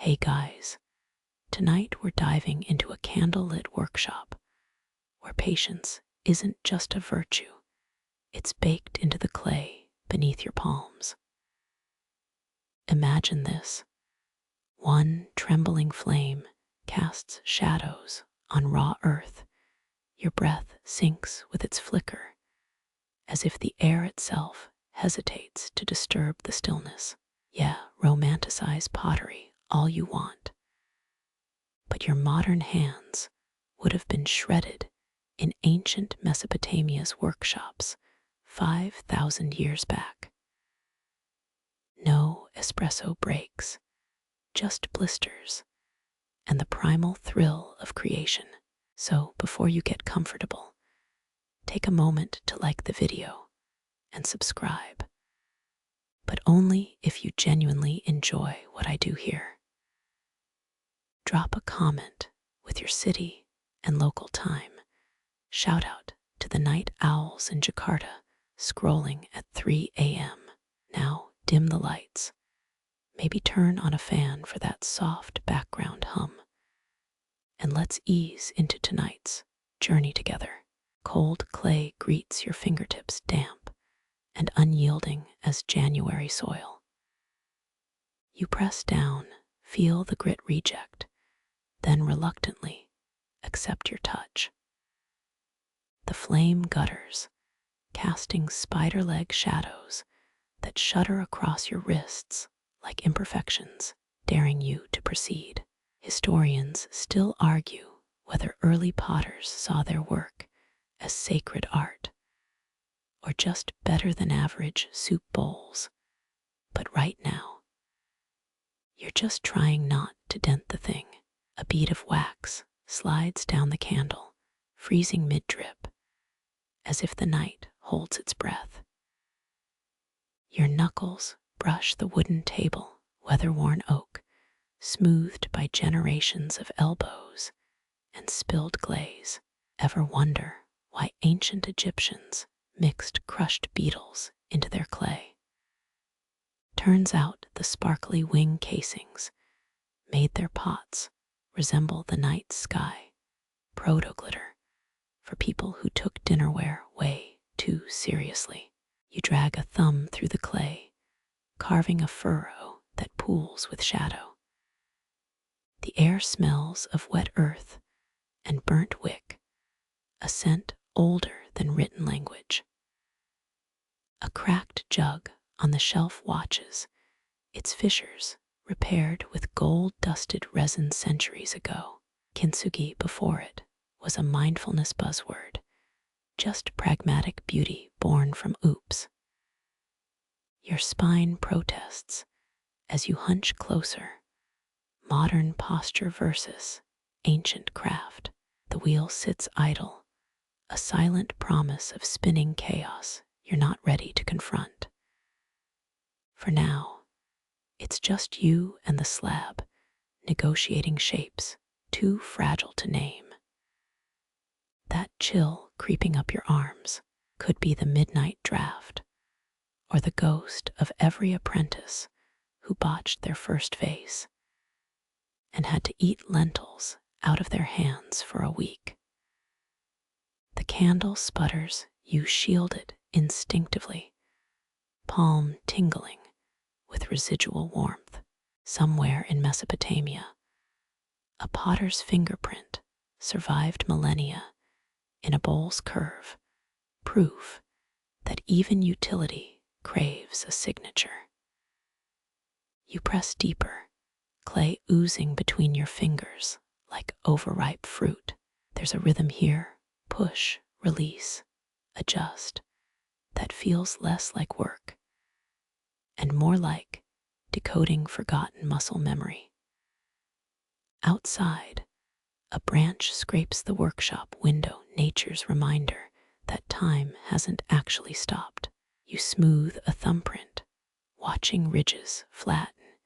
Hey guys, tonight we're diving into a candlelit workshop where patience isn't just a virtue, it's baked into the clay beneath your palms. Imagine this. One trembling flame casts shadows on raw earth. Your breath sinks with its flicker, as if the air itself hesitates to disturb the stillness. Yeah, romanticize pottery all you want, but your modern hands would have been shredded in ancient Mesopotamia's workshops 5,000 years back. No espresso breaks, just blisters and the primal thrill of creation. So before you get comfortable, take a moment to like the video and subscribe, but only if you genuinely enjoy what I do here. Drop a comment with your city and local time. Shout out to the night owls in Jakarta scrolling at 3 a.m. Now dim the lights. Maybe turn on a fan for that soft background hum. And let's ease into tonight's journey together. Cold clay greets your fingertips damp and unyielding as January soil. You press down, feel the grit reject, then reluctantly accept your touch. The flame gutters, casting spider leg shadows that shudder across your wrists like imperfections, daring you to proceed. Historians still argue whether early potters saw their work as sacred art or just better than average soup bowls. But right now, you're just trying not to dent the thing. A bead of wax slides down the candle, freezing mid-drip, as if the night holds its breath. Your knuckles brush the wooden table, weather-worn oak, smoothed by generations of elbows and spilled glaze. Ever wonder why ancient Egyptians mixed crushed beetles into their clay? Turns out the sparkly wing casings made their pots resemble the night sky, proto-glitter, for people who took dinnerware way too seriously. You drag a thumb through the clay, carving a furrow that pools with shadow. The air smells of wet earth and burnt wick, a scent older than written language. A cracked jug on the shelf watches, its fissures repaired with gold-dusted resin centuries ago. Kintsugi before it was a mindfulness buzzword, just pragmatic beauty born from oops. Your spine protests as you hunch closer. Modern posture versus ancient craft. The wheel sits idle, a silent promise of spinning chaos you're not ready to confront. For now, it's just you and the slab, negotiating shapes too fragile to name. That chill creeping up your arms could be the midnight draft, or the ghost of every apprentice who botched their first vase and had to eat lentils out of their hands for a week. The candle sputters, you shield it instinctively, palm tingling with residual warmth. Somewhere in Mesopotamia, a potter's fingerprint survived millennia in a bowl's curve, proof that even utility craves a signature. You press deeper, clay oozing between your fingers like overripe fruit. There's a rhythm here, push, release, adjust, that feels less like work and more like decoding forgotten muscle memory. Outside, a branch scrapes the workshop window, nature's reminder that time hasn't actually stopped. You smooth a thumbprint, watching ridges flatten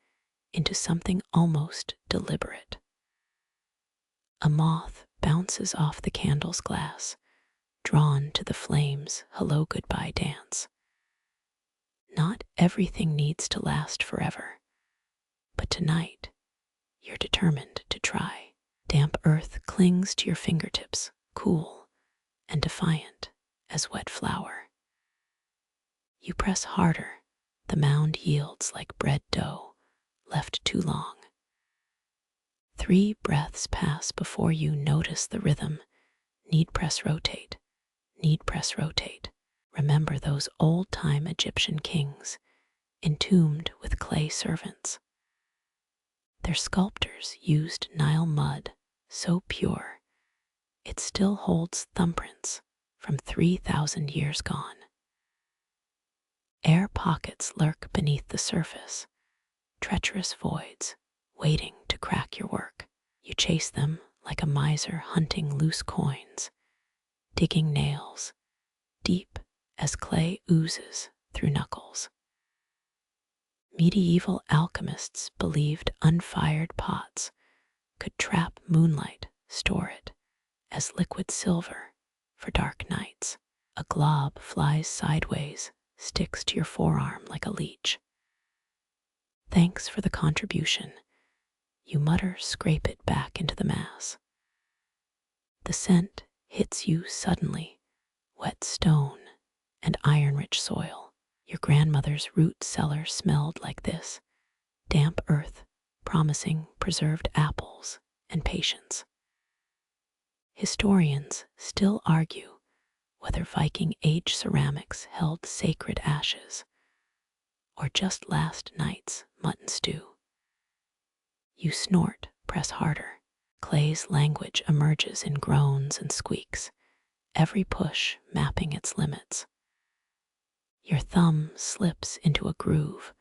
into something almost deliberate. A moth bounces off the candle's glass, drawn to the flame's hello goodbye dance. Not everything needs to last forever, but tonight determined to try. Damp earth clings to your fingertips, cool and defiant as wet flour. You press harder, the mound yields like bread dough, left too long. 3 breaths pass before you notice the rhythm. Knead press rotate, knead press rotate. Remember those old-time Egyptian kings, entombed with clay servants. Their sculptors used Nile mud, so pure, it still holds thumbprints from 3,000 years gone. Air pockets lurk beneath the surface, treacherous voids waiting to crack your work. You chase them like a miser hunting loose coins, digging nails deep as clay oozes through knuckles. Medieval alchemists believed unfired pots could trap moonlight, store it as liquid silver for dark nights. A glob flies sideways, sticks to your forearm like a leech. Thanks for the contribution. You mutter, scrape it back into the mass. The scent hits you suddenly, wet stone and iron-rich soil. Your grandmother's root cellar smelled like this, damp earth, promising preserved apples and patience. Historians still argue whether Viking Age ceramics held sacred ashes or just last night's mutton stew. You snort, press harder. Clay's language emerges in groans and squeaks, every push mapping its limits. Your thumb slips into a groove,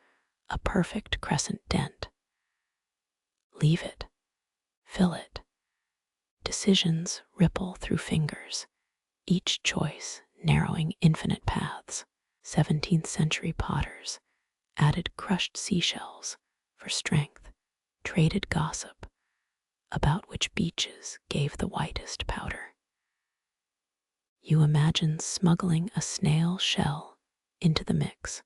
a perfect crescent dent. Leave it, fill it. Decisions ripple through fingers, each choice narrowing infinite paths. 17th century potters added crushed seashells for strength, traded gossip about which beaches gave the whitest powder. You imagine smuggling a snail shell into the mix.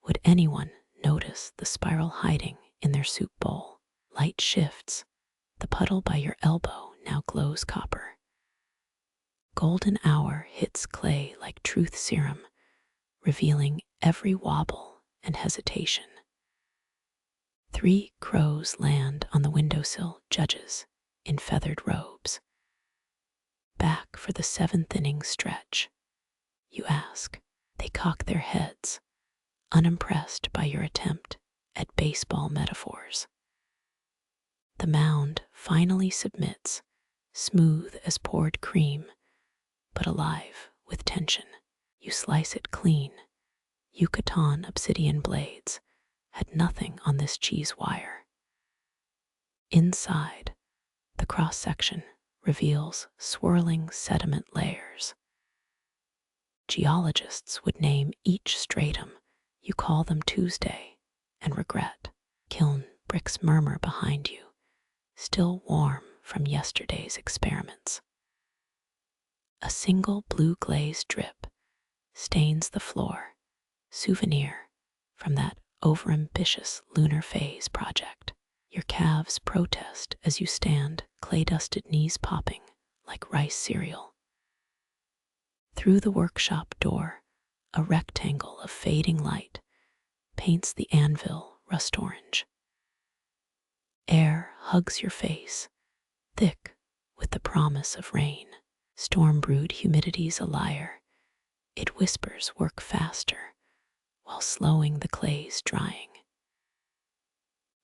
Would anyone notice the spiral hiding in their soup bowl? Light shifts. The puddle by your elbow now glows copper. Golden hour hits clay like truth serum, revealing every wobble and hesitation. 3 crows land on the windowsill, judges in feathered robes. Back for the 7th inning stretch, you ask. They cock their heads, unimpressed by your attempt at baseball metaphors. The mound finally submits, smooth as poured cream, but alive with tension. You slice it clean. Yucatan obsidian blades had nothing on this cheese wire. Inside, the cross-section reveals swirling sediment layers. Geologists would name each stratum. You call them Tuesday and regret. Kiln bricks murmur behind you, still warm from yesterday's experiments. A single blue glaze drip stains the floor, souvenir from that overambitious lunar phase project. Your calves protest as you stand, clay-dusted knees popping like rice cereal. Through the workshop door, a rectangle of fading light paints the anvil rust orange. Air hugs your face, thick with the promise of rain. Storm-brewed humidity's a liar. It whispers work faster while slowing the clay's drying.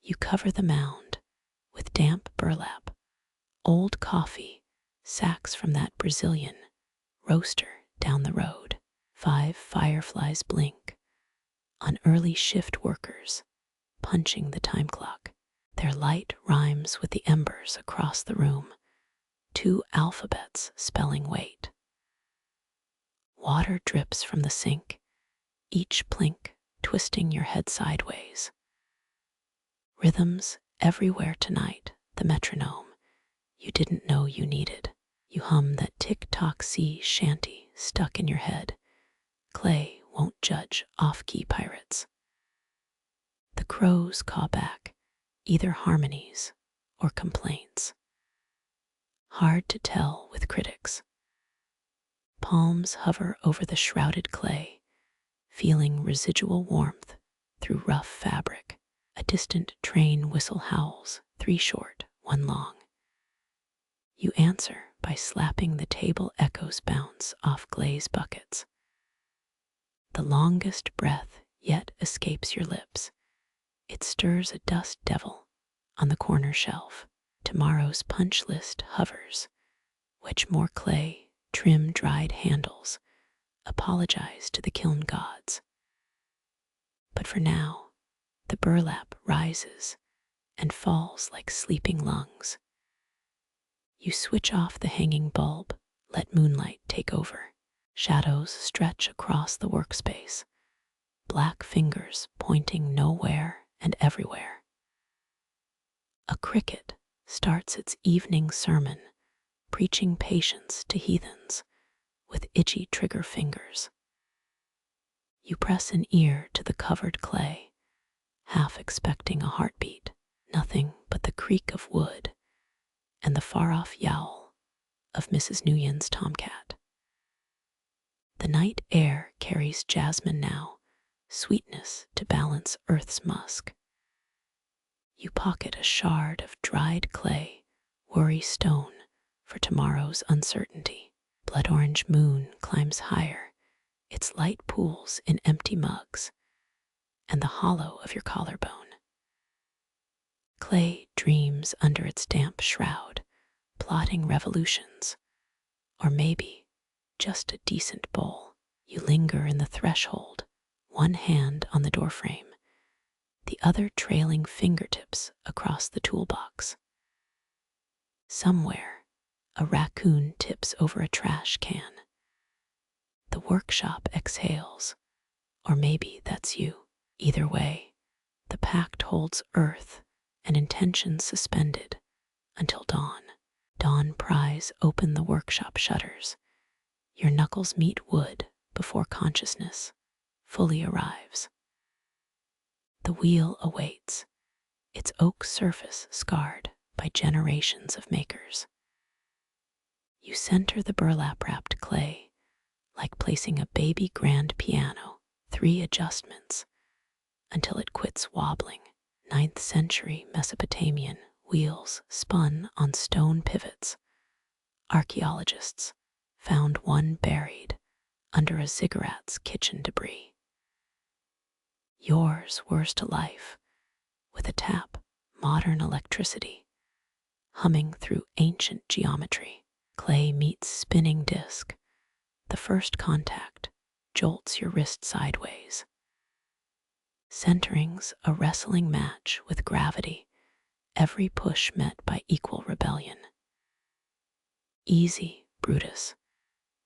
You cover the mound with damp burlap, old coffee, sacks from that Brazilian roaster down the road. 5 fireflies blink on early shift workers punching the time clock. Their light rhymes with the embers across the room, 2 alphabets spelling wait. Water drips from the sink, each plink twisting your head sideways. Rhythms everywhere tonight, the metronome you didn't know you needed. You hum that tick-tock sea shanty stuck in your head. Clay won't judge off-key pirates. The crows caw back, either harmonies or complaints? Hard to tell with critics. Palms hover over the shrouded clay, feeling residual warmth through rough fabric. A distant train whistle howls, 3 short, 1 long. You answer by slapping the table echoes bounce off glaze buckets. The longest breath yet escapes your lips. It stirs a dust devil on the corner shelf. Tomorrow's punch list hovers. Wedge more clay, trim dried handles, apologize to the kiln gods. But for now, the burlap rises and falls like sleeping lungs. You switch off the hanging bulb, let moonlight take over. Shadows stretch across the workspace, black fingers pointing nowhere and everywhere. A cricket starts its evening sermon, preaching patience to heathens with itchy trigger fingers. You press an ear to the covered clay, half expecting a heartbeat, nothing but the creak of wood and the far-off yowl of Mrs. Nguyen's tomcat. The night air carries jasmine now, sweetness to balance earth's musk. You pocket a shard of dried clay, worry stone for tomorrow's uncertainty. Blood orange moon climbs higher, its light pools in empty mugs and the hollow of your collarbone. Clay dreams under its damp shroud, plotting revolutions, or maybe just a decent bowl. You linger in the threshold, one hand on the doorframe, the other trailing fingertips across the toolbox. Somewhere, a raccoon tips over a trash can. The workshop exhales, or maybe that's you. Either way, the pact holds earth and intention suspended until dawn. Dawn pries open the workshop shutters. Your knuckles meet wood before consciousness fully arrives. The wheel awaits, its oak surface scarred by generations of makers. You center the burlap-wrapped clay like placing a baby grand piano, 3 adjustments, until it quits wobbling. 9th century Mesopotamian wheels spun on stone pivots. Archaeologists found one buried under a ziggurat's kitchen debris. Yours whirs to life with a tap, modern electricity, humming through ancient geometry. Clay meets spinning disc. The first contact jolts your wrist sideways. Centering's a wrestling match with gravity, every push met by equal rebellion. Easy, Brutus,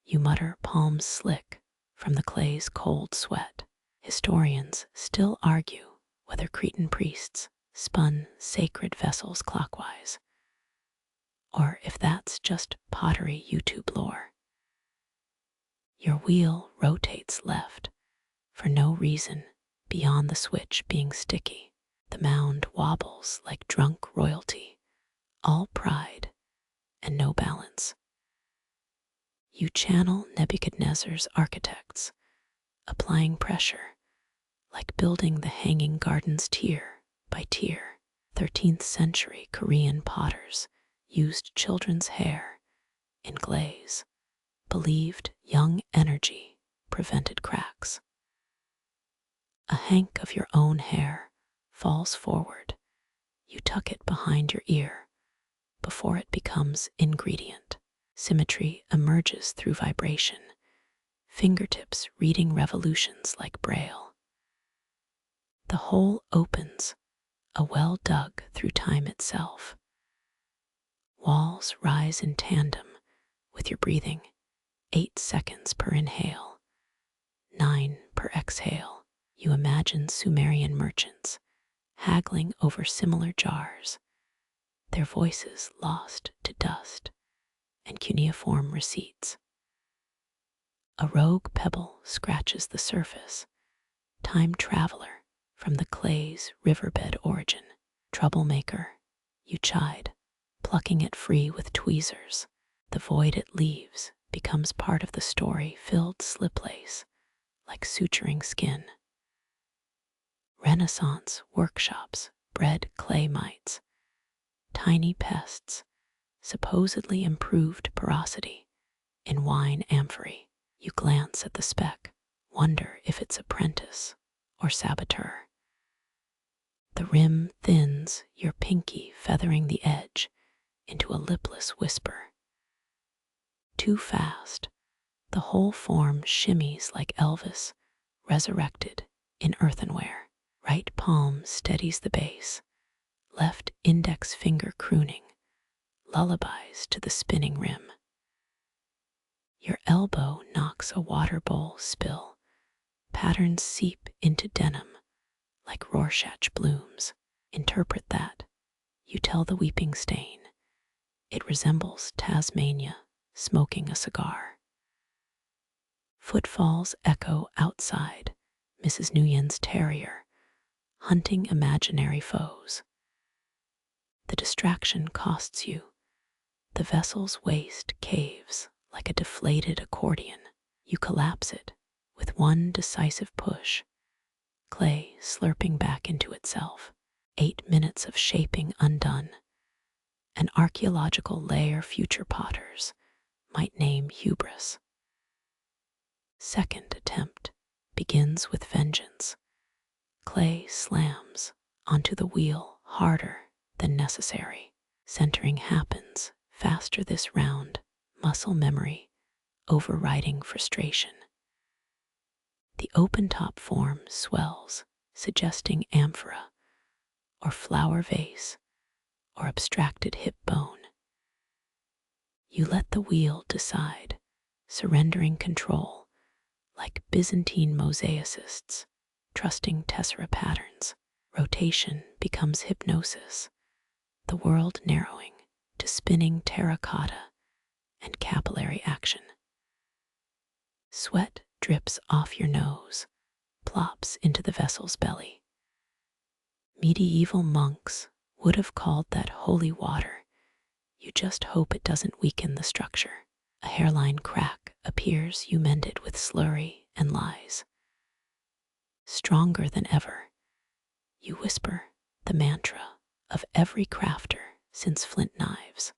you mutter, palms slick from the clay's cold sweat. Historians still argue whether Cretan priests spun sacred vessels clockwise, or if that's just pottery YouTube lore. Your wheel rotates left for no reason beyond the switch being sticky. The mound wobbles like drunk royalty, all pride and no balance. You channel Nebuchadnezzar's architects, applying pressure like building the hanging gardens tier by tier. 13th century Korean potters used children's hair in glaze, believed young energy prevented cracks. A hank of your own hair falls forward. You tuck it behind your ear before it becomes ingredient. Symmetry emerges through vibration, fingertips reading revolutions like braille. The hole opens, a well dug through time itself. Walls rise in tandem with your breathing, 8 seconds per inhale, 9 per exhale. You imagine Sumerian merchants haggling over similar jars, their voices lost to dust and cuneiform receipts. A rogue pebble scratches the surface, time traveler from the clay's riverbed origin. Troublemaker, you chide, plucking it free with tweezers. The void it leaves becomes part of the story-filled slip lace, like suturing skin. Renaissance workshops bred clay mites, tiny pests, supposedly improved porosity. In wine amphory, you glance at the speck, wonder if it's apprentice or saboteur. The rim thins, your pinky feathering the edge into a lipless whisper. Too fast, the whole form shimmies like Elvis, resurrected in earthenware. Right palm steadies the base, left index finger crooning lullabies to the spinning rim. Your elbow knocks a water bowl spill, patterns seep into denim like Rorschach blooms. Interpret that. You tell the weeping stain. It resembles Tasmania smoking a cigar. Footfalls echo outside, Mrs. Nguyen's terrier, hunting imaginary foes. The distraction costs you. The vessel's waist caves like a deflated accordion. You collapse it with one decisive push, clay slurping back into itself. 8 minutes of shaping undone. An archaeological layer future potters might name hubris. Second attempt begins with vengeance. Clay slams onto the wheel harder than necessary. Centering happens faster this round, muscle memory overriding frustration. The open-top form swells, suggesting amphora or flower vase or abstracted hip bone. You let the wheel decide, surrendering control like Byzantine mosaicists, trusting tessera patterns. Rotation becomes hypnosis, the world narrowing to spinning terracotta and capillary action. Sweat drips off your nose, plops into the vessel's belly. Medieval monks would have called that holy water. You just hope it doesn't weaken the structure. A hairline crack appears, you mend it with slurry and lies. Stronger than ever, you whisper the mantra of every crafter since flint knives.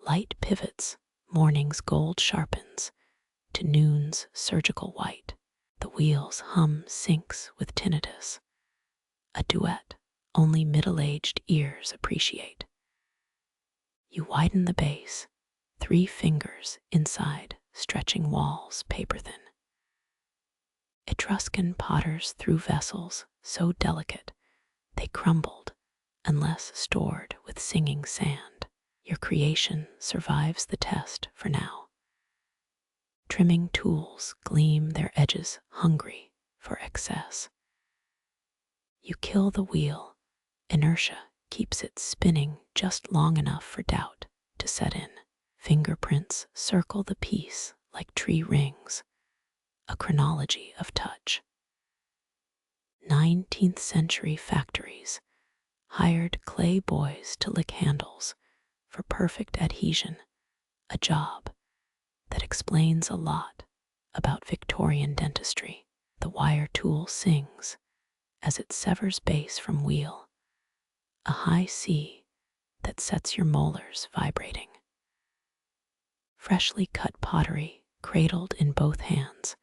Light pivots, morning's gold sharpens to noon's surgical white. The wheel's hum syncs with tinnitus, a duet only middle-aged ears appreciate. You widen the base, 3 fingers inside, stretching walls paper-thin. Etruscan potters threw vessels so delicate they crumbled unless stored with singing sand. Your creation survives the test for now. Trimming tools gleam their edges, hungry for excess. You kill the wheel. Inertia keeps it spinning just long enough for doubt to set in. Fingerprints circle the piece like tree rings, a chronology of touch. 19th century factories hired clay boys to lick handles for perfect adhesion, a job that explains a lot about Victorian dentistry. The wire tool sings as it severs base from wheel, a high C that sets your molars vibrating. Freshly cut pottery cradled in both hands,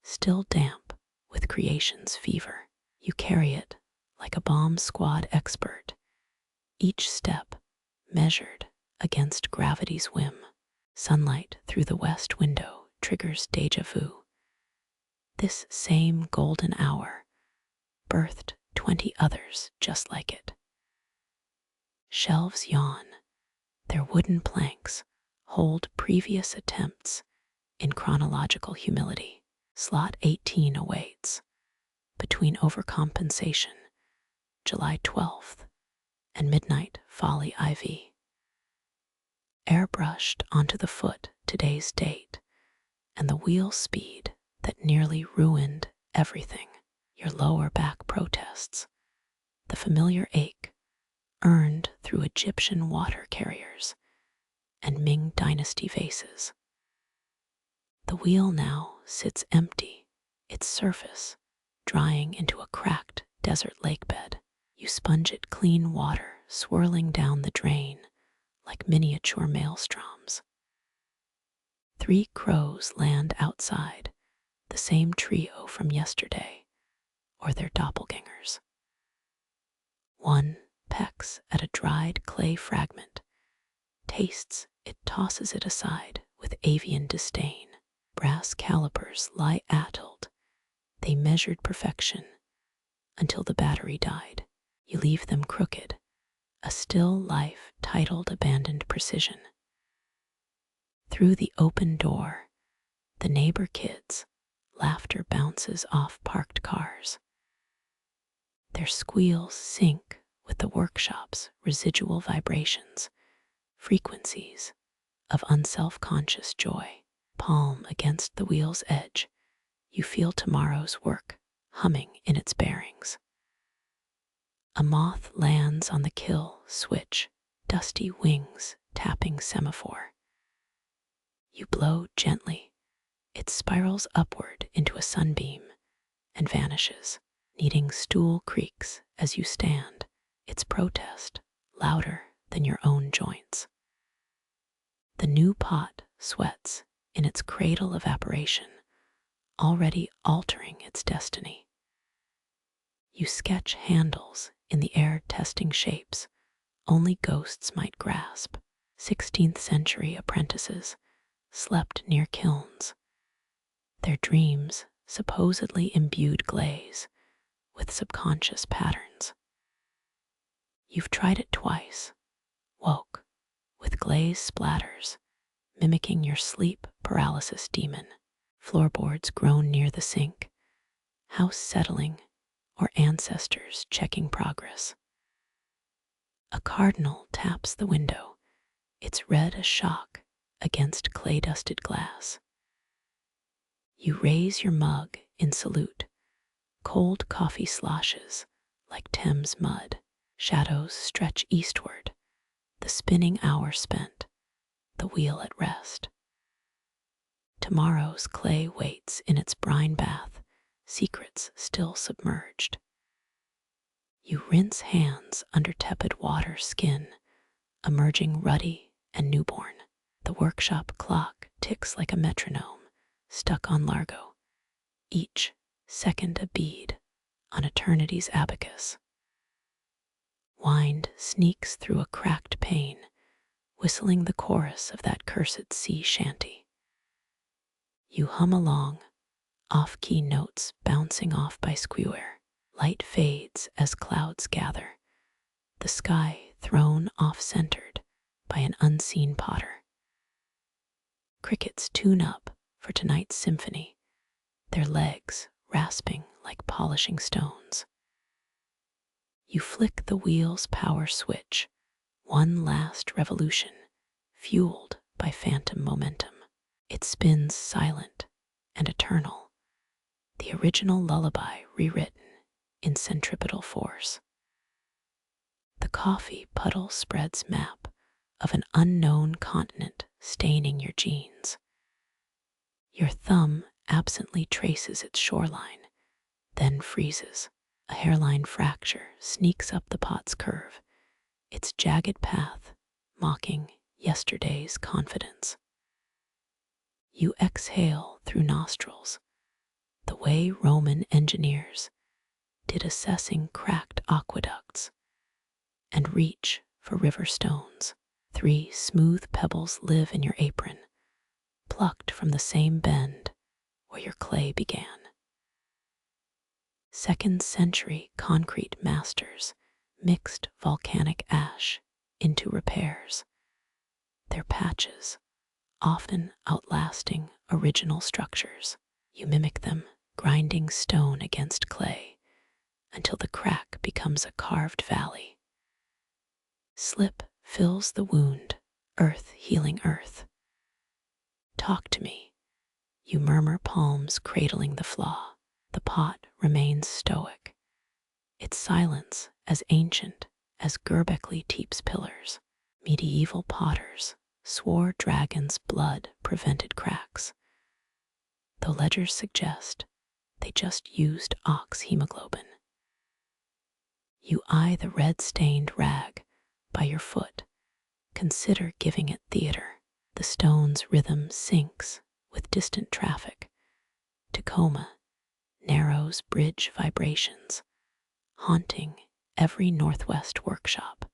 still damp with creation's fever. You carry it like a bomb squad expert, each step measured against gravity's whim. Sunlight through the west window triggers déjà vu. This same golden hour birthed 20 others just like it. Shelves yawn, their wooden planks hold previous attempts in chronological humility. Slot 18 awaits, between overcompensation, July 12th, and midnight folly IV. Airbrushed onto the foot today's date, and the wheel speed that nearly ruined everything. Your lower back protests, the familiar ache earned through Egyptian water carriers and Ming Dynasty vases. The wheel now sits empty, its surface drying into a cracked desert lake bed. You sponge it clean water swirling down the drain like miniature maelstroms. 3 crows land outside, the same trio from yesterday, or their doppelgangers. One pecks at a dried clay fragment, tastes it, tosses it aside with avian disdain. Brass calipers lie addled. They measured perfection until the battery died. You leave them crooked, a still life titled abandoned precision. Through the open door, the neighbor kids' laughter bounces off parked cars. Their squeals sync with the workshop's residual vibrations, frequencies of unself-conscious joy. Palm against the wheel's edge, you feel tomorrow's work humming in its bearings. A moth lands on the kill switch, dusty wings tapping semaphore. You blow gently. It spirals upward into a sunbeam and vanishes. Kneading stool creaks as you stand, its protest louder than your own joints. The new pot sweats in its cradle evaporation, already altering its destiny. You sketch handles in the air, testing shapes only ghosts might grasp. 16th century apprentices slept near kilns. Their dreams supposedly imbued glaze with subconscious patterns. You've tried it twice, woke with glaze splatters, mimicking your sleep paralysis demon. Floorboards groan near the sink, house settling or ancestors checking progress. A cardinal taps the window, its red a shock against clay-dusted glass. You raise your mug in salute. Cold coffee sloshes like Thames mud. Shadows stretch eastward, the spinning hour spent, the wheel at rest. Tomorrow's clay waits in its brine bath, secrets still submerged. You rinse hands under tepid water, skin emerging ruddy and newborn. The workshop clock ticks like a metronome, stuck on Largo, each second a bead on eternity's abacus. Wind sneaks through a cracked pane, whistling the chorus of that cursed sea shanty. You hum along, off-key notes bouncing off by square. Light fades as clouds gather, the sky thrown off-centered by an unseen potter. Crickets tune up for tonight's symphony, their legs rasping like polishing stones. You flick the wheel's power switch, one last revolution, fueled by phantom momentum. It spins silent and eternal, the original lullaby rewritten in centripetal force. The coffee puddle spreads map of an unknown continent staining your jeans. Your thumb absently traces its shoreline, then freezes. A hairline fracture sneaks up the pot's curve, its jagged path mocking yesterday's confidence. You exhale through nostrils, the way Roman engineers did assessing cracked aqueducts, and reach for river stones. 3 smooth pebbles live in your apron, plucked from the same bend where your clay began. 2nd century concrete masters mixed volcanic ash into repairs, their patches often outlasting original structures. You mimic them, grinding stone against clay until the crack becomes a carved valley. Slip fills the wound, earth healing earth. Talk to me, you murmur, palms cradling the flaw. The pot remains stoic, its silence as ancient as Göbekli Tepe's pillars. Medieval potters swore dragons' blood prevented cracks, though ledgers suggest they just used ox hemoglobin. You eye the red-stained rag by your foot. Consider giving it theater. The stone's rhythm syncs with distant traffic. Tacoma narrows bridge vibrations, haunting every Northwest workshop.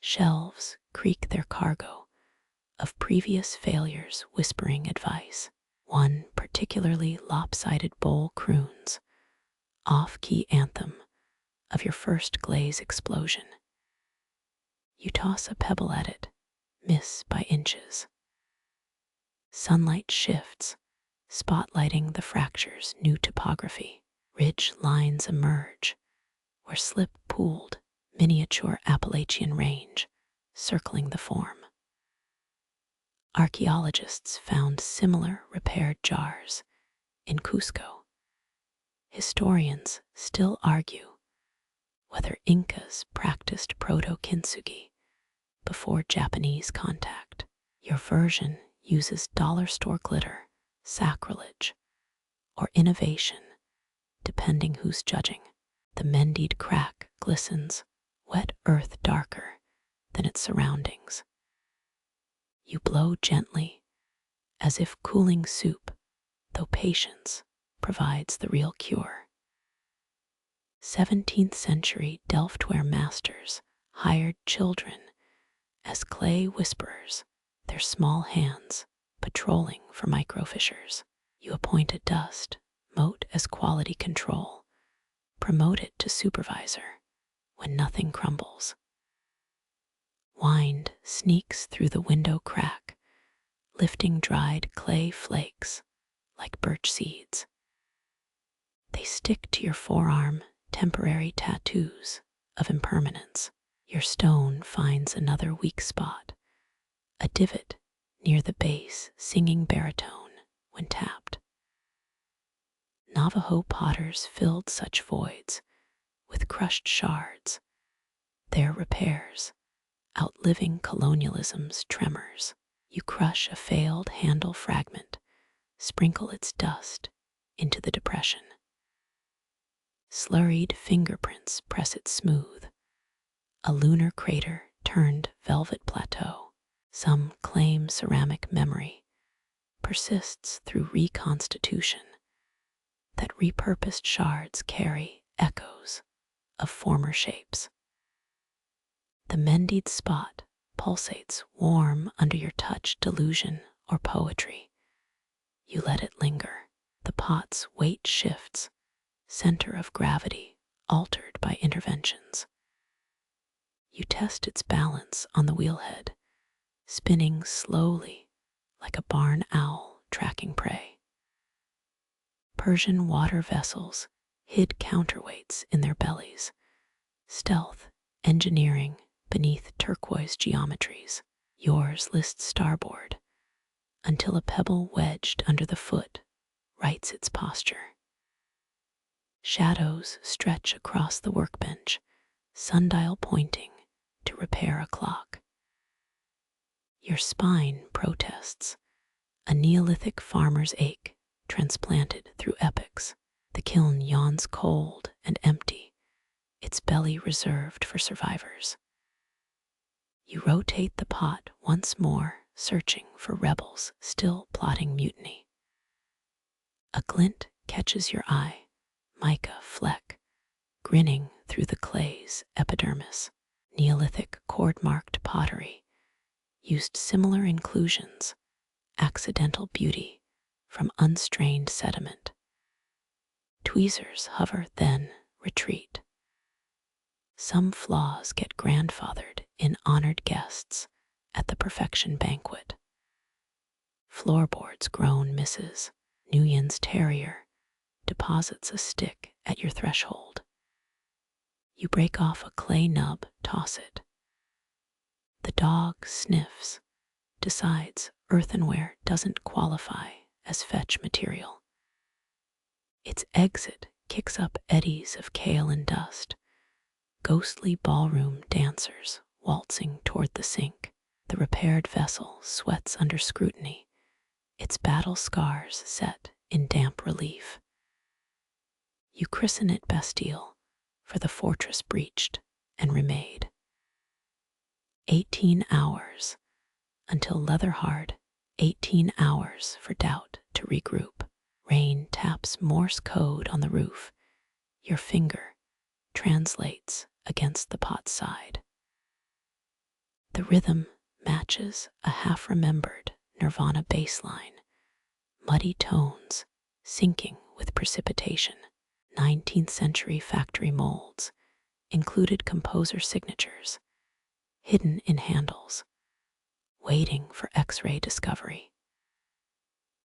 Shelves creak their cargo of previous failures, whispering advice. One particularly lopsided bowl croons, off-key anthem of your first glaze explosion. You toss a pebble at it, miss by inches. Sunlight shifts, spotlighting the fracture's new topography. Ridge lines emerge, where slip pooled miniature Appalachian range circling the form. Archaeologists found similar repaired jars in Cusco. Historians still argue whether Incas practiced proto-Kintsugi before Japanese contact. Your version uses dollar store glitter, sacrilege, or innovation, depending who's judging. The mendied crack glistens, wet earth darker than its surroundings. You blow gently, as if cooling soup, though patience provides the real cure. 17th century Delftware masters hired children as clay whisperers, their small hands patrolling for microfissures. You appoint a dust mote as quality control, promote it to supervisor when nothing crumbles. Wind sneaks through the window crack, lifting dried clay flakes like birch seeds. They stick to your forearm, temporary tattoos of impermanence. Your stone finds another weak spot, a divot near the base singing baritone when tapped. Navajo potters filled such voids with crushed shards, their repairs outliving colonialism's tremors. You crush a failed handle fragment, sprinkle its dust into the depression. Slurried fingerprints press it smooth, a lunar crater turned velvet plateau. Some claim ceramic memory persists through reconstitution, that repurposed shards carry echoes of former shapes. The mendied spot pulsates warm under your touch, delusion or poetry. You let it linger. The pot's weight shifts, center of gravity altered by interventions. You test its balance on the wheelhead, spinning slowly like a barn owl tracking prey. Persian water vessels hid counterweights in their bellies, stealth engineering beneath turquoise geometries. Yours lists starboard, until a pebble wedged under the foot rights its posture. Shadows stretch across the workbench, sundial pointing to repair a clock. Your spine protests, a Neolithic farmer's ache transplanted through epochs. The kiln yawns cold and empty, its belly reserved for survivors. You rotate the pot once more, searching for rebels still plotting mutiny. A glint catches your eye, mica fleck, grinning through the clay's epidermis. Neolithic cord-marked pottery used similar inclusions, accidental beauty from unstrained sediment. Tweezers hover, then retreat. Some flaws get grandfathered in honored guests at the perfection banquet. Floorboards groan misses. Nguyen's terrier deposits a stick at your threshold. You break off a clay nub, toss it. The dog sniffs, decides earthenware doesn't qualify as fetch material. Its exit kicks up eddies of kale and dust, ghostly ballroom dancers waltzing toward the sink. The repaired vessel sweats under scrutiny, its battle scars set in damp relief. You christen it Bastille, for the fortress breached and remade. 18 hours until leather-hard, 18 hours for doubt to regroup. Rain taps Morse code on the roof. Your finger translates against the pot's side. The rhythm matches a half-remembered Nirvana bass line, muddy tones syncing with precipitation. 19th century factory molds included composer signatures, hidden in handles, waiting for X-ray discovery.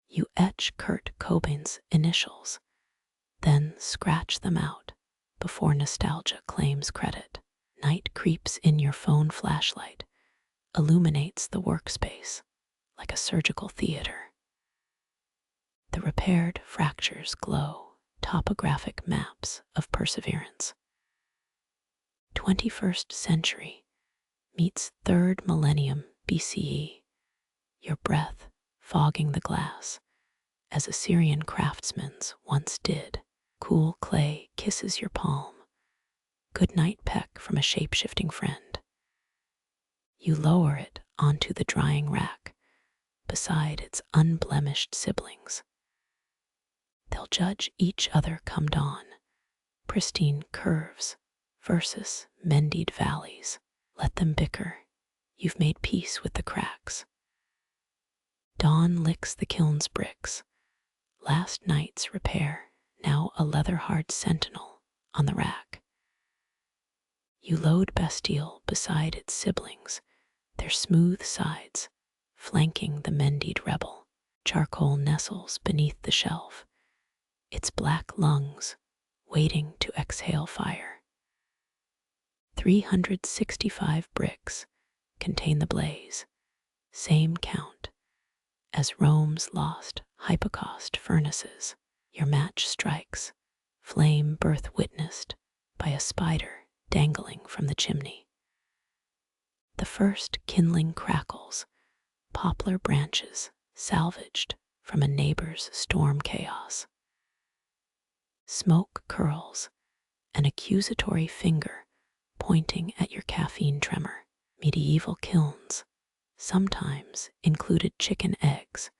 You etch Kurt Cobain's initials, then scratch them out before nostalgia claims credit. Night creeps in, your phone flashlight illuminates the workspace like a surgical theater. The repaired fractures glow, topographic maps of perseverance. 21st century meets 3rd millennium BCE, your breath fogging the glass as Assyrian craftsmen's once did. Cool clay kisses your palm, goodnight peck from a shape-shifting friend. You lower it onto the drying rack beside its unblemished siblings. They'll judge each other come dawn, pristine curves versus mendied valleys. Let them bicker, you've made peace with the cracks. Dawn licks the kiln's bricks, last night's repair, now a leather-hard sentinel on the rack. You load Bastille beside its siblings, their smooth sides flanking the mendied rebel. Charcoal nestles beneath the shelf, its black lungs waiting to exhale fire. 365 bricks contain the blaze, same count as Rome's lost hypocaust furnaces. Your match strikes, flame birth witnessed by a spider dangling from the chimney. The first kindling crackles, poplar branches salvaged from a neighbor's storm chaos. Smoke curls, an accusatory finger pointing at your caffeine tremor. Medieval kilns sometimes included chicken eggs.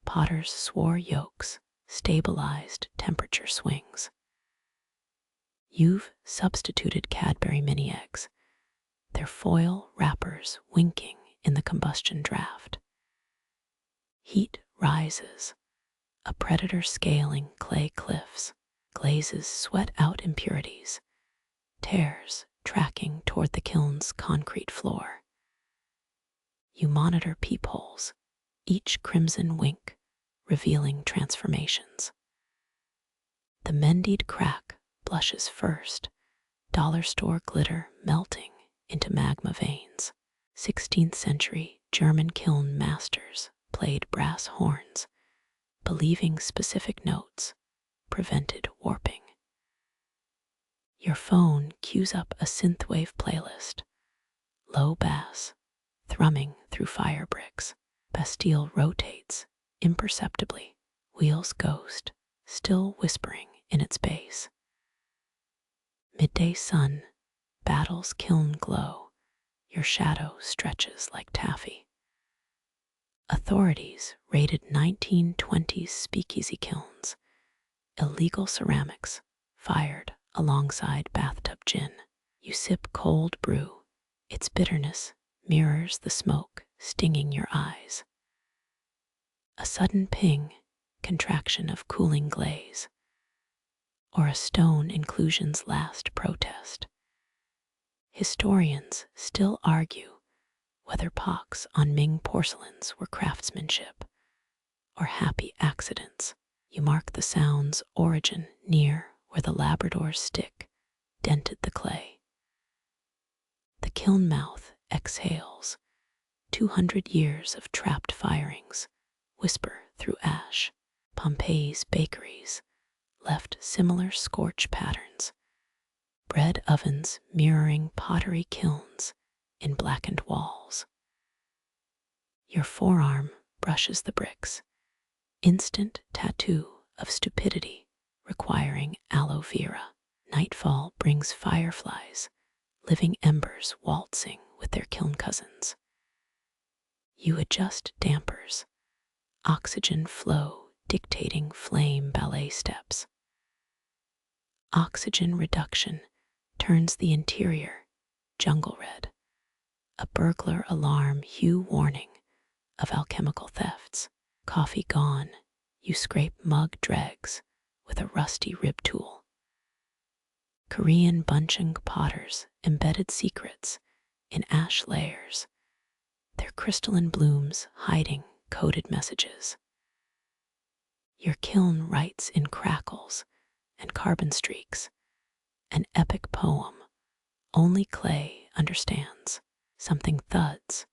Potters swore yolks stabilized temperature swings. You've substituted Cadbury mini eggs, their foil wrappers winking in the combustion draft. Heat rises, a predator scaling clay cliffs. Glazes sweat out impurities, tears tracking toward the kiln's concrete floor. You monitor peepholes, each crimson wink revealing transformations. The mendied crack blushes first, dollar store glitter melting into magma veins. 16th century German kiln masters played brass horns, believing specific notes prevented warping. Your phone cues up a synthwave playlist, low bass, thrumming through fire bricks. Bastille rotates imperceptibly, wheels ghost, still whispering in its base. Midday sun battles kiln glow, your shadow stretches like taffy. Authorities raided 1920s speakeasy kilns, illegal ceramics fired alongside bathtub gin. You sip cold brew, its bitterness mirrors the smoke stinging your eyes. A sudden ping, contraction of cooling glaze, or a stone inclusion's last protest. Historians still argue whether pox on Ming porcelains were craftsmanship or happy accidents. You mark the sound's origin near where the Labrador's stick dented the clay. The kiln mouth exhales, 200 years of trapped firings whisper through ash. Pompeii's bakeries left similar scorch patterns, bread ovens mirroring pottery kilns in blackened walls. Your forearm brushes the bricks, instant tattoo of stupidity requiring aloe vera. Nightfall brings fireflies, living embers waltzing with their kiln cousins. You adjust dampers, oxygen flow dictating flame ballet steps. Oxygen reduction turns the interior jungle red, a burglar alarm hue warning of alchemical thefts. Coffee gone, you scrape mug dregs with a rusty rib tool. Korean bunching potters embedded secrets in ash layers, their crystalline blooms hiding coded messages. Your kiln writes in crackles and carbon streaks, an epic poem only clay understands. Something thuds,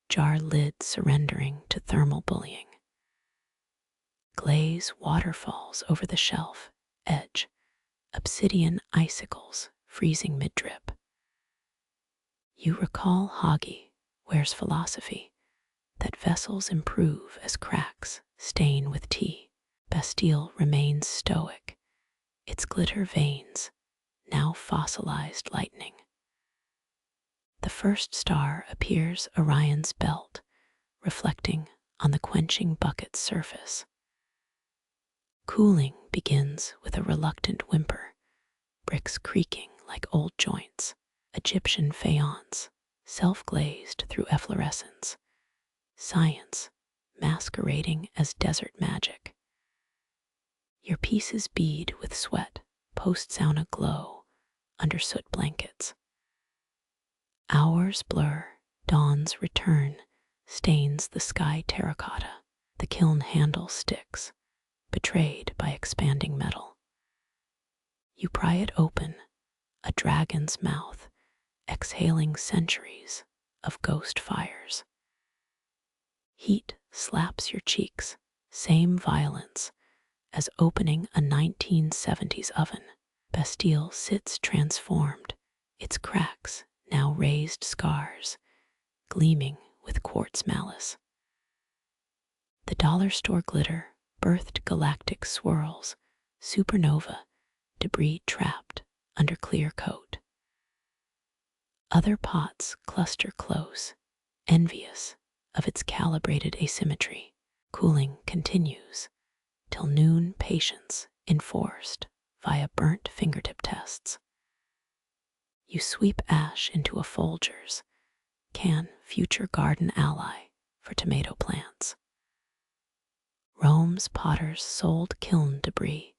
jar lid surrendering to thermal bullying. Glaze waterfalls over the shelf edge, obsidian icicles freezing mid-drip. You recall Hagi, where's philosophy, that vessels improve as cracks stain with tea. Bastille remains stoic, its glitter veins now fossilized lightning. The first star appears Orion's belt, reflecting on the quenching bucket's surface. Cooling begins with a reluctant whimper, bricks creaking like old joints. Egyptian faience, self-glazed through efflorescence. Science masquerading as desert magic. Your pieces bead with sweat, post-sauna glow under soot blankets. Hours blur, dawn's return stains the sky terracotta. The kiln handle sticks, betrayed by expanding metal. You pry it open, a dragon's mouth, exhaling centuries of ghost fires. Heat slaps your cheeks, same violence as opening a 1970s oven. Bastille sits transformed, its cracks now raised scars, gleaming with quartz malice. The dollar store glitter birthed galactic swirls, supernova, debris trapped under clear coat. Other pots cluster close, envious of its calibrated asymmetry. Cooling continues till noon, patience enforced via burnt fingertip tests. You sweep ash into a Folgers, can future garden ally for tomato plants. Rome's potters sold kiln debris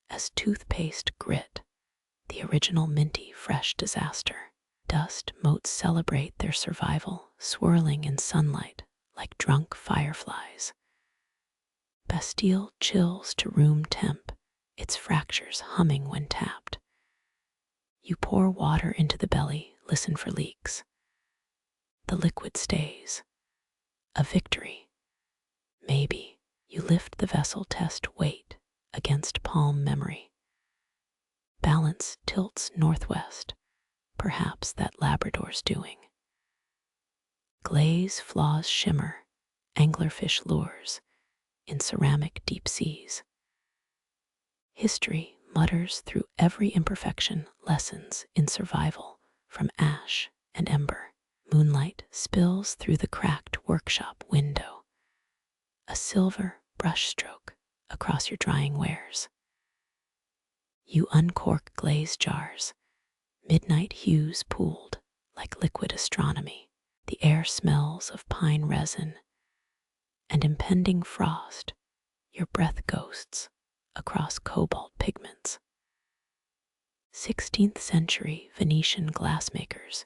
as toothpaste grit, the original minty fresh disaster. Dust motes celebrate their survival, swirling in sunlight like drunk fireflies. Bastille chills to room temp, its fractures humming when tapped. You pour water into the belly, listen for leaks. The liquid stays. A victory. Maybe. You lift the vessel, test weight against palm memory. Balance tilts northwest, perhaps that Labrador's doing. Glaze flaws shimmer, anglerfish lures in ceramic deep seas. History mutters through every imperfection, lessons in survival from ash and ember. Moonlight spills through the cracked workshop window, a silver brushstroke across your drying wares. You uncork glaze jars, midnight hues pooled like liquid astronomy. The air smells of pine resin and impending frost, your breath ghosts across cobalt pigments. 16th century Venetian glassmakers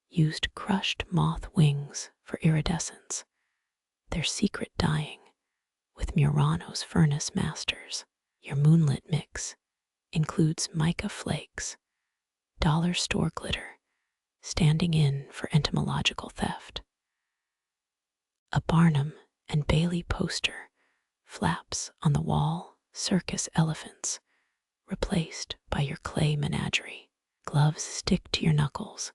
used crushed moth wings for iridescence, their secret dying with Murano's furnace masters. Your moonlit mix includes mica flakes, dollar store glitter, standing in for entomological theft. A Barnum and Bailey poster flaps on the wall, circus elephants, replaced by your clay menagerie. Gloves stick to your knuckles,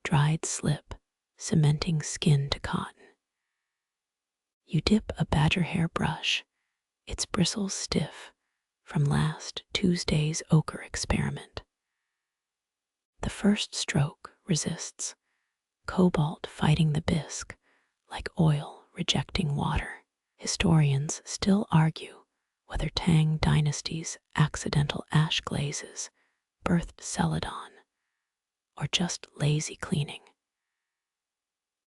dried slip, cementing skin to cotton. You dip a badger hair brush, its bristles stiff from last Tuesday's ochre experiment. The first stroke resists, cobalt fighting the bisque like oil rejecting water. Historians still argue whether Tang Dynasty's accidental ash glazes birthed celadon or just lazy cleaning.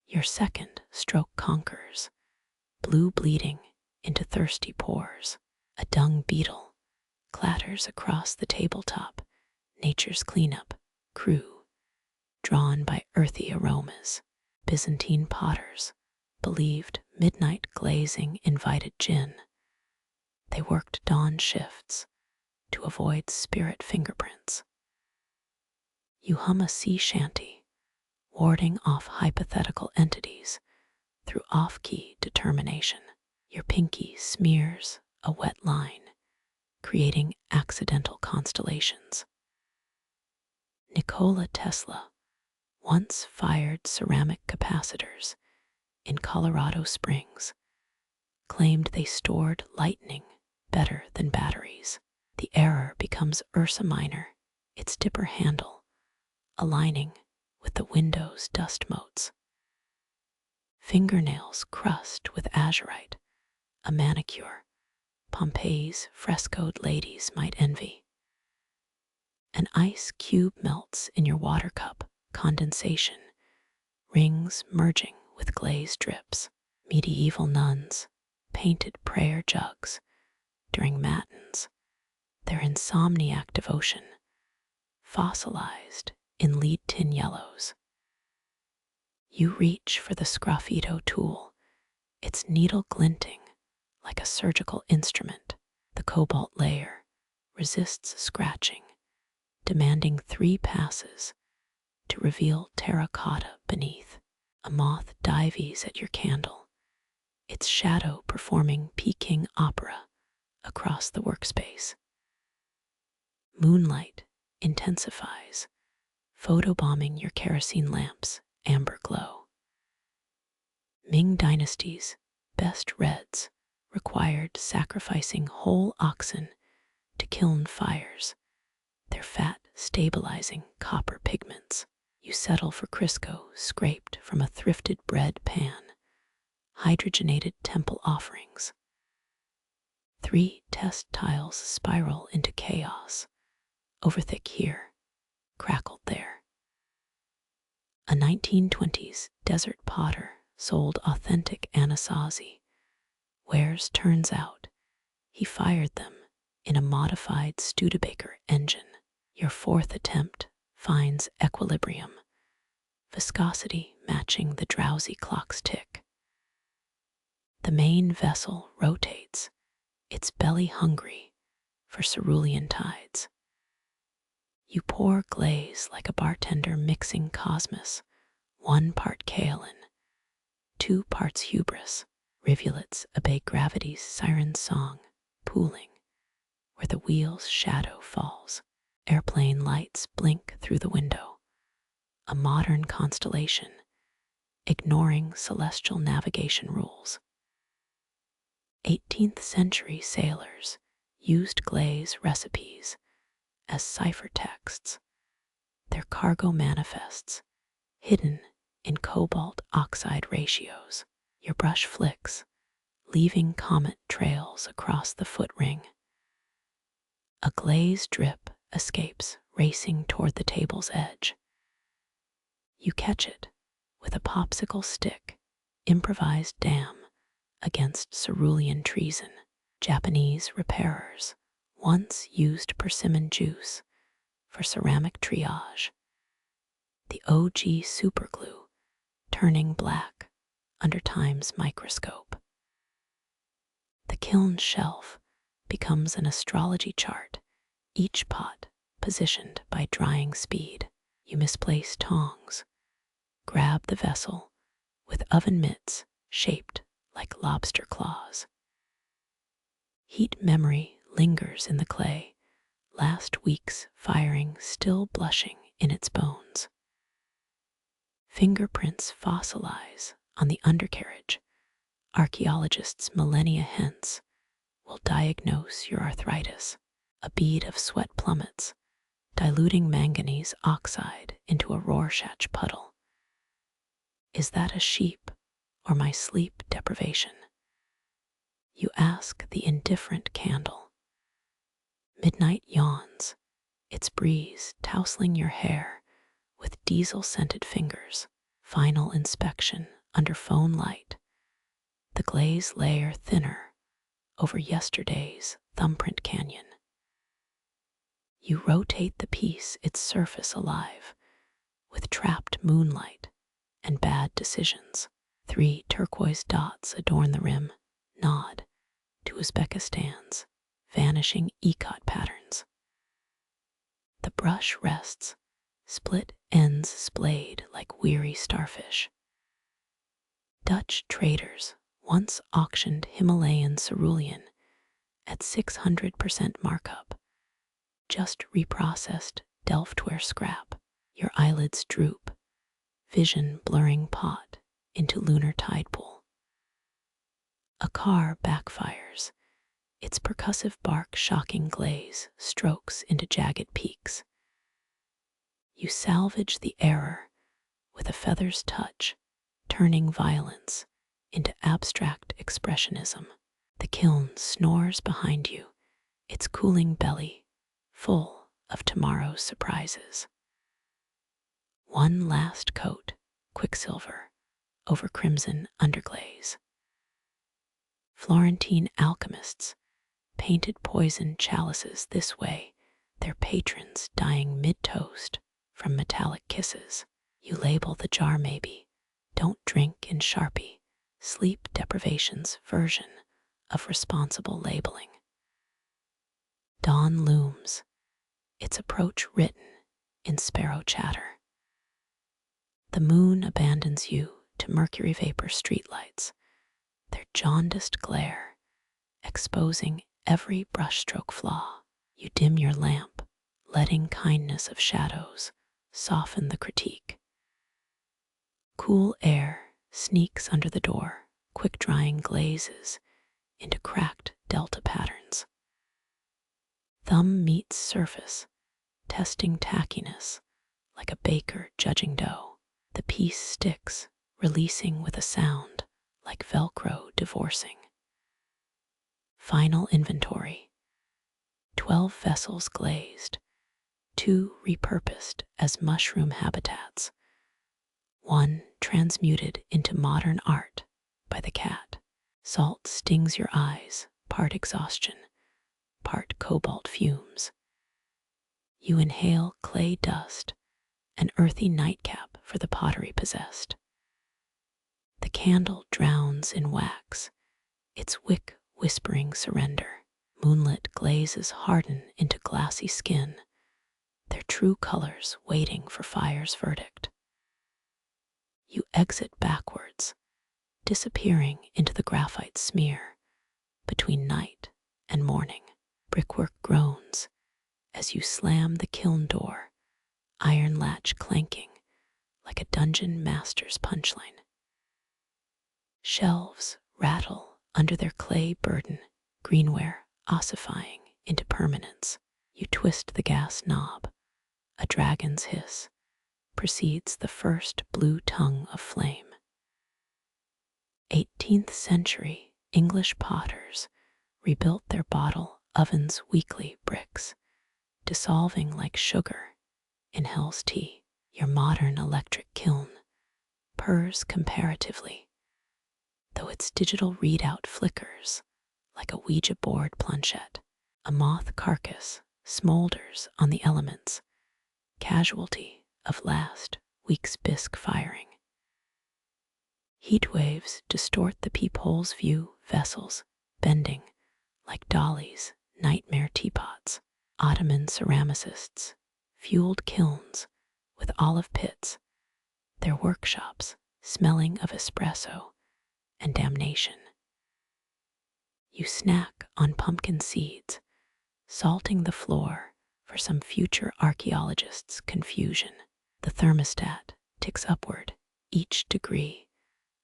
Your second stroke conquers, blue bleeding into thirsty pores. A dung beetle clatters across the tabletop, nature's cleanup crew, drawn by earthy aromas. Byzantine potters believed midnight glazing invited jinn. They worked dawn shifts to avoid spirit fingerprints. You hum a sea shanty, warding off hypothetical entities through off-key determination. Your pinky smears a wet line, creating accidental constellations. Nikola Tesla once fired ceramic capacitors in Colorado Springs, claimed they stored lightning better than batteries. The error becomes Ursa Minor, its dipper handle aligning with the window's dust motes. Fingernails crust with azurite, a manicure Pompeii's frescoed ladies might envy. An ice cube melts in your water cup, condensation, rings merging with glaze drips. Medieval nuns painted prayer jugs during matins, their insomniac devotion fossilized in lead tin yellows. You reach for the sgraffito tool, its needle glinting like a surgical instrument. The cobalt layer resists scratching, demanding 3 passes to reveal terracotta beneath. A moth dives at your candle, its shadow performing Peking opera across the workspace. Moonlight intensifies, photobombing your kerosene lamp's amber glow. Ming Dynasty's best reds required sacrificing whole oxen to kiln fires, their fat stabilizing copper pigments. You settle for Crisco scraped from a thrifted bread pan, hydrogenated temple offerings. 3 test tiles spiral into chaos, overthick here, crackled there. A 1920s desert potter sold authentic Anasazi, wares turns out he fired them in a modified Studebaker engine. Your 4th attempt finds equilibrium, viscosity matching the drowsy clock's tick. The main vessel rotates, its belly hungry for cerulean tides. You pour glaze like a bartender mixing cosmos, 1 part kaolin, 2 parts hubris. Rivulets obey gravity's siren song, pooling where the wheel's shadow falls. Airplane lights blink through the window, a modern constellation, ignoring celestial navigation rules. 18th century sailors used Glaze recipes as ciphertexts, their cargo manifests hidden in cobalt oxide ratios. Your brush flicks, leaving comet trails across the foot ring. A glaze drip escapes, racing toward the table's edge. You catch it with a popsicle stick, improvised dam against cerulean treason. Japanese repairers once used persimmon juice for ceramic triage, the OG superglue turning black under time's microscope. The kiln shelf becomes an astrology chart, each pot positioned by drying speed. You misplace tongs, grab the vessel with oven mitts shaped like lobster claws. Heat memory lingers in the clay, last week's firing still blushing in its bones. Fingerprints fossilize on the undercarriage. Archaeologists millennia hence will diagnose your arthritis. A bead of sweat plummets, diluting manganese oxide into a Rorschach puddle. Is that a sheep or my sleep deprivation? You ask the indifferent candle. Midnight yawns, its breeze tousling your hair with diesel-scented fingers. Final inspection under phone light, the glaze layer thinner over yesterday's thumbprint canyon. You rotate the piece, its surface alive, with trapped moonlight and bad decisions. 3 turquoise dots adorn the rim, nod to Uzbekistan's vanishing ikat patterns. The brush rests, split ends splayed like weary starfish. Dutch traders once auctioned Himalayan cerulean at 600% markup, just reprocessed Delftware scrap. Your eyelids droop, vision blurring pot into lunar tide pool. A car backfires, its percussive bark shocking glaze strokes into jagged peaks. You salvage the error with a feather's touch, turning violence into abstract expressionism. The kiln snores behind you, its cooling belly full of tomorrow's surprises. One last coat, quicksilver, over crimson underglaze. Florentine alchemists painted poison chalices this way, their patrons dying mid-toast from metallic kisses. You label the jar maybe, don't drink in Sharpie, sleep deprivation's version of responsible labeling. Dawn looms, its approach written in sparrow chatter. The moon abandons you to mercury vapor streetlights, their jaundiced glare exposing every brushstroke flaw. You dim your lamp, letting kindness of shadows soften the critique. Cool air sneaks under the door, quick-drying glazes into cracked delta patterns. Thumb meets surface, testing tackiness like a baker judging dough. The piece sticks, releasing with a sound like Velcro divorcing. Final inventory. 12 vessels glazed, 2 repurposed as mushroom habitats, 1 transmuted into modern art by the cat. Salt stings your eyes, part exhaustion, part cobalt fumes. You inhale clay dust, an earthy nightcap for the pottery possessed. The candle drowns in wax, its wick whispering surrender. Moonlit glazes harden into glassy skin, their true colors waiting for fire's verdict. You exit backwards, disappearing into the graphite smear between night and morning. Brickwork groans as you slam the kiln door, iron latch clanking like a dungeon master's punchline. Shelves rattle under their clay burden, greenware ossifying into permanence. You twist the gas knob, a dragon's hiss precedes the first blue tongue of flame. 18th century English potters rebuilt their bottle ovens weekly bricks, dissolving like sugar in hell's tea. Your modern electric kiln purrs comparatively, though its digital readout flickers like a Ouija board planchette. A moth carcass smolders on the elements, casualty of last week's bisque firing. Heat waves distort the peephole's view, vessels bending like dollies, nightmare teapots. Ottoman ceramicists fueled kilns with olive pits, their workshops smelling of espresso and damnation. You snack on pumpkin seeds, salting the floor for for some future archaeologists' confusion. The thermostat ticks upward, each degree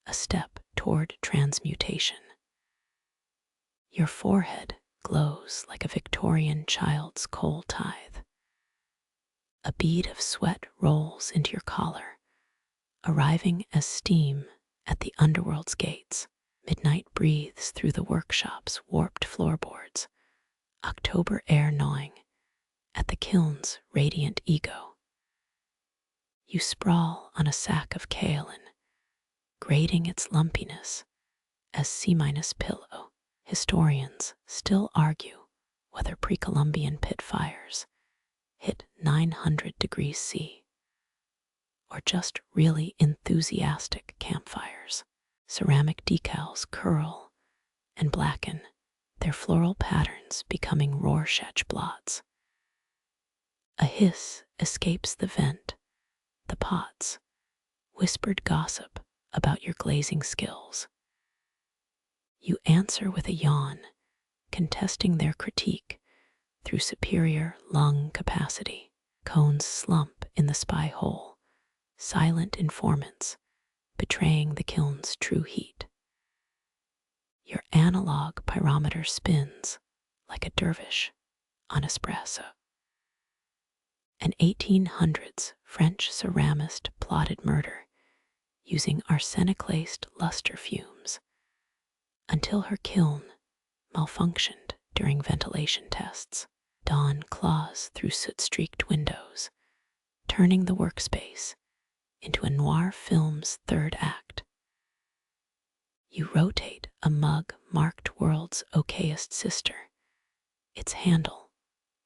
a step toward transmutation. Your forehead glows like a Victorian child's coal tithe. A bead of sweat rolls into your collar, arriving as steam at the underworld's gates. Midnight breathes through the workshop's warped floorboards, October air gnawing at the kiln's radiant ego. You sprawl on a sack of kaolin, grading its lumpiness as C- pillow. Historians still argue whether pre-Columbian pit fires hit 900 degrees C or just really enthusiastic campfires. Ceramic decals curl and blacken, their floral patterns becoming Rorschach blots. A hiss escapes the vent, the pots, whispered gossip about your glazing skills. You answer with a yawn, contesting their critique through superior lung capacity. Cones slump in the spy hole, silent informants betraying the kiln's true heat. Your analog pyrometer spins like a dervish on espresso. An 1800s French ceramist plotted murder using arsenic-laced luster fumes until her kiln malfunctioned during ventilation tests. Dawn claws through soot-streaked windows, turning the workspace into a noir film's third act. You rotate a mug marked world's okayest sister, its handle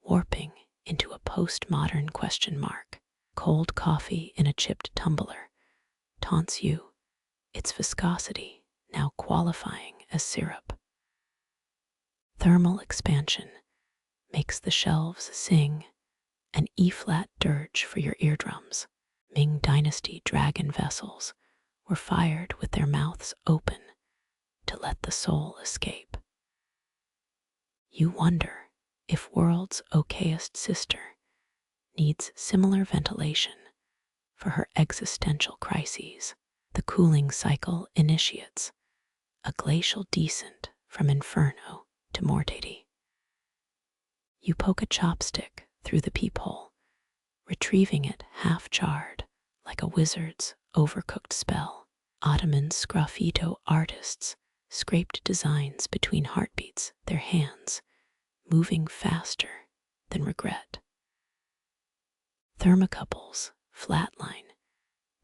warping into a postmodern question mark. Cold coffee in a chipped tumbler taunts you, its viscosity now qualifying as syrup. Thermal expansion makes the shelves sing an E-flat dirge for your eardrums. Ming Dynasty dragon vessels were fired with their mouths open to let the soul escape. You wonder if world's okayest sister needs similar ventilation for her existential crises. The cooling cycle initiates a glacial descent from inferno to mortity. You poke a chopstick through the peephole, retrieving it half-charred like a wizard's overcooked spell. Ottoman sgraffito artists scraped designs between heartbeats, their hands moving faster than regret. Thermocouples flatline,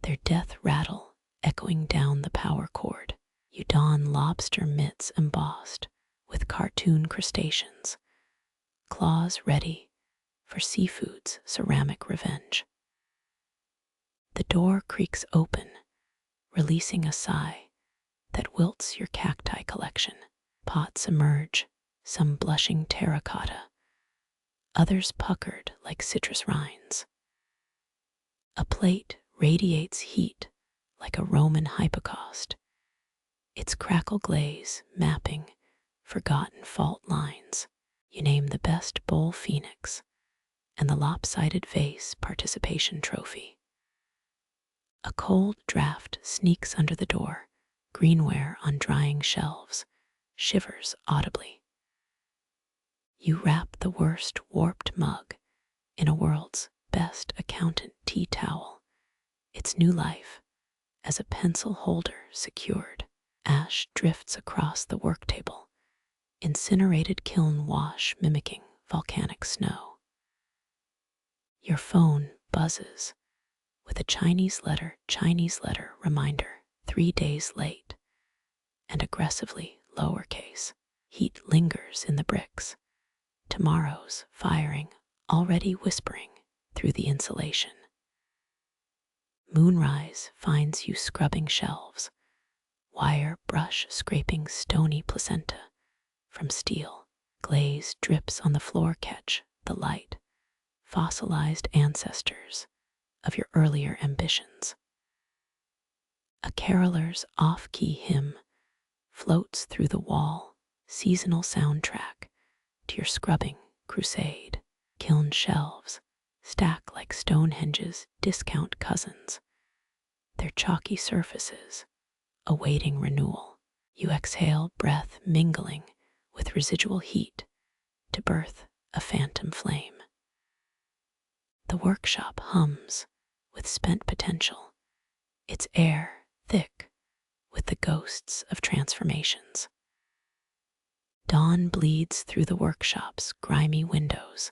their death rattle echoing down the power cord. You don lobster mitts embossed with cartoon crustaceans, claws ready for seafood's ceramic revenge. The door creaks open, releasing a sigh that wilts your cacti collection. Pots emerge, some blushing terracotta, others puckered like citrus rinds. A plate radiates heat like a Roman hypocaust, its crackle glaze mapping forgotten fault lines. You name the best bowl phoenix and the lopsided vase participation trophy. A cold draft sneaks under the door, greenware on drying shelves shivers audibly. You wrap the worst warped mug in a world's best accountant tea towel, its new life as a pencil holder secured. Ash drifts across the work table, incinerated kiln wash mimicking volcanic snow. Your phone buzzes with a Chinese letter reminder, 3 days late, and aggressively lowercase. Heat lingers in the bricks, tomorrow's firing already whispering through the insulation. Moonrise finds you scrubbing shelves, wire brush scraping stony placenta from steel. Glaze drips on the floor, catch the light, fossilized ancestors of your earlier ambitions. A caroler's off-key hymn floats through the wall, seasonal soundtrack to your scrubbing crusade. Kiln shelves stack like Stonehenge's discount cousins, their chalky surfaces awaiting renewal. You exhale breath mingling with residual heat to birth a phantom flame. The workshop hums with spent potential, its air thick with the ghosts of transformations. Dawn bleeds through the workshop's grimy windows,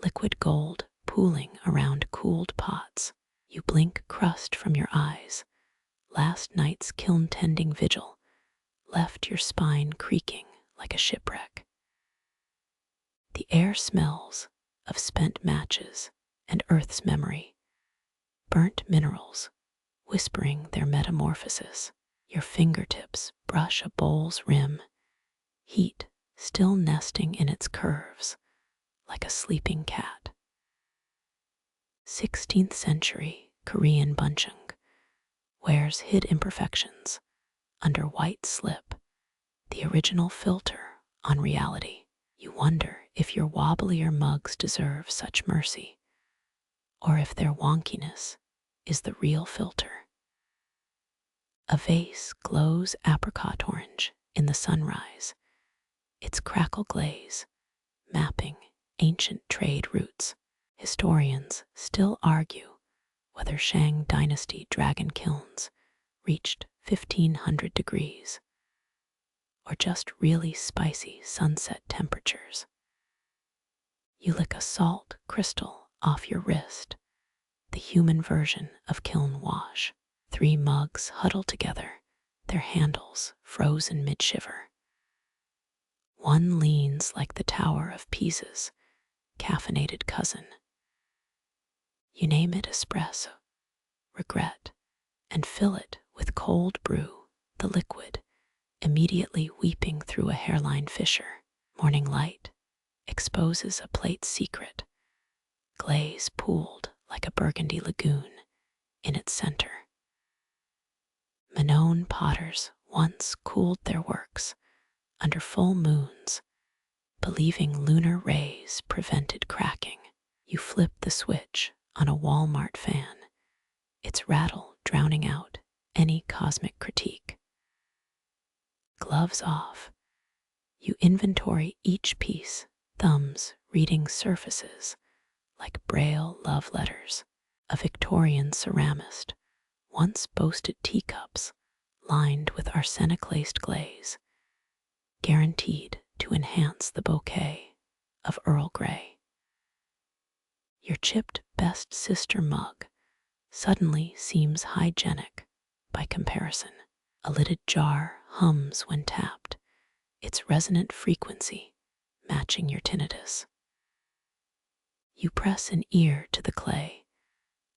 liquid gold pooling around cooled pots. You blink crust from your eyes. Last night's kiln-tending vigil left your spine creaking like a shipwreck. The air smells of spent matches and Earth's memory, burnt minerals whispering their metamorphosis. Your fingertips brush a bowl's rim, heat still nesting in its curves like a sleeping cat. 16th century Korean buncheong wears hid imperfections under white slip, the original filter on reality. You wonder if your wobblier mugs deserve such mercy, or if their wonkiness is the real filter. A vase glows apricot orange in the sunrise, its crackle glaze mapping ancient trade routes. Historians still argue whether Shang dynasty dragon kilns reached 1500 degrees or just really spicy sunset temperatures. You lick a salt crystal off your wrist, the human version of kiln wash. 3 mugs huddle together, their handles frozen mid-shiver. One leans like the Tower of Pisa's caffeinated cousin. You name it espresso, regret, and fill it with cold brew, the liquid immediately weeping through a hairline fissure. Morning light exposes a plate's secret, glaze pooled like a burgundy lagoon in its center. Minoan potters once cooled their works under full moons, believing lunar rays prevented cracking. You flip the switch on a Walmart fan, its rattle drowning out any cosmic critique. Gloves off, you inventory each piece, thumbs reading surfaces like Braille love letters. A Victorian ceramist once boasted teacups lined with arsenic-laced glaze, guaranteed to enhance the bouquet of Earl Grey. Your chipped best sister mug suddenly seems hygienic by comparison. A lidded jar hums when tapped, its resonant frequency matching your tinnitus. You press an ear to the clay,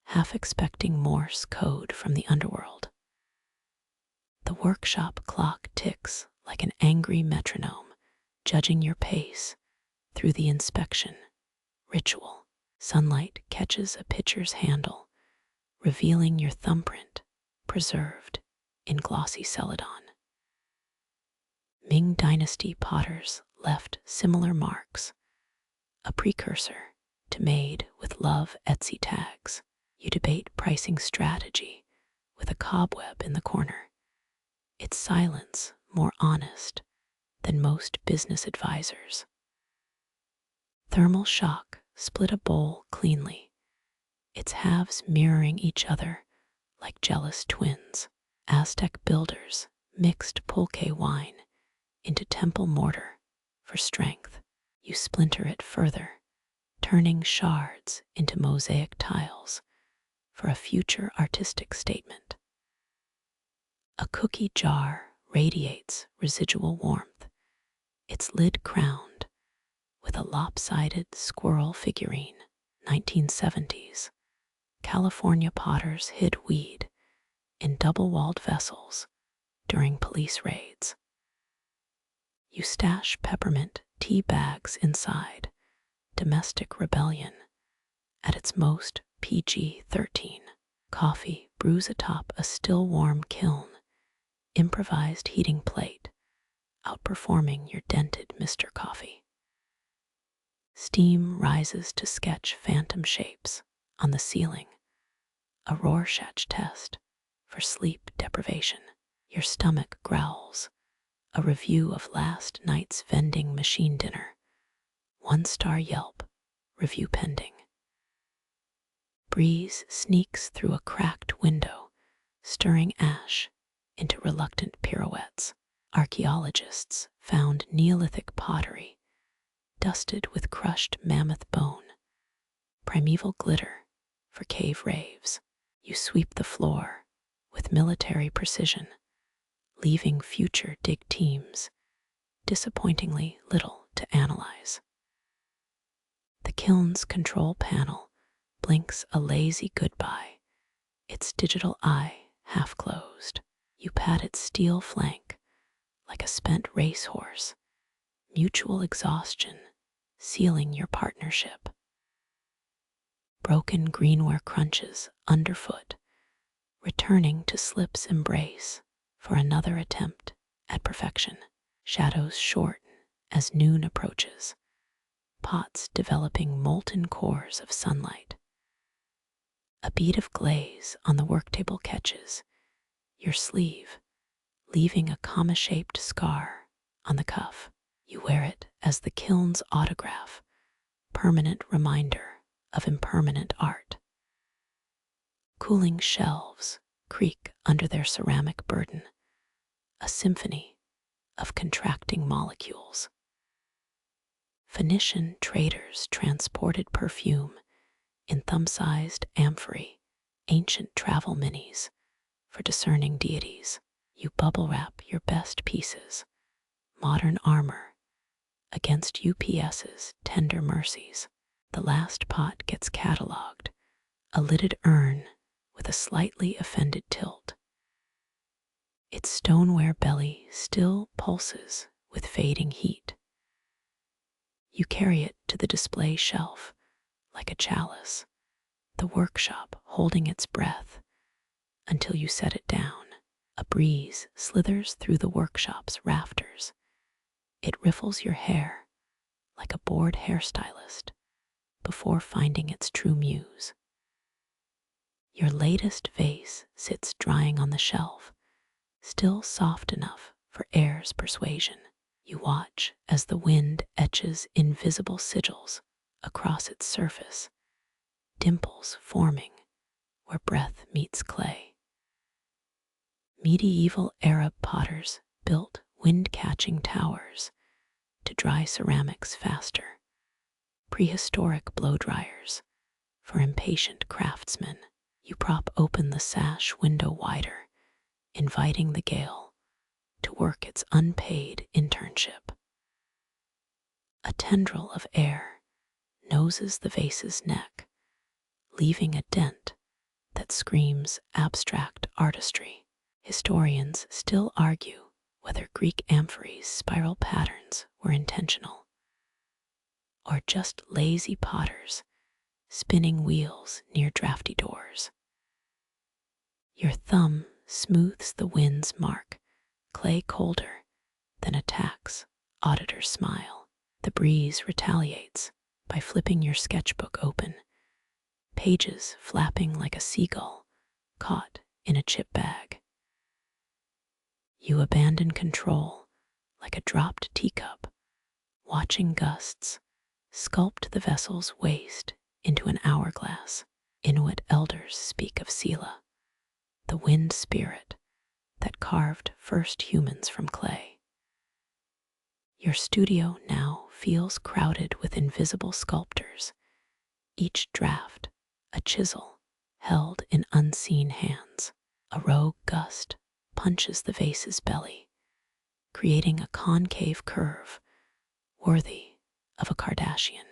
half expecting Morse code from the underworld. The workshop clock ticks like an angry metronome, judging your pace through the inspection ritual. Sunlight catches a pitcher's handle, revealing your thumbprint preserved in glossy celadon. Ming Dynasty potters left similar marks, a precursor to made with love Etsy tags. You debate pricing strategy with a cobweb in the corner, its silence more honest than most business advisors. Thermal shock split a bowl cleanly, its halves mirroring each other like jealous twins. Aztec builders mixed pulque wine into temple mortar for strength. You splinter it further, turning shards into mosaic tiles for a future artistic statement. A cookie jar radiates residual warmth, its lid crowned with a lopsided squirrel figurine. 1970s, California potters hid weed in double-walled vessels during police raids. You stash peppermint tea bags inside, domestic rebellion at its most PG-13. Coffee brews atop a still-warm kiln, improvised heating plate, outperforming your dented Mr. Coffee. Steam rises to sketch phantom shapes on the ceiling, a Rorschach test for sleep deprivation. Your stomach growls, a review of last night's vending machine dinner. 1-star Yelp, review pending. Breeze sneaks through a cracked window, stirring ash into reluctant pirouettes. Archaeologists found Neolithic pottery, dusted with crushed mammoth bone. Primeval glitter for cave raves. You sweep the floor with military precision, leaving future dig teams disappointingly little to analyze. The kiln's control panel blinks a lazy goodbye, its digital eye half closed. You pat its steel flank like a spent racehorse, mutual exhaustion sealing your partnership. Broken greenware crunches underfoot, returning to slip's embrace for another attempt at perfection. Shadows shorten as noon approaches, pots developing molten cores of sunlight. A bead of glaze on the worktable catches your sleeve, leaving a comma-shaped scar on the cuff. You wear it as the kiln's autograph, permanent reminder of impermanent art. Cooling shelves creak under their ceramic burden, a symphony of contracting molecules. Phoenician traders transported perfume in thumb-sized amphorae, ancient travel minis for discerning deities. You bubble wrap your best pieces, modern armor, against UPS's tender mercies. The last pot gets catalogued, a lidded urn with a slightly offended tilt. Its stoneware belly still pulses with fading heat. You carry it to the display shelf like a chalice, the workshop holding its breath until you set it down. A breeze slithers through the workshop's rafters. It riffles your hair like a bored hairstylist before finding its true muse. Your latest vase sits drying on the shelf, still soft enough for air's persuasion. You watch as the wind etches invisible sigils across its surface, dimples forming where breath meets clay. Medieval Arab potters built wind-catching towers to dry ceramics faster, prehistoric blow dryers for impatient craftsmen. You prop open the sash window wider, inviting the gale to work its unpaid internship. A tendril of air noses the vase's neck, leaving a dent that screams abstract artistry. Historians still argue whether Greek amphorae's spiral patterns were intentional, or just lazy potters spinning wheels near drafty doors. Your thumb smooths the wind's mark, clay colder than a tax auditor's smile. The breeze retaliates by flipping your sketchbook open, pages flapping like a seagull caught in a chip bag. You abandon control like a dropped teacup, watching gusts sculpt the vessel's waist into an hourglass. Inuit elders speak of Sela, the wind spirit that carved first humans from clay. Your studio now feels crowded with invisible sculptors, each draft a chisel held in unseen hands. A rogue gust punches the vase's belly, creating a concave curve worthy of a Kardashian.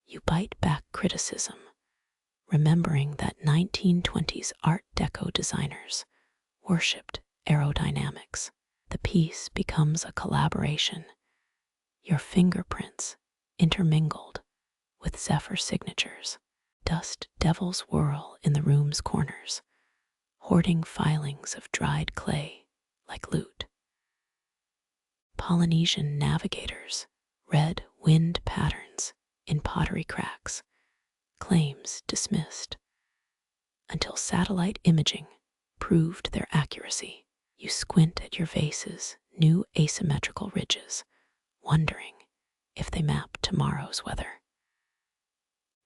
You bite back criticism, remembering that 1920s Art Deco designers worshipped aerodynamics. The piece becomes a collaboration, your fingerprints intermingled with Zephyr signatures. Dust devils whirl in the room's corners, hoarding filings of dried clay like loot. Polynesian navigators, red wind patterns in pottery cracks, claims dismissed, until satellite imaging proved their accuracy. You squint at your vase's new asymmetrical ridges, wondering if they map tomorrow's weather.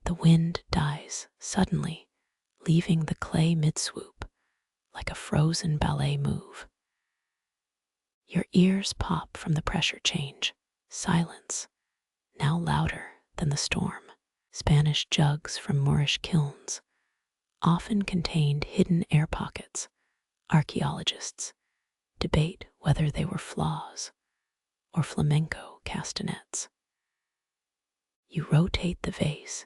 The wind dies suddenly, leaving the clay mid-swoop like a frozen ballet move. Your ears pop from the pressure change. Silence, now louder than the storm. Spanish jugs from Moorish kilns often contained hidden air pockets. Archaeologists debate whether they were flaws or flamenco castanets. You rotate the vase,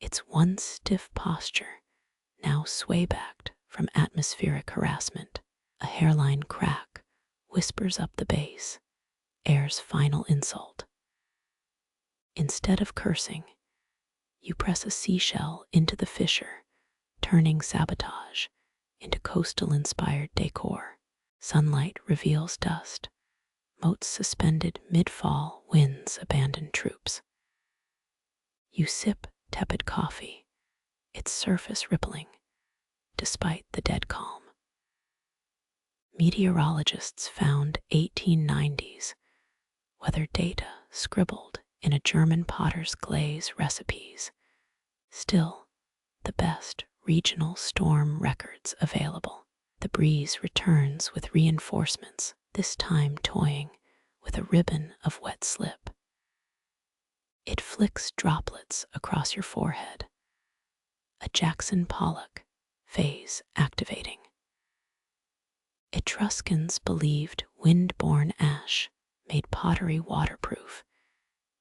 its once stiff posture now sway-backed from atmospheric harassment. A hairline crack whispers up the base, air's final insult. Instead of cursing, you press a seashell into the fissure, turning sabotage into coastal-inspired decor. Sunlight reveals dust. Moats suspended mid-fall winds abandon troops. You sip tepid coffee, its surface rippling, despite the dead calm. Meteorologists found 1890s weather data scribbled in a German potter's glaze recipes, still the best regional storm records available. The breeze returns with reinforcements, this time toying with a ribbon of wet slip. It flicks droplets across your forehead, a Jackson Pollock phase activating. Etruscans believed wind-borne ash made pottery waterproof.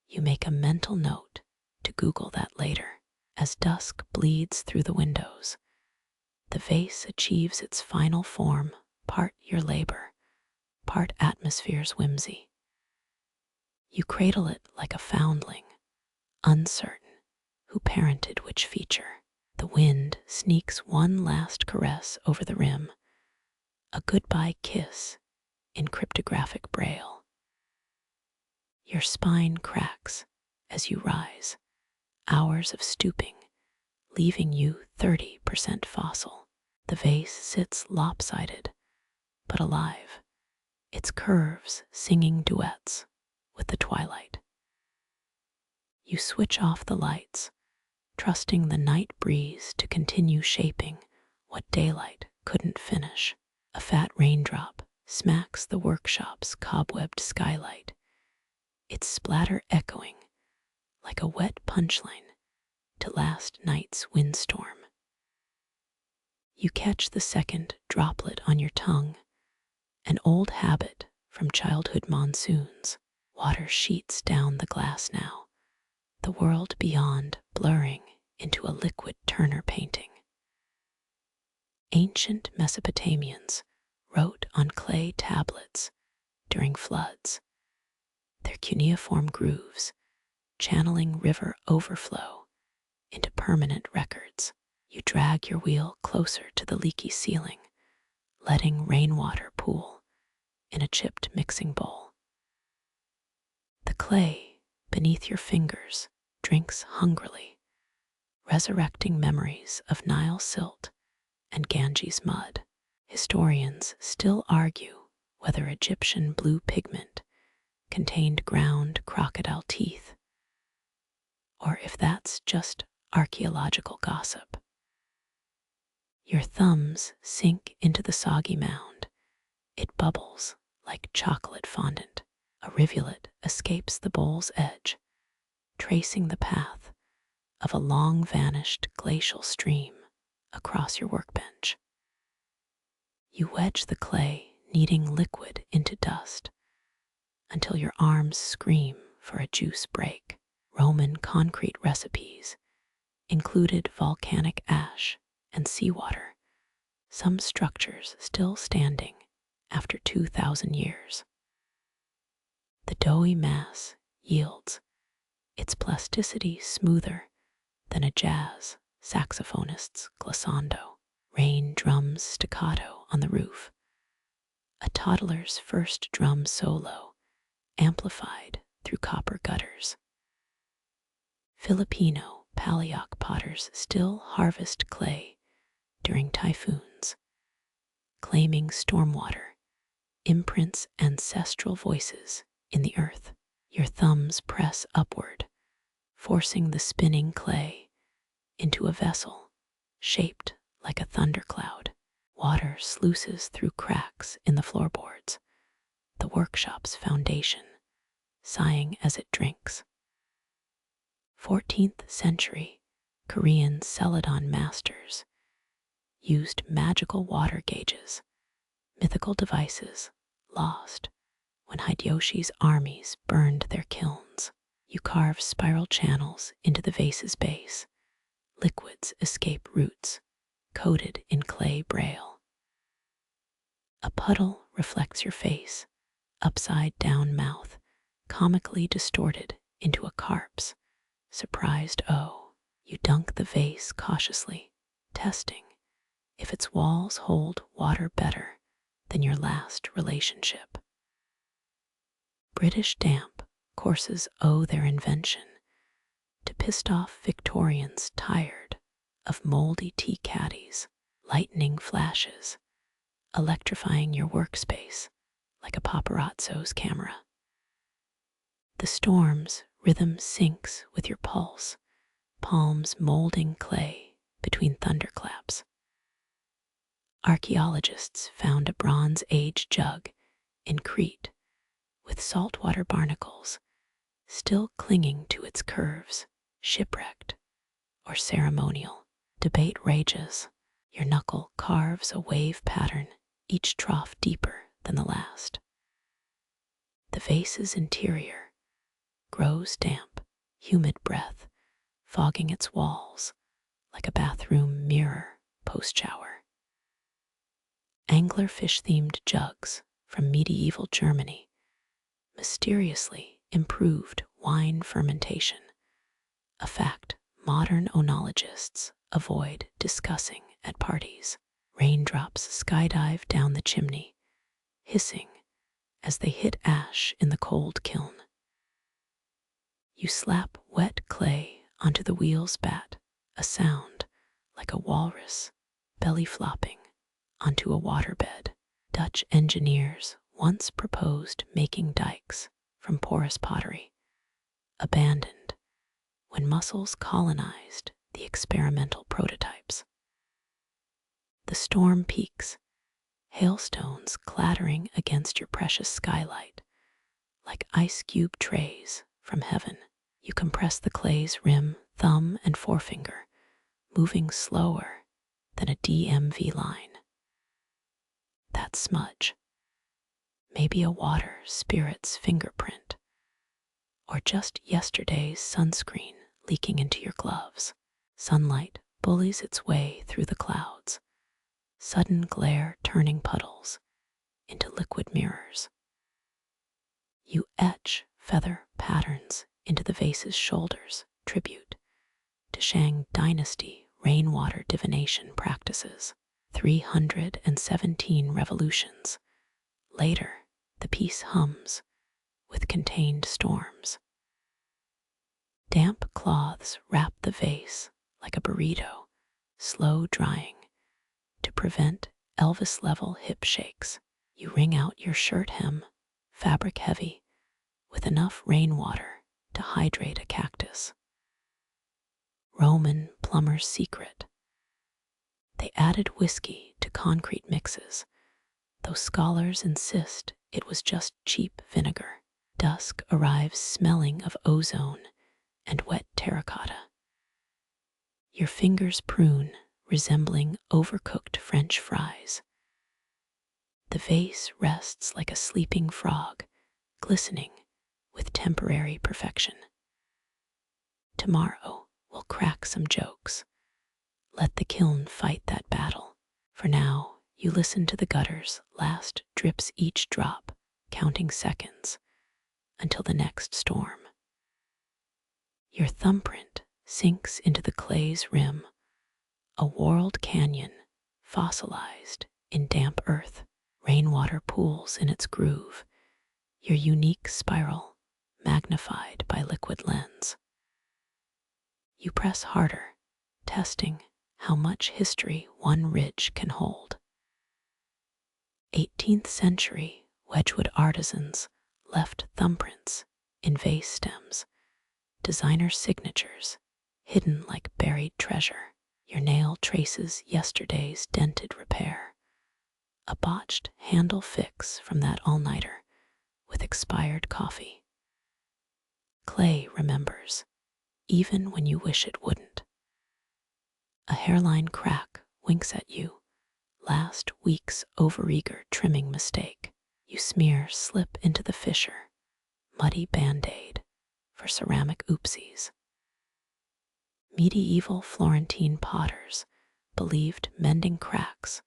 You make a mental note to Google that later. As dusk bleeds through the windows, the vase achieves its final form, part your labor, part atmosphere's whimsy. You cradle it like a foundling, uncertain who parented which feature. The wind sneaks one last caress over the rim, a goodbye kiss in cryptographic braille. Your spine cracks as you rise, hours of stooping, leaving you 30% fossil. The vase sits lopsided, but alive, its curves singing duets with the twilight. You switch off the lights, trusting the night breeze to continue shaping what daylight couldn't finish. A fat raindrop smacks the workshop's cobwebbed skylight, its splatter echoing like a wet punchline to last night's windstorm. You catch the second droplet on your tongue, an old habit from childhood monsoons. Water sheets down the glass now, the world beyond blurring into a liquid Turner painting. Ancient Mesopotamians wrote on clay tablets during floods, their cuneiform grooves channeling river overflow into permanent records. You drag your wheel closer to the leaky ceiling, letting rainwater pool in a chipped mixing bowl. The clay beneath your fingers drinks hungrily, resurrecting memories of Nile silt and Ganges mud. Historians still argue whether Egyptian blue pigment contained ground crocodile teeth, or if that's just archaeological gossip. Your thumbs sink into the soggy mound. It bubbles like chocolate fondant. A rivulet escapes the bowl's edge, tracing the path of a long-vanished glacial stream across your workbench. You wedge the clay, kneading liquid into dust, until your arms scream for a juice break. Roman concrete recipes included volcanic ash and seawater, some structures still standing after 2,000 years. The doughy mass yields, its plasticity smoother than a jazz saxophonist's glissando. Rain drums staccato on the roof, a toddler's first drum solo amplified through copper gutters. Filipino Paleo potters still harvest clay during typhoons, claiming stormwater imprints ancestral voices in the earth. Your thumbs press upward, forcing the spinning clay into a vessel shaped like a thundercloud. Water sluices through cracks in the floorboards, the workshop's foundation, sighing as it drinks. 14th century Korean Celadon masters used magical water gauges, mythical devices lost when Hideyoshi's armies burned their kilns. You carve spiral channels into the vase's base. Liquids escape roots, coated in clay braille. A puddle reflects your face, upside-down mouth, comically distorted into a carp's surprised O. You dunk the vase cautiously, testing if its walls hold water better than your last relationship. British damp courses owe their invention to pissed-off Victorians tired of moldy tea caddies, lightning flashes, electrifying your workspace like a paparazzo's camera. The storm's rhythm syncs with your pulse, palms molding clay between thunderclaps. Archaeologists found a Bronze Age jug in Crete with saltwater barnacles still clinging to its curves, shipwrecked or ceremonial. Debate rages. Your knuckle carves a wave pattern, each trough deeper than the last. The vase's interior grows damp, humid breath, fogging its walls like a bathroom mirror post-shower. Anglerfish-themed jugs from medieval Germany mysteriously improved wine fermentation, a fact modern oenologists avoid discussing at parties. Raindrops skydive down the chimney, hissing as they hit ash in the cold kiln. You slap wet clay onto the wheel's bat, a sound like a walrus belly flopping onto a waterbed. Dutch engineers once proposed making dikes from porous pottery, abandoned when mussels colonized the experimental prototypes. The storm peaks, hailstones clattering against your precious skylight like ice cube trays from heaven. You compress the clay's rim, thumb and forefinger, moving slower than a DMV line. That smudge, maybe a water spirit's fingerprint, or just yesterday's sunscreen leaking into your gloves. Sunlight bullies its way through the clouds, sudden glare turning puddles into liquid mirrors. You etch feather patterns into the vase's shoulders, tribute to Shang Dynasty rainwater divination practices. 317 revolutions later, the piece hums with contained storms. Damp cloths wrap the vase like a burrito, slow drying to prevent Elvis-level hip shakes. You wring out your shirt hem, fabric heavy, with enough rainwater to hydrate a cactus. Roman plumber's secret. They added whiskey to concrete mixes, though scholars insist it was just cheap vinegar. Dusk arrives smelling of ozone and wet terracotta. Your fingers prune, resembling overcooked French fries. The vase rests like a sleeping frog, glistening with temporary perfection. Tomorrow we'll crack some jokes. Let the kiln fight that battle. For now, you listen to the gutter's last drips each drop, counting seconds until the next storm. Your thumbprint sinks into the clay's rim, a whorled canyon fossilized in damp earth. Rainwater pools in its groove, your unique spiral magnified by liquid lens. You press harder, testing how much history one ridge can hold. 18th century Wedgwood artisans left thumbprints in vase stems, designer signatures hidden like buried treasure. Your nail traces yesterday's dented repair, a botched handle fix from that all-nighter with expired coffee. Clay remembers, even when you wish it wouldn't. A hairline crack winks at you, last week's overeager trimming mistake. You smear slip into the fissure, muddy band-aid for ceramic oopsies. Medieval Florentine potters believed mending cracks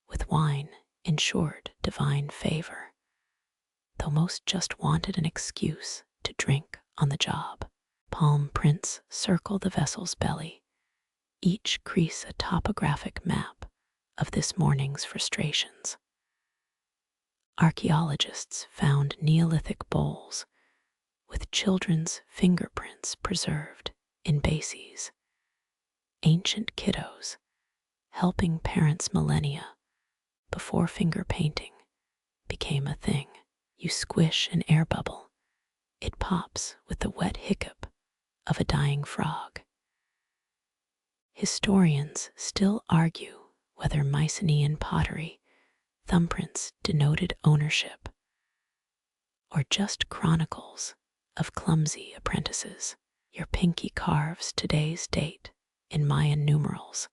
with wine ensured divine favor, though most just wanted an excuse to drink on the job. Palm prints circle the vessel's belly, each crease a topographic map of this morning's frustrations. Archaeologists found Neolithic bowls with children's fingerprints preserved in bases. Ancient kiddos helping parents millennia before finger painting became a thing. You squish an air bubble, it pops with the wet hiccup of a dying frog. Historians still argue whether Mycenaean pottery thumbprints denoted ownership or just chronicles of clumsy apprentices. Your pinky carves today's date in Mayan numerals,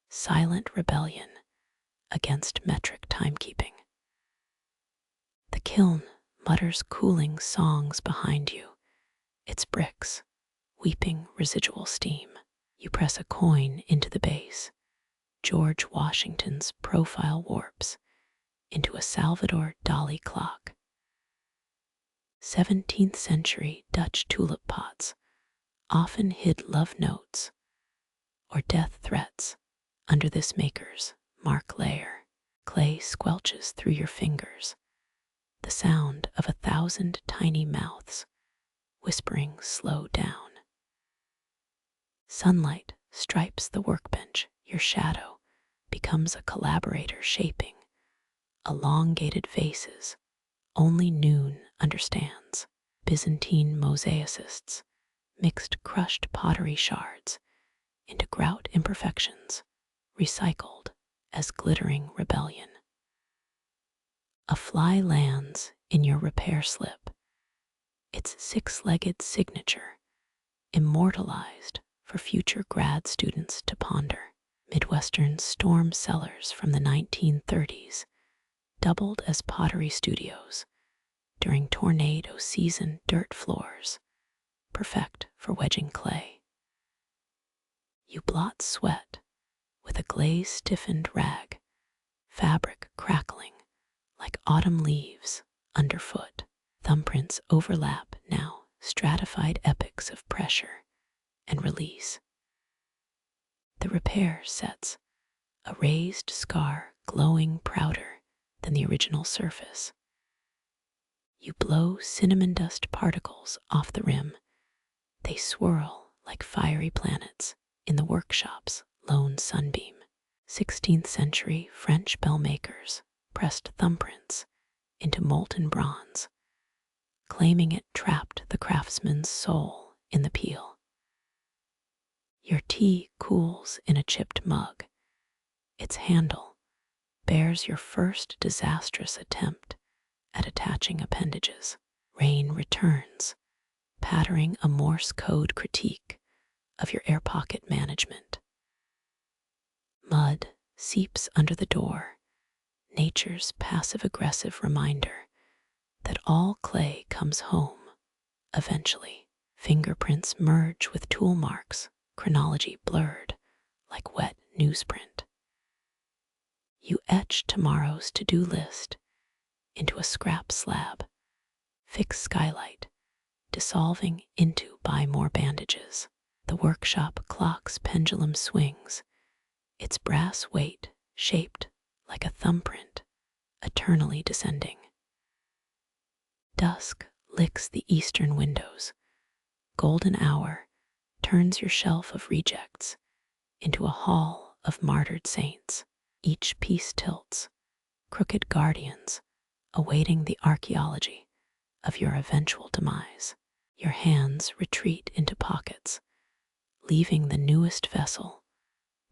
silent rebellion against metric timekeeping. The kiln mutters cooling songs behind you, its bricks weeping residual steam. You press a coin into the base. George Washington's profile warps into a Salvador Dali clock. 17th century Dutch tulip pots often hid love notes or death threats under this maker's mark layer. Clay squelches through your fingers, the sound of 1,000 tiny mouths whispering slow down. Sunlight stripes the workbench. Your shadow becomes a collaborator shaping elongated vases only noon understands. Byzantine mosaicists mixed crushed pottery shards into grout imperfections, recycled as glittering rebellion. A fly lands in your repair slip, its six-legged signature immortalized for future grad students to ponder. Midwestern storm cellars from the 1930s doubled as pottery studios during tornado season. Dirt floors, perfect for wedging clay. You blot sweat with a glaze stiffened rag, fabric crackling like autumn leaves underfoot. Thumbprints overlap now, stratified epics of pressure and release. The repair sets a raised scar glowing prouder than the original surface. You blow cinnamon dust particles off the rim. They swirl like fiery planets in the workshop's lone sunbeam. 16th century French bell makers pressed thumbprints into molten bronze, claiming it trapped the craftsman's soul in the peel. Your tea cools in a chipped mug. Its handle bears your first disastrous attempt at attaching appendages. Rain returns, pattering a Morse code critique of your air pocket management. Mud seeps under the door, nature's passive-aggressive reminder that all clay comes home eventually. Fingerprints merge with tool marks, chronology blurred like wet newsprint. You etch tomorrow's to-do list into a scrap slab, fix skylight, dissolving into buy more bandages. The workshop clock's pendulum swings, its brass weight shaped like a thumbprint, eternally descending. Dusk licks the eastern windows, golden hour turns your shelf of rejects into a hall of martyred saints. Each piece tilts, crooked guardians, awaiting the archaeology of your eventual demise. Your hands retreat into pockets, leaving the newest vessel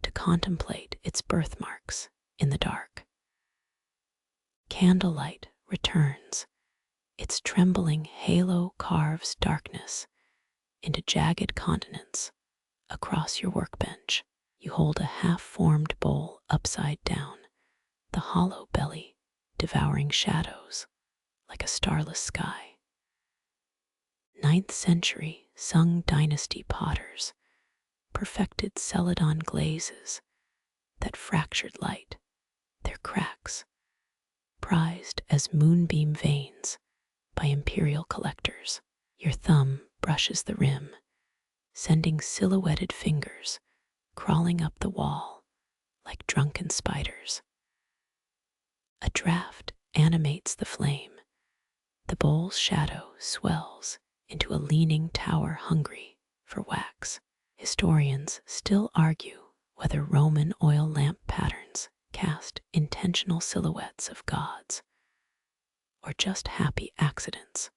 to contemplate its birthmarks in the dark. Candlelight returns. Its trembling halo carves darkness into jagged continents across your workbench. You hold a half-formed bowl upside down, the hollow belly devouring shadows like a starless sky. 9th century Sung dynasty potters perfected celadon glazes that fractured light, their cracks prized as moonbeam veins by imperial collectors. Your thumb brushes the rim, sending silhouetted fingers crawling up the wall like drunken spiders. A draft animates the flame. The bowl's shadow swells into a leaning tower hungry for wax. Historians still argue whether Roman oil lamp patterns cast intentional silhouettes of gods or just happy accidents.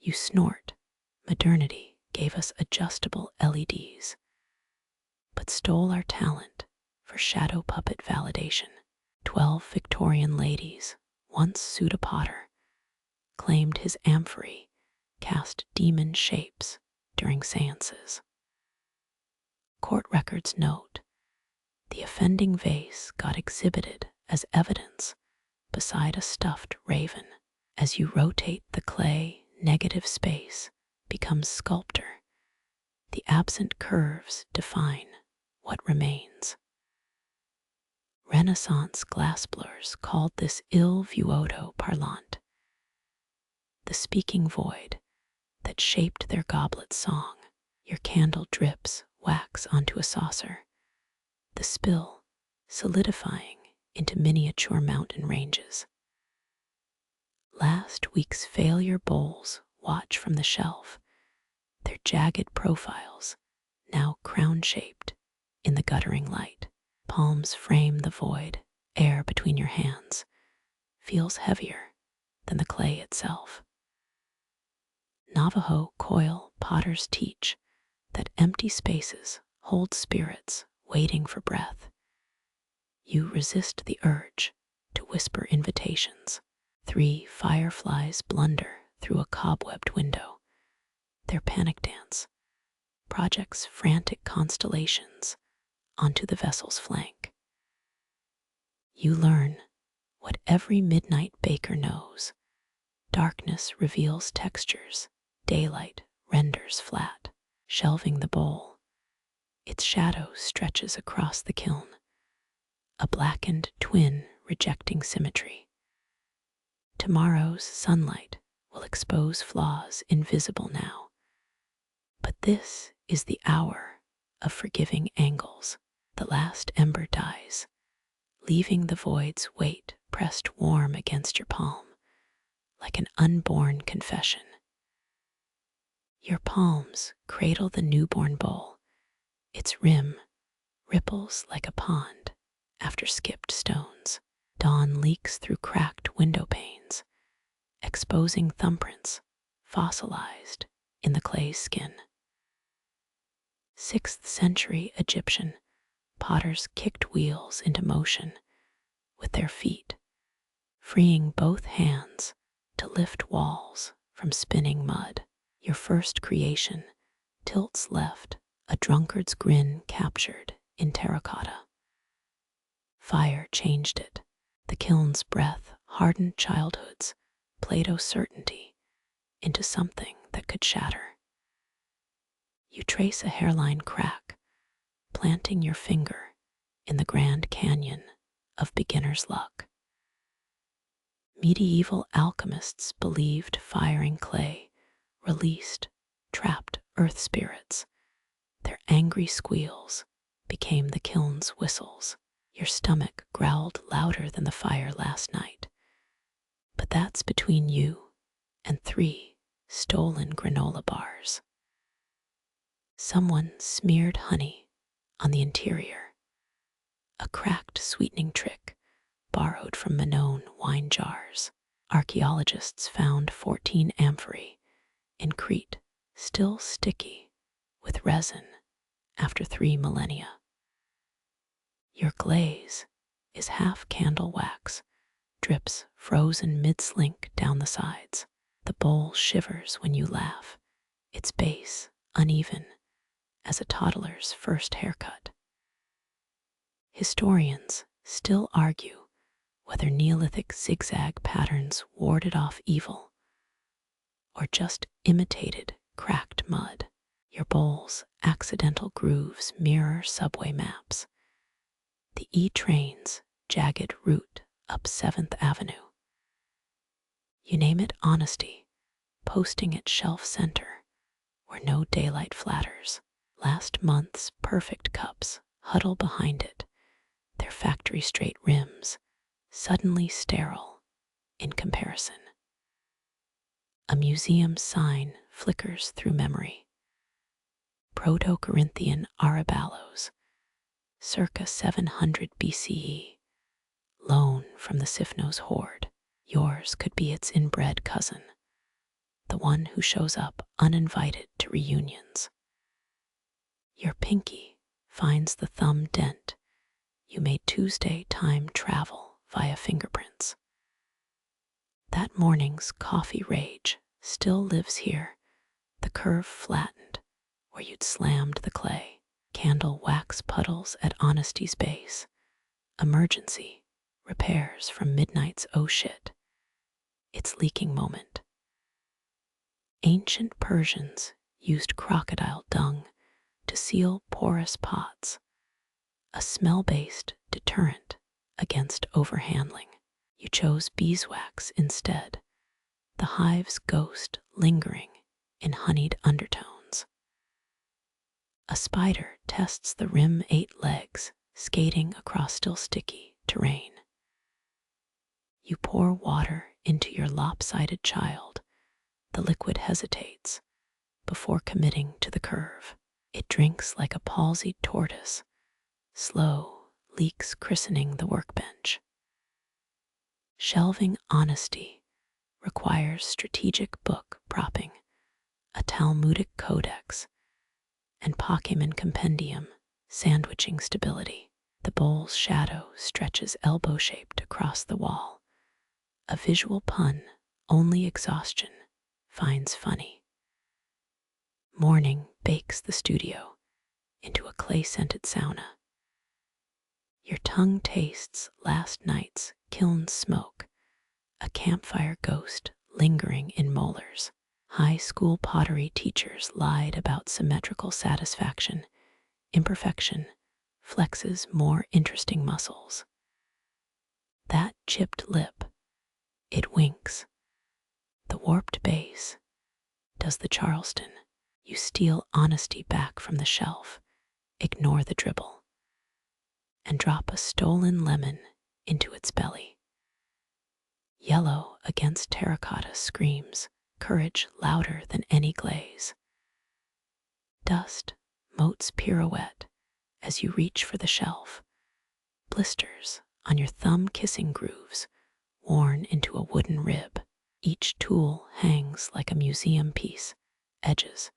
You snort. Modernity gave us adjustable LEDs, but stole our talent for shadow puppet validation. 12 Victorian ladies once sued a potter, claimed his amphory cast demon shapes during seances. Court records note the offending vase got exhibited as evidence beside a stuffed raven. As you rotate the clay, negative space becomes sculptor. The absent curves define what remains. Renaissance glassblowers called this il vuoto parlante, the speaking void that shaped their goblet's song. Your candle drips wax onto a saucer, the spill solidifying into miniature mountain ranges. Last week's failure bowls watch from the shelf, their jagged profiles now crown-shaped in the guttering light. Palms frame the void, air between your hands feels heavier than the clay itself. Navajo coil potters teach that empty spaces hold spirits waiting for breath. You resist the urge to whisper invitations. 3 fireflies blunder through a cobwebbed window. Their panic dance projects frantic constellations onto the vessel's flank. You learn what every midnight baker knows. Darkness reveals textures, daylight renders flat. Shelving the bowl, its shadow stretches across the kiln, a blackened twin rejecting symmetry. Tomorrow's sunlight will expose flaws invisible now, but this is the hour of forgiving angles. The last ember dies, leaving the void's weight pressed warm against your palm, like an unborn confession. Your palms cradle the newborn bowl. Its rim ripples like a pond after skipped stones. Dawn leaks through cracked window panes, exposing thumbprints fossilized in the clay's skin. 6th century Egyptian potters kicked wheels into motion with their feet, freeing both hands to lift walls from spinning mud. Your first creation tilts left, a drunkard's grin captured in terracotta. Fire changed it. The kiln's breath hardened childhood's Plato certainty into something that could shatter. You trace a hairline crack, planting your finger in the Grand Canyon of beginner's luck. Medieval alchemists believed firing clay released trapped earth spirits. Their angry squeals became the kiln's whistles. Your stomach growled louder than the fire last night. But that's between you and 3 stolen granola bars. Someone smeared honey on the interior, a cracked sweetening trick borrowed from Minoan wine jars. Archaeologists found 14 amphorae in Crete, still sticky with resin after 3 millennia. Your glaze is half candle wax, drips frozen mid-slink down the sides. The bowl shivers when you laugh, its base uneven as a toddler's first haircut. Historians still argue whether Neolithic zigzag patterns warded off evil or just imitated cracked mud. Your bowl's accidental grooves mirror subway maps, the E-train's jagged route up 7th Avenue. You name it honesty, posting at shelf center where no daylight flatters. Last month's perfect cups huddle behind it, their factory-straight rims suddenly sterile in comparison. A museum sign flickers through memory. Proto-Corinthian araballos, circa 700 BCE, loan from the Sifnos horde. Yours could be its inbred cousin, the one who shows up uninvited to reunions. Your pinky finds the thumb dent you made Tuesday time travel via fingerprints. That morning's coffee rage still lives here, the curve flattened where you'd slammed the clay. Candle wax puddles at honesty's base. Emergency repairs from midnight's oh shit. Its leaking moment. Ancient Persians used crocodile dung to seal porous pots, a smell-based deterrent against overhandling. You chose beeswax instead, the hive's ghost lingering in honeyed undertones. A spider tests the rim 8 legs, skating across still sticky terrain. You pour water into your lopsided child. The liquid hesitates before committing to the curve. It drinks like a palsied tortoise, slow leaks christening the workbench. Shelving honesty requires strategic book propping, a Talmudic codex, and Pokemon compendium sandwiching stability. The bowl's shadow stretches elbow-shaped across the wall, a visual pun only exhaustion finds funny. Morning bakes the studio into a clay-scented sauna. Your tongue tastes last night's kiln smoke, a campfire ghost lingering in molars. High school pottery teachers lied about symmetrical satisfaction. Imperfection flexes more interesting muscles. That chipped lip, it winks. The warped base does the Charleston. You steal honesty back from the shelf, ignore the dribble, and drop a stolen lemon into its belly. Yellow against terracotta screams, courage louder than any glaze. Dust motes pirouette as you reach for the shelf, blisters on your thumb kissing grooves worn into a wooden rib. Each tool hangs like a museum piece, edges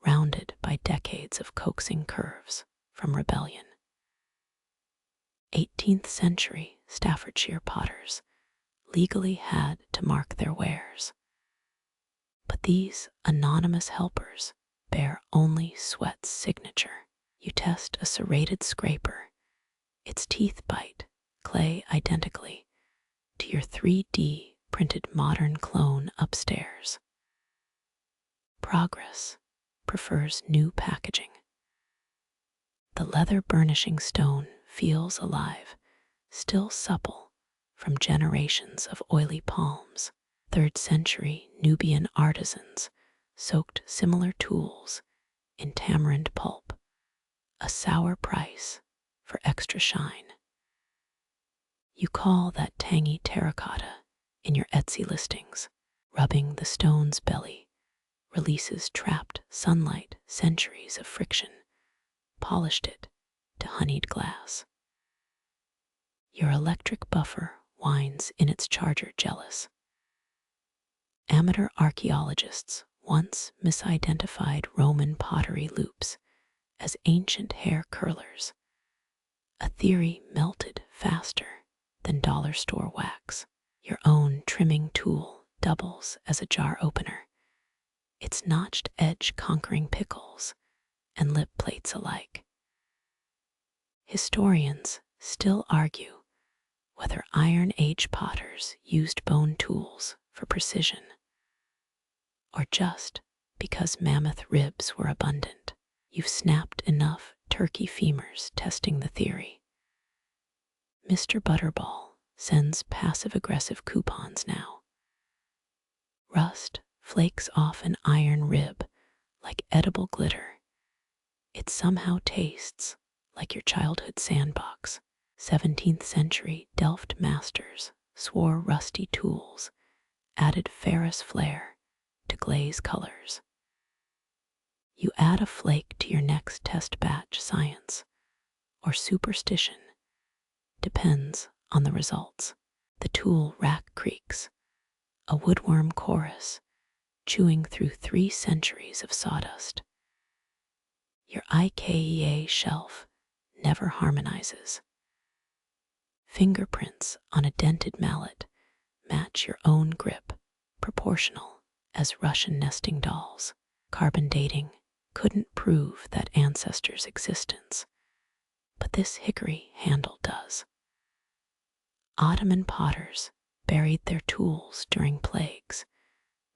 rounded by decades of coaxing curves from rebellion. 18th century Staffordshire potters legally had to mark their wares. But these anonymous helpers bear only sweat's signature. You test a serrated scraper. Its teeth bite clay identically to your 3D printed modern clone upstairs. Progress prefers new packaging. The leather burnishing stone feels alive, still supple from generations of oily palms. 3rd century Nubian artisans soaked similar tools in tamarind pulp, a sour price for extra shine. You call that tangy terracotta in your Etsy listings, rubbing the stone's belly releases trapped sunlight, centuries of friction, polished it to honeyed glass. Your electric buffer whines in its charger jealous. Amateur archaeologists once misidentified Roman pottery loops as ancient hair curlers, a theory melted faster than dollar store wax. Your own trimming tool doubles as a jar opener, its notched edge conquering pickles and lip plates alike. Historians still argue whether Iron Age potters used bone tools for precision, or just because mammoth ribs were abundant. You've snapped enough turkey femurs testing the theory. Mr. Butterball sends passive-aggressive coupons now. Rust flakes off an iron rib like edible glitter. It somehow tastes like your childhood sandbox. 17th century Delft masters swore rusty tools added ferrous flair to glaze colors. You add a flake to your next test batch. Science or superstition depends on the results. The tool rack creaks, a woodworm chorus chewing through 3 centuries of sawdust. Your IKEA shelf never harmonizes. Fingerprints on a dented mallet match your own grip, proportional as Russian nesting dolls. Carbon dating couldn't prove that ancestors' existence, but this hickory handle does. Ottoman potters buried their tools during plagues,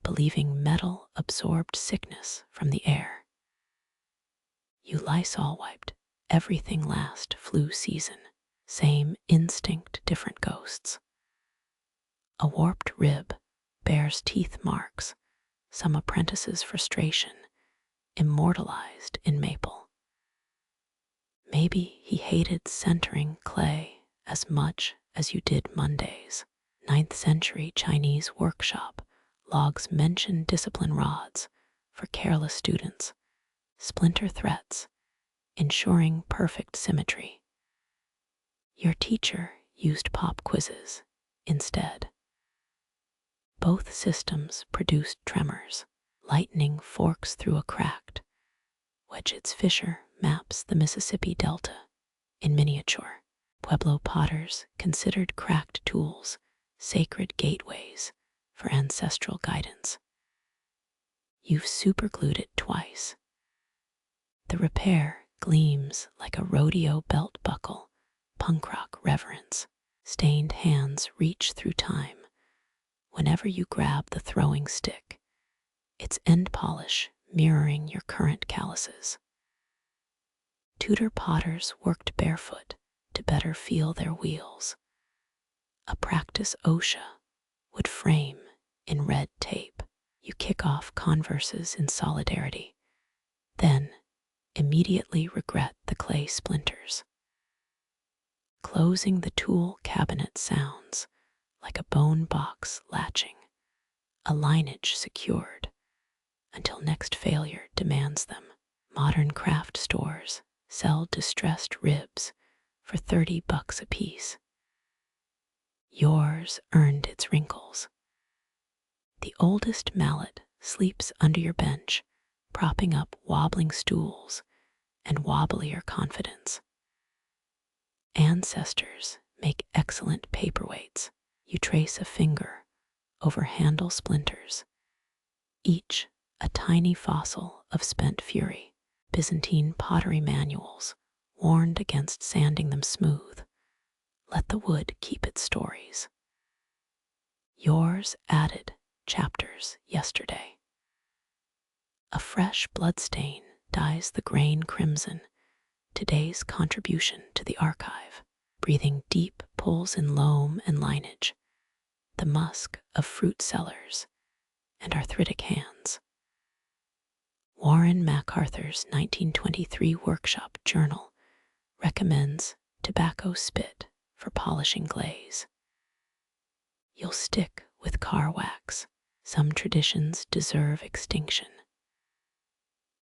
believing metal absorbed sickness from the air. You Lysol wiped everything last flu season. Same instinct, different ghosts. A warped rib bears teeth marks, some apprentice's frustration, immortalized in maple. Maybe he hated centering clay as much as you did Mondays. 9th century Chinese workshop logs mention discipline rods for careless students, splinter threats, ensuring perfect symmetry. Your teacher used pop quizzes instead. Both systems produced tremors. Lightning forks through a cracked. Wedge's fissure maps the Mississippi Delta in miniature. Pueblo potters considered cracked tools sacred gateways for ancestral guidance. You've superglued it twice. The repair gleams like a rodeo belt buckle, punk rock reverence. Stained hands reach through time. Whenever you grab the throwing stick, its end polish mirroring your current calluses. Tudor potters worked barefoot to better feel their wheels. A practice OSHA would frame in red tape. You kick off Converses in solidarity, then immediately regret the clay splinters. Closing the tool cabinet sounds like a bone box latching, a lineage secured until next failure demands them. Modern craft stores sell distressed ribs for $30 a piece. Yours earned its wrinkles. The oldest mallet sleeps under your bench, propping up wobbling stools and wobblier confidence. Ancestors make excellent paperweights. You trace a finger over handle splinters, each a tiny fossil of spent fury. Byzantine pottery manuals warned against sanding them smooth. Let the wood keep its stories. Yours added chapters yesterday. A fresh bloodstain dyes the grain crimson, today's contribution to the archive. Breathing deep pulls in loam and lineage, the musk of fruit sellers and arthritic hands. Warren MacArthur's 1923 workshop journal recommends tobacco spit for polishing glaze. You'll stick with car wax. Some traditions deserve extinction.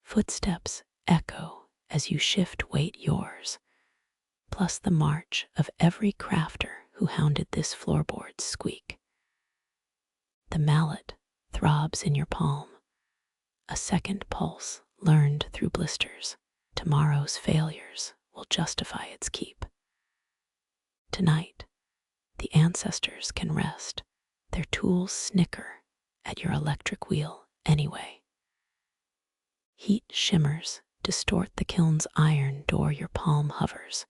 Footsteps echo as you shift weight yours, plus the march of every crafter who hounded this floorboard's squeak. The mallet throbs in your palm, a second pulse learned through blisters. Tomorrow's failures will justify its keep. Tonight, the ancestors can rest, their tools snicker at your electric wheel anyway. Heat shimmers distort the kiln's iron door your palm hovers,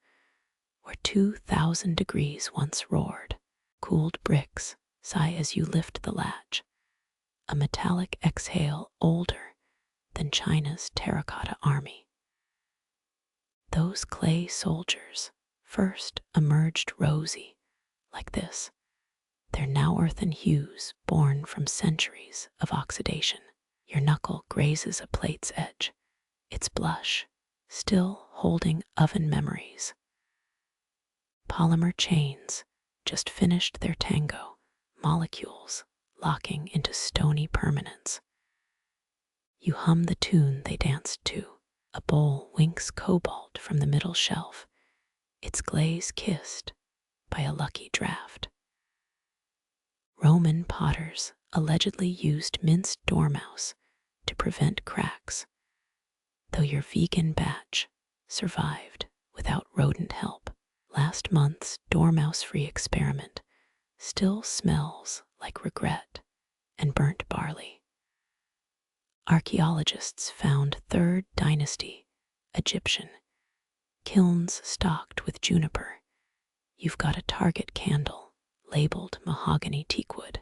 where 2,000 degrees once roared. Cooled bricks sigh as you lift the latch, a metallic exhale older than China's terracotta army. Those clay soldiers first emerged rosy, like this, their now earthen hues born from centuries of oxidation. Your knuckle grazes a plate's edge, its blush still holding oven memories. Polymer chains just finished their tango, molecules locking into stony permanence. You hum the tune they danced to. A bowl winks cobalt from the middle shelf, its glaze kissed by a lucky draft. Roman potters allegedly used minced dormouse to prevent cracks, though your vegan batch survived without rodent help. Last month's dormouse-free experiment still smells like regret and burnt barley. Archaeologists found 3rd Dynasty Egyptian kilns stocked with juniper. You've got a target candle labeled mahogany teakwood.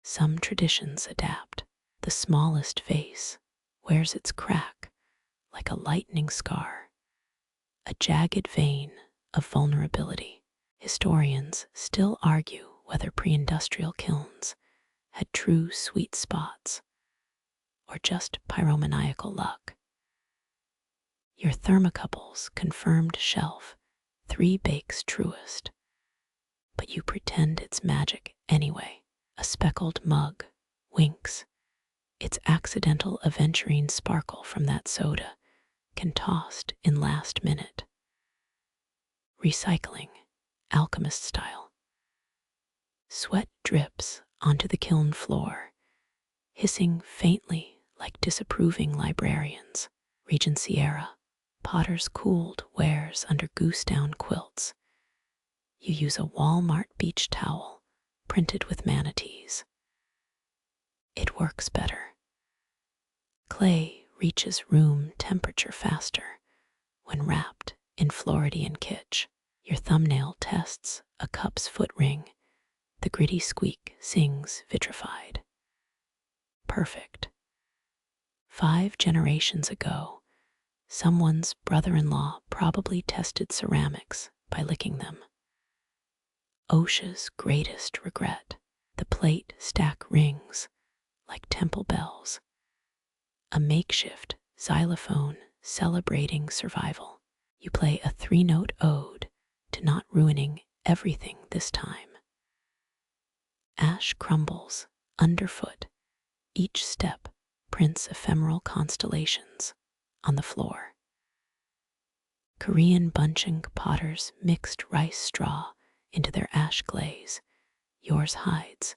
Some traditions adapt. The smallest vase wears its crack like a lightning scar, a jagged vein of vulnerability. Historians still argue whether pre-industrial kilns had true sweet spots or just pyromaniacal luck. Your thermocouple's confirmed shelf 3 bakes truest, but you pretend it's magic anyway. A speckled mug winks. Its accidental aventurine sparkle from that soda can tossed in last minute. Recycling, alchemist style. Sweat drips onto the kiln floor, hissing faintly like disapproving librarians. Regency era, potters cooled wares under goose-down quilts. You use a Walmart beach towel printed with manatees. It works better. Clay reaches room temperature faster when wrapped in Floridian kitsch. Your thumbnail tests a cup's foot ring. The gritty squeak sings vitrified. Perfect. 5 generations ago, someone's brother-in-law probably tested ceramics by licking them. OSHA's greatest regret. The plate stack rings like temple bells. A makeshift xylophone celebrating survival. You play a 3-note ode to not ruining everything this time. Ash crumbles underfoot. Each step prints ephemeral constellations on the floor. Korean bunching potters mixed rice straw into their ash glaze. Yours hides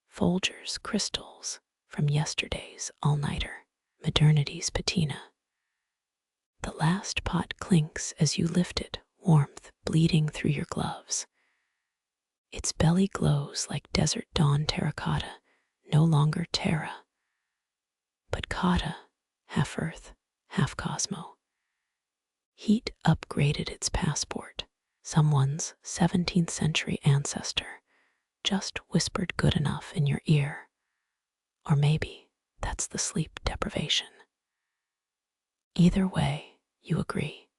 Folger's crystals from yesterday's all-nighter. Modernity's patina. The last pot clinks as you lift it, warmth bleeding through your gloves. Its belly glows like desert dawn terracotta, no longer terra, but kata, half earth, half cosmo. Heat upgraded its passport. Someone's 17th century ancestor just whispered good enough in your ear. Or maybe that's the sleep deprivation. Either way, you agree.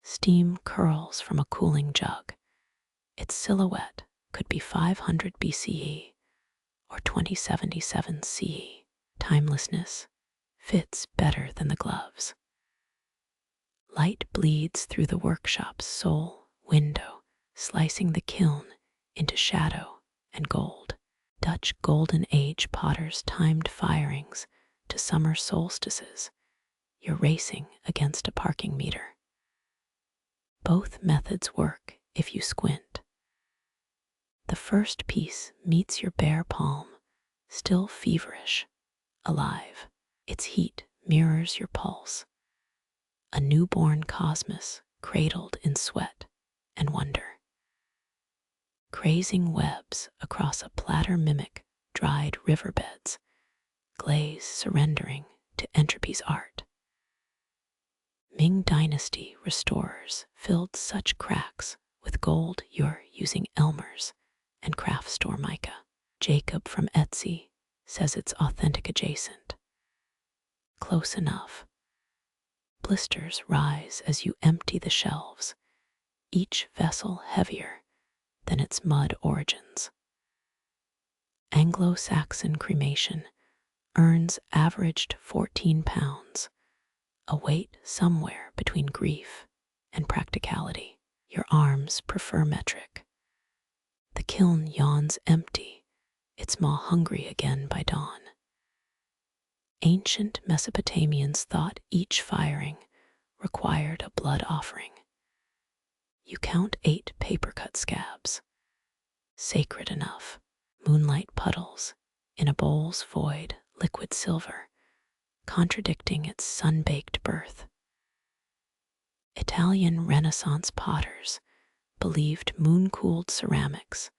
Steam curls from a cooling jug. Its silhouette could be 500 BCE or 2077 CE. Timelessness fits better than the gloves. Light bleeds through the workshop's sole window, slicing the kiln into shadow and gold. Dutch Golden Age potters timed firings to summer solstices, you're racing against a parking meter. Both methods work if you squint. The first piece meets your bare palm, still feverish, alive. Its heat mirrors your pulse, a newborn cosmos cradled in sweat and wonder. Grazing webs across a platter mimic dried riverbeds, Glaze surrendering to entropy's art. Ming Dynasty restorers filled such cracks with gold you're using Elmer's and craft store mica. Jacob from Etsy says it's authentic adjacent. Close enough. Blisters rise as you empty the shelves, each vessel heavier than its mud origins. Anglo-Saxon cremation urns averaged 14 pounds, a weight somewhere between grief and practicality. Your arms prefer metric. The kiln yawns empty, its maw hungry again by dawn. Ancient Mesopotamians thought each firing required a blood offering. You count 8 paper-cut scabs, sacred enough, moonlight puddles in a bowl's void, liquid silver, contradicting its sun-baked birth. Italian Renaissance potters believed moon-cooled ceramics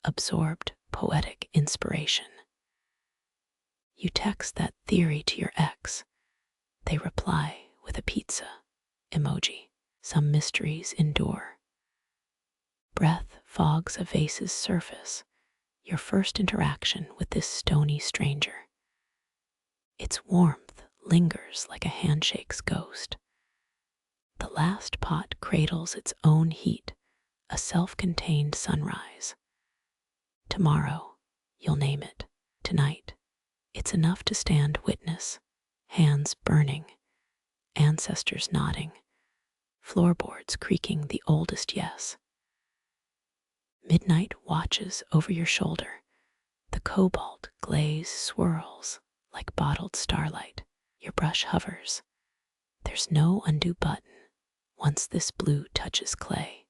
absorbed poetic inspiration. You text that theory to your ex, they reply with a pizza emoji. Some mysteries endure. Breath fogs a vase's surface, your first interaction with this stony stranger. Its warmth lingers like a handshake's ghost. The last pot cradles its own heat, a self-contained sunrise. Tomorrow, you'll name it. Tonight, it's enough to stand witness, hands burning, ancestors nodding, floorboards creaking the oldest yes. Midnight watches over your shoulder. The cobalt glaze swirls like bottled starlight. Your brush hovers. There's no undo button once this blue touches clay.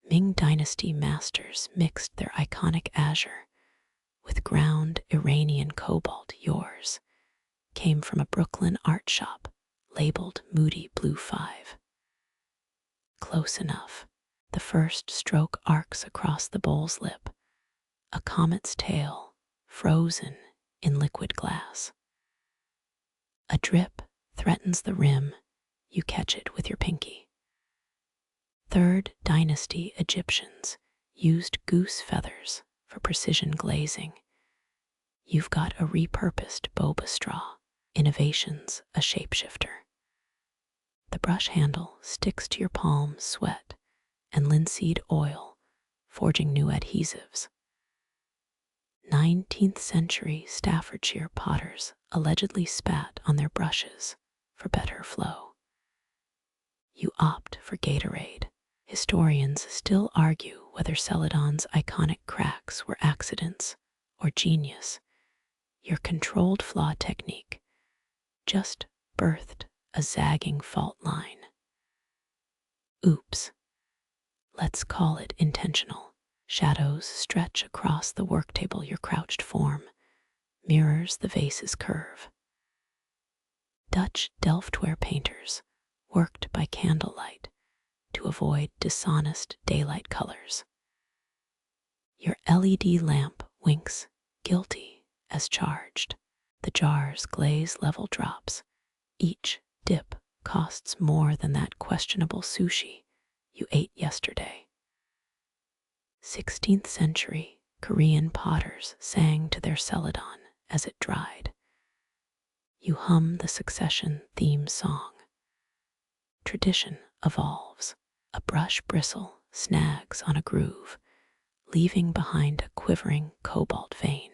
Ming Dynasty masters mixed their iconic azure with ground Iranian cobalt. Yours came from a Brooklyn art shop labeled Moody Blue 5. Close enough. The first stroke arcs across the bowl's lip, a comet's tail frozen in liquid glass. A drip threatens the rim, you catch it with your pinky. Third Dynasty Egyptians used goose feathers for precision glazing. You've got a repurposed boba straw, innovations a shapeshifter. The brush handle sticks to your palm, sweat, and linseed oil, forging new adhesives. 19th century Staffordshire potters allegedly spat on their brushes for better flow. You opt for Gatorade. Historians still argue whether Celadon's iconic cracks were accidents or genius. Your controlled flaw technique just birthed a zagging fault line. Oops. Let's call it intentional. Shadows stretch across the work table. Your crouched form mirrors the vase's curve. Dutch Delftware painters worked by candlelight to avoid dishonest daylight colors. Your LED lamp winks, guilty as charged. The jar's glaze level drops. Each dip costs more than that questionable sushi you ate yesterday. 16th century Korean potters sang to their celadon as it dried. You hum the Succession theme song. Tradition evolves. A brush bristle snags on a groove, leaving behind a quivering cobalt vein.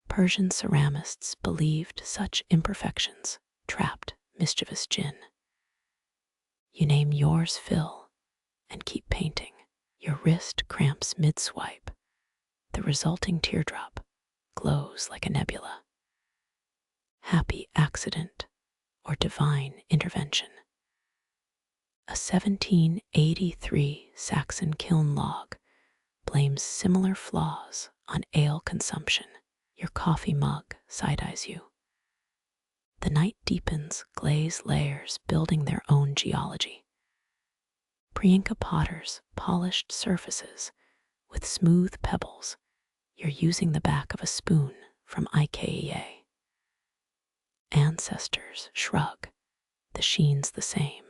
Persian ceramists believed such imperfections trapped mischievous jinn. You name yours fill and keep painting. Your wrist cramps mid-swipe. The resulting teardrop glows like a nebula. happy accident or divine intervention. A 1783 Saxon kiln log blames similar flaws on ale consumption. Your coffee mug side-eyes you. The night deepens, glaze layers building their own geology. Pre-Inca potters polished surfaces with smooth pebbles. You're using the back of a spoon from IKEA. Ancestors shrug, the sheen's the same.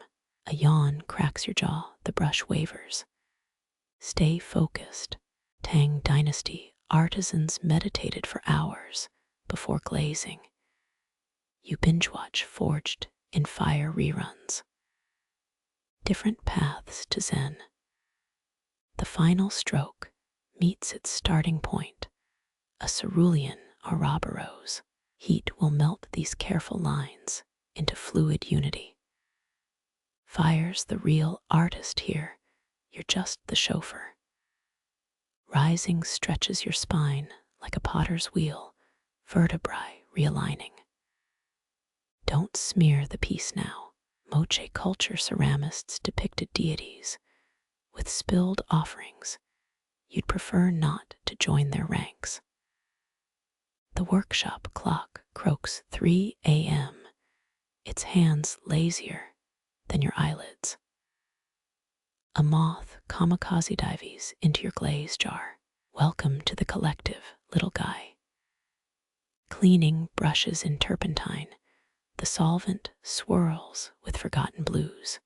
A yawn cracks your jaw, the brush wavers. Stay focused. Tang Dynasty artisans meditated for hours before glazing. You binge watch forged in fire reruns. Different paths to Zen. The final stroke meets its starting point, a cerulean Ouroboros. Heat will melt these careful lines into fluid unity. Fire's the real artist here, you're just the chauffeur. Rising stretches your spine like a potter's wheel, vertebrae realigning. Don't smear the piece now. Moche culture ceramists depicted deities with spilled offerings. You'd prefer not to join their ranks. The workshop clock croaks 3 a.m., its hands lazier than your eyelids. A moth kamikaze dives into your glaze jar. Welcome to the collective, little guy. Cleaning brushes in turpentine, the solvent swirls with forgotten blues.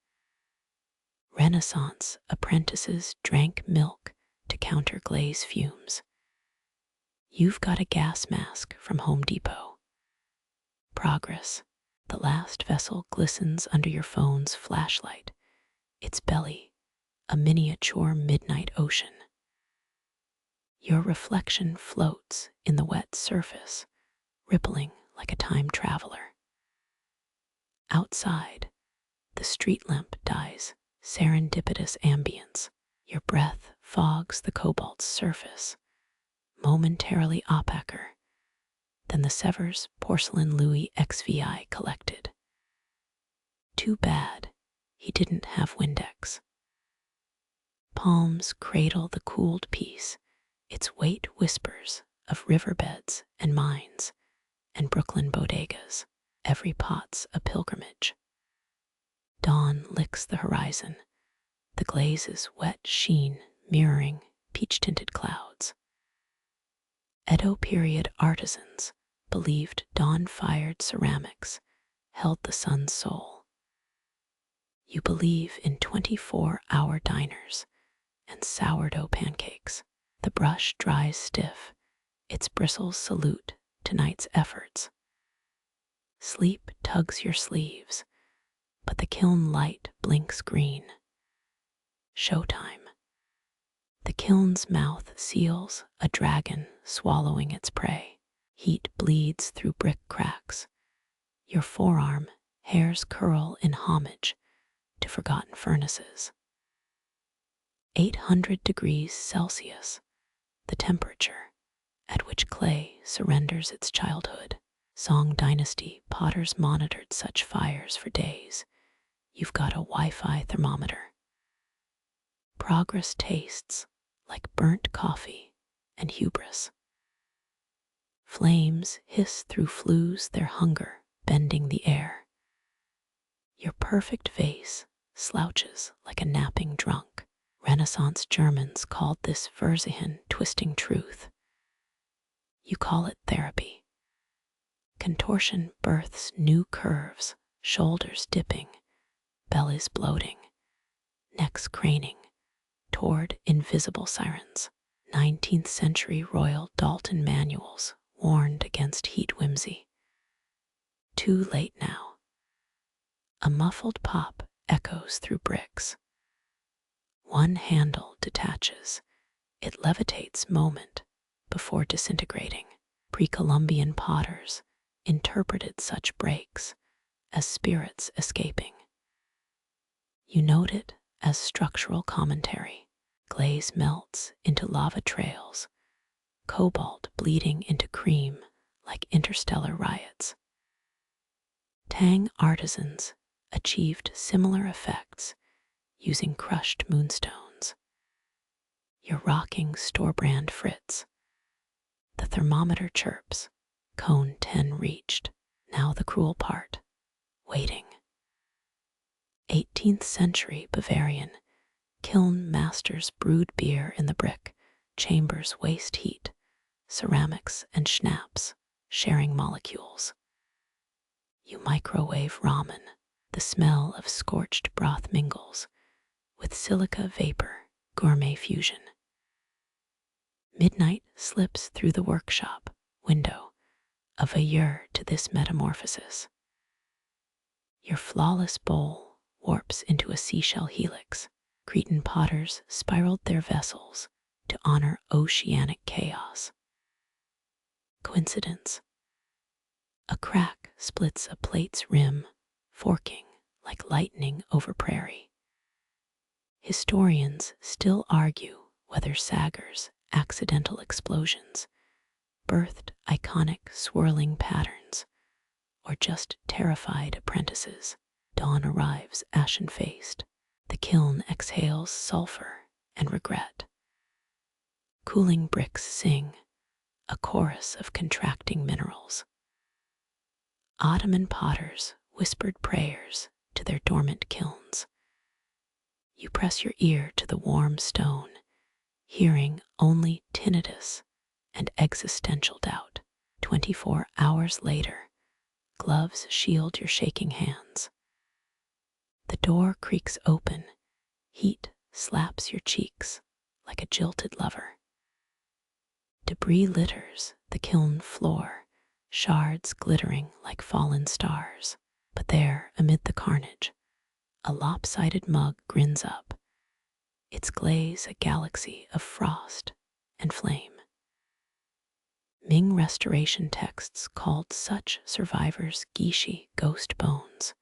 Renaissance apprentices drank milk to counter glaze fumes. You've got a gas mask from Home Depot. Progress. The last vessel glistens under your phone's flashlight, its belly a miniature midnight ocean. Your reflection floats in the wet surface, rippling like a time traveler. Outside, the street lamp dies, serendipitous ambience. Your breath fogs the cobalt's surface, momentarily opaquer than the Sevres porcelain Louis XVI collected. Too bad he didn't have Windex. Palms cradle the cooled piece, its weight whispers of riverbeds and mines and Brooklyn bodegas. Every pot's a pilgrimage. Dawn licks the horizon, the glaze's wet sheen mirroring peach-tinted clouds. Edo period artisans believed dawn-fired ceramics held the sun's soul. You believe in 24-hour diners and sourdough pancakes. The brush dries stiff, its bristles salute tonight's efforts. Sleep tugs your sleeves, but the kiln light blinks green. Showtime. The kiln's mouth seals a dragon swallowing its prey. Heat bleeds through brick cracks. Your forearm hairs curl in homage to forgotten furnaces. 800 degrees Celsius, the temperature at which clay surrenders its childhood. Song Dynasty potters monitored such fires for days. You've got a Wi-Fi thermometer. Progress tastes like burnt coffee and hubris. Flames hiss through flues, their hunger bending the air. Your perfect vase slouches like a napping drunk. Renaissance Germans called this Verzichen twisting truth. You call it therapy. Contortion births new curves, shoulders dipping, bellies bloating, necks craning toward invisible sirens. 19th century Royal Dalton manuals warned against heat whimsy. Too late now. A muffled pop echoes through bricks. One handle detaches. It levitates moment before disintegrating. Pre-Columbian potters interpreted such breaks as spirits escaping. You note it as structural commentary. Glaze melts into lava trails, cobalt bleeding into cream like interstellar riots. Tang artisans achieved similar effects using crushed moonstones. Your rocking store-brand Fritz. The thermometer chirps. Cone 10 reached. Now the cruel part. Waiting. 18th century Bavarian. Kiln masters brewed beer in the brick. Chambers waste heat. Ceramics and schnapps sharing molecules. You microwave ramen. The smell of scorched broth mingles with silica vapor, gourmet fusion. Midnight slips through the workshop window, a voyeur to this metamorphosis. Your flawless bowl warps into a seashell helix. Cretan potters spiraled their vessels to honor oceanic chaos. Coincidence? A crack splits a plate's rim, forking like lightning over prairie. Historians still argue whether Sagar's accidental explosions birthed iconic swirling patterns or just terrified apprentices. Dawn arrives ashen-faced. The kiln exhales sulfur and regret. Cooling bricks sing, a chorus of contracting minerals. Ottoman potters whispered prayers to their dormant kilns. You press your ear to the warm stone, hearing only tinnitus and existential doubt. 24 hours later, gloves shield your shaking hands. The door creaks open, heat slaps your cheeks like a jilted lover. Debris litters the kiln floor, shards glittering like fallen stars. But there, amid the carnage, a lopsided mug grins up, its glaze a galaxy of frost and flame. Ming restoration texts called such survivors Gishi ghost bones.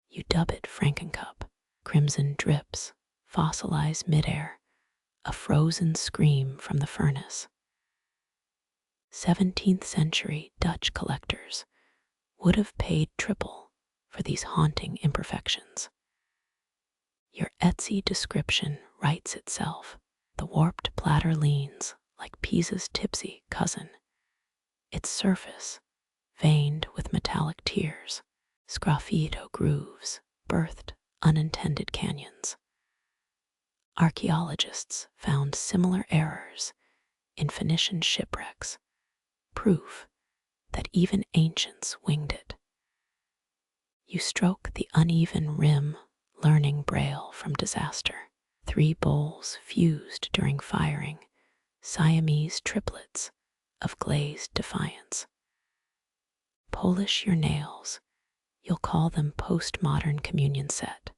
You dub it Frankencup. Crimson drips fossilize midair, a frozen scream from the furnace. 17th century Dutch collectors would have paid triple for these haunting imperfections. Your Etsy description writes itself. The warped platter leans like Pisa's tipsy cousin, its surface veined with metallic tears. Sgraffito grooves birthed unintended canyons. Archaeologists found similar errors in Phoenician shipwrecks, proof that even ancients winged it. You stroke the uneven rim, learning Braille from disaster. 3 bowls fused during firing, Siamese triplets of glazed defiance. Polish your nails, you'll call them postmodern communion set.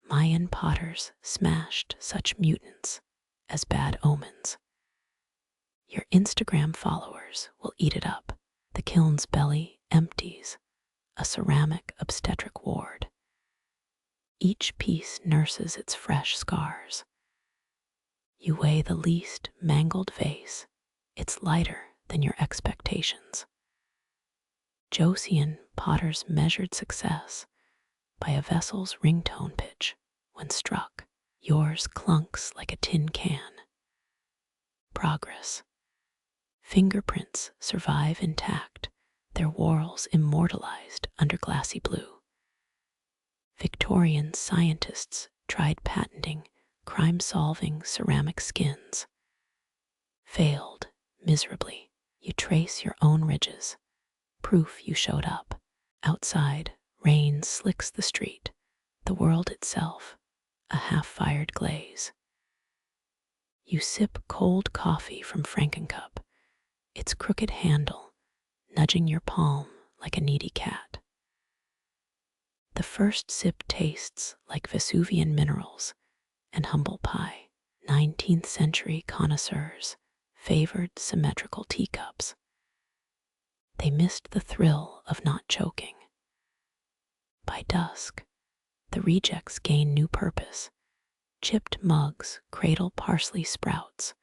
Mayan potters smashed such mutants as bad omens. Your Instagram followers will eat it up. The kiln's belly empties, a ceramic obstetric ward. Each piece nurses its fresh scars. You weigh the least mangled vase. It's lighter than your expectations. Joseon potters measured success by a vessel's ringtone pitch when struck. Yours clunks like a tin can. Progress. Fingerprints survive intact, their whorls immortalized under glassy blue. Victorian scientists tried patenting crime-solving ceramic skins. Failed miserably. You trace your own ridges, proof you showed up. Outside, rain slicks the street, the world itself, a half-fired glaze. You sip cold coffee from Frankencup, its crooked handle nudging your palm like a needy cat. The first sip tastes like Vesuvian minerals and humble pie. 19th century connoisseurs favored symmetrical teacups. They missed the thrill of not choking. By dusk, the rejects gain new purpose. Chipped mugs cradle parsley sprouts.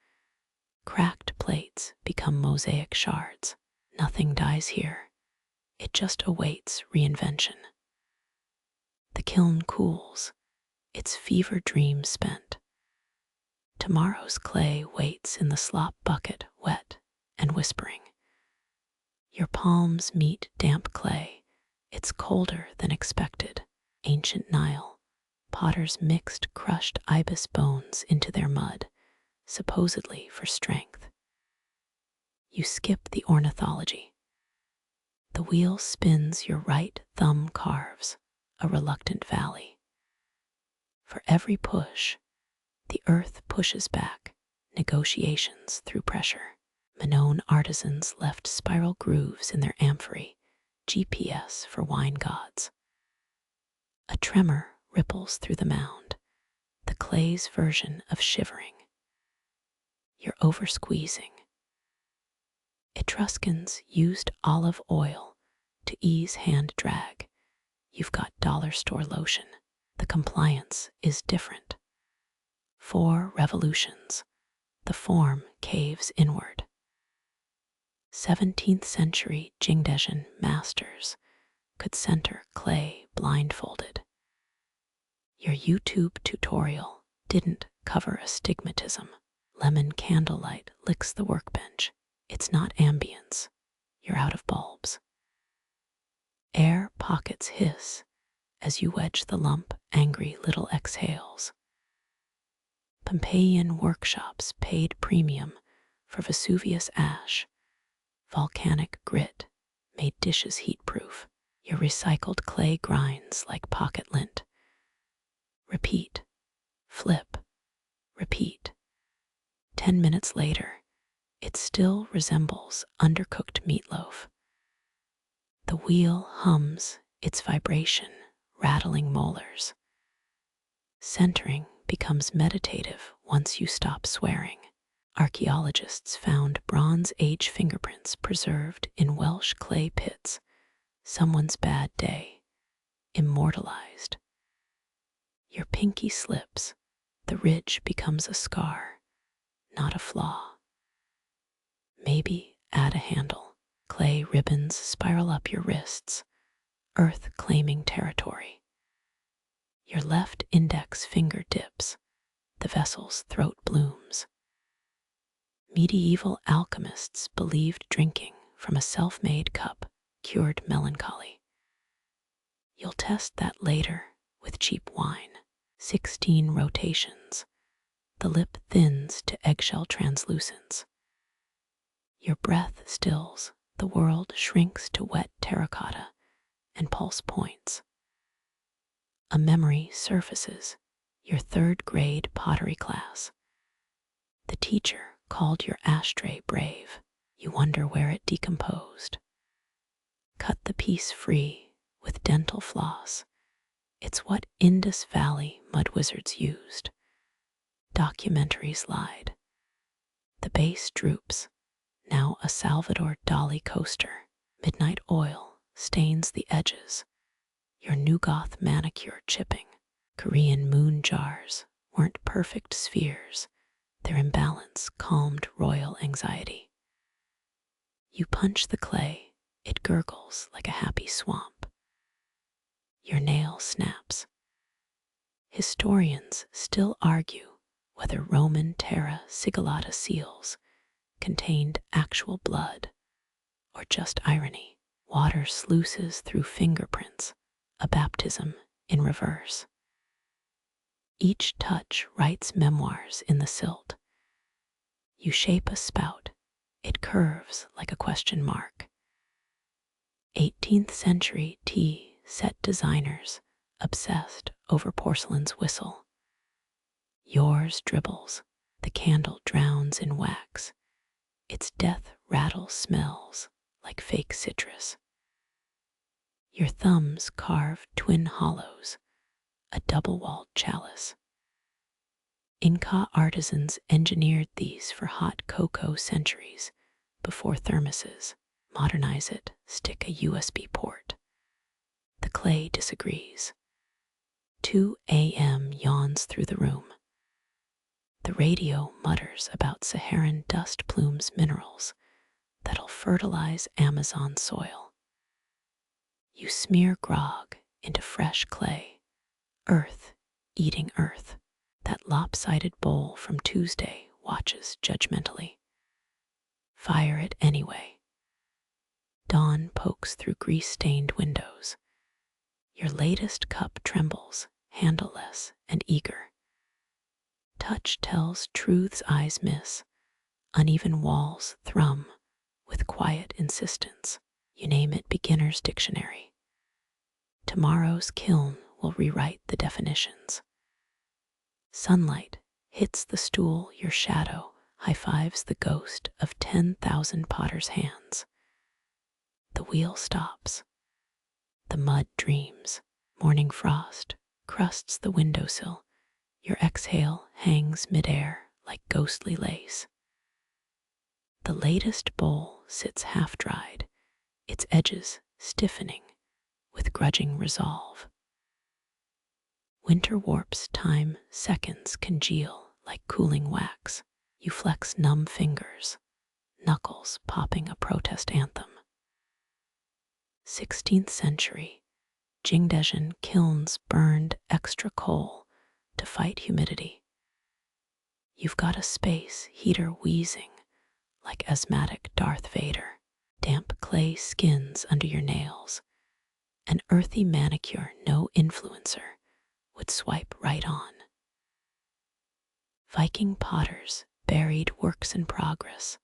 Cracked plates become mosaic shards. Nothing dies here. It just awaits reinvention. The kiln cools, its fever dream spent. Tomorrow's clay waits in the slop bucket, wet and whispering. Your palms meet damp clay, it's colder than expected. Ancient Nile, potters mixed crushed ibis bones into their mud, supposedly for strength. You skip the ornithology. The wheel spins, your right thumb carves a reluctant valley. For every push, the earth pushes back, negotiations through pressure. Minoan artisans left spiral grooves in their amphory, GPS for wine gods. A tremor ripples through the mound, the clay's version of shivering. You're over-squeezing. Etruscans used olive oil to ease hand drag. You've got dollar store lotion. The compliance is different. 4 revolutions, the form caves inward. 17th century Jingdezhen masters could center clay blindfolded. Your YouTube tutorial didn't cover astigmatism. Lemon candlelight licks the workbench. It's not ambience. You're out of bulbs. Air pockets hiss as you wedge the lump, angry little exhales. Pompeian workshops paid premium for Vesuvius ash. Volcanic grit made dishes heat-proof. Your recycled clay grinds like pocket lint. Repeat, flip, repeat. 10 minutes later, it still resembles undercooked meatloaf. The wheel hums, its vibration rattling molars. Centering becomes meditative once you stop swearing. Archaeologists found Bronze Age fingerprints preserved in Welsh clay pits. Someone's bad day, immortalized. Your pinky slips, the ridge becomes a scar, not a flaw. Maybe add a handle. Clay ribbons spiral up your wrists, earth claiming territory. Your left index finger dips, the vessel's throat blooms. Medieval alchemists believed drinking from a self-made cup cured melancholy. You'll test that later with cheap wine. 16 rotations. The lip thins to eggshell translucence. Your breath stills, the world shrinks to wet terracotta and pulse points. A memory surfaces, your 3rd grade pottery class. The teacher called your ashtray brave. You wonder where it decomposed. Cut the piece free with dental floss. It's what Indus Valley mud wizards used. Documentaries lied. The base droops, now a Salvador Dali coaster. Midnight oil stains the edges. Your New Goth manicure chipping. Korean moon jars weren't perfect spheres. Their imbalance calmed royal anxiety. You punch the clay, it gurgles like a happy swamp. Your nail snaps. Historians still argue whether Roman terra sigillata seals contained actual blood or just irony. Water sluices through fingerprints, a baptism in reverse. Each touch writes memoirs in the silt. You shape a spout, it curves like a question mark. 18th century tea set designers obsessed over porcelain's whistle. Yours dribbles, the candle drowns in wax. Its death rattle smells like fake citrus. Your thumbs carve twin hollows, a double-walled chalice. Inca artisans engineered these for hot cocoa centuries before thermoses. Modernize it, stick a USB port. The clay disagrees. 2 a.m. yawns through the room. The radio mutters about Saharan dust plumes minerals that'll fertilize Amazon soil. You smear grog into fresh clay, earth eating earth. That lopsided bowl from Tuesday watches judgmentally. Fire it anyway. Dawn pokes through grease-stained windows. Your latest cup trembles, handleless and eager. Touch tells truth's eyes miss. Uneven walls thrum with quiet insistence. You name it beginner's dictionary. Tomorrow's kiln will rewrite the definitions. Sunlight hits the stool, your shadow high-fives the ghost of 10,000 potters' hands. The wheel stops. The mud dreams. Morning frost crusts the windowsill. Your exhale hangs midair like ghostly lace. The latest bowl sits half-dried, its edges stiffening with grudging resolve. Winter warps time, seconds congeal like cooling wax. You flex numb fingers, knuckles popping a protest anthem. 16th century, Jingdezhen kilns burned extra coal to fight humidity. You've got a space heater wheezing like asthmatic Darth Vader. Damp clay skins under your nails. An earthy manicure no influencer would swipe right on. Viking potters buried works in progress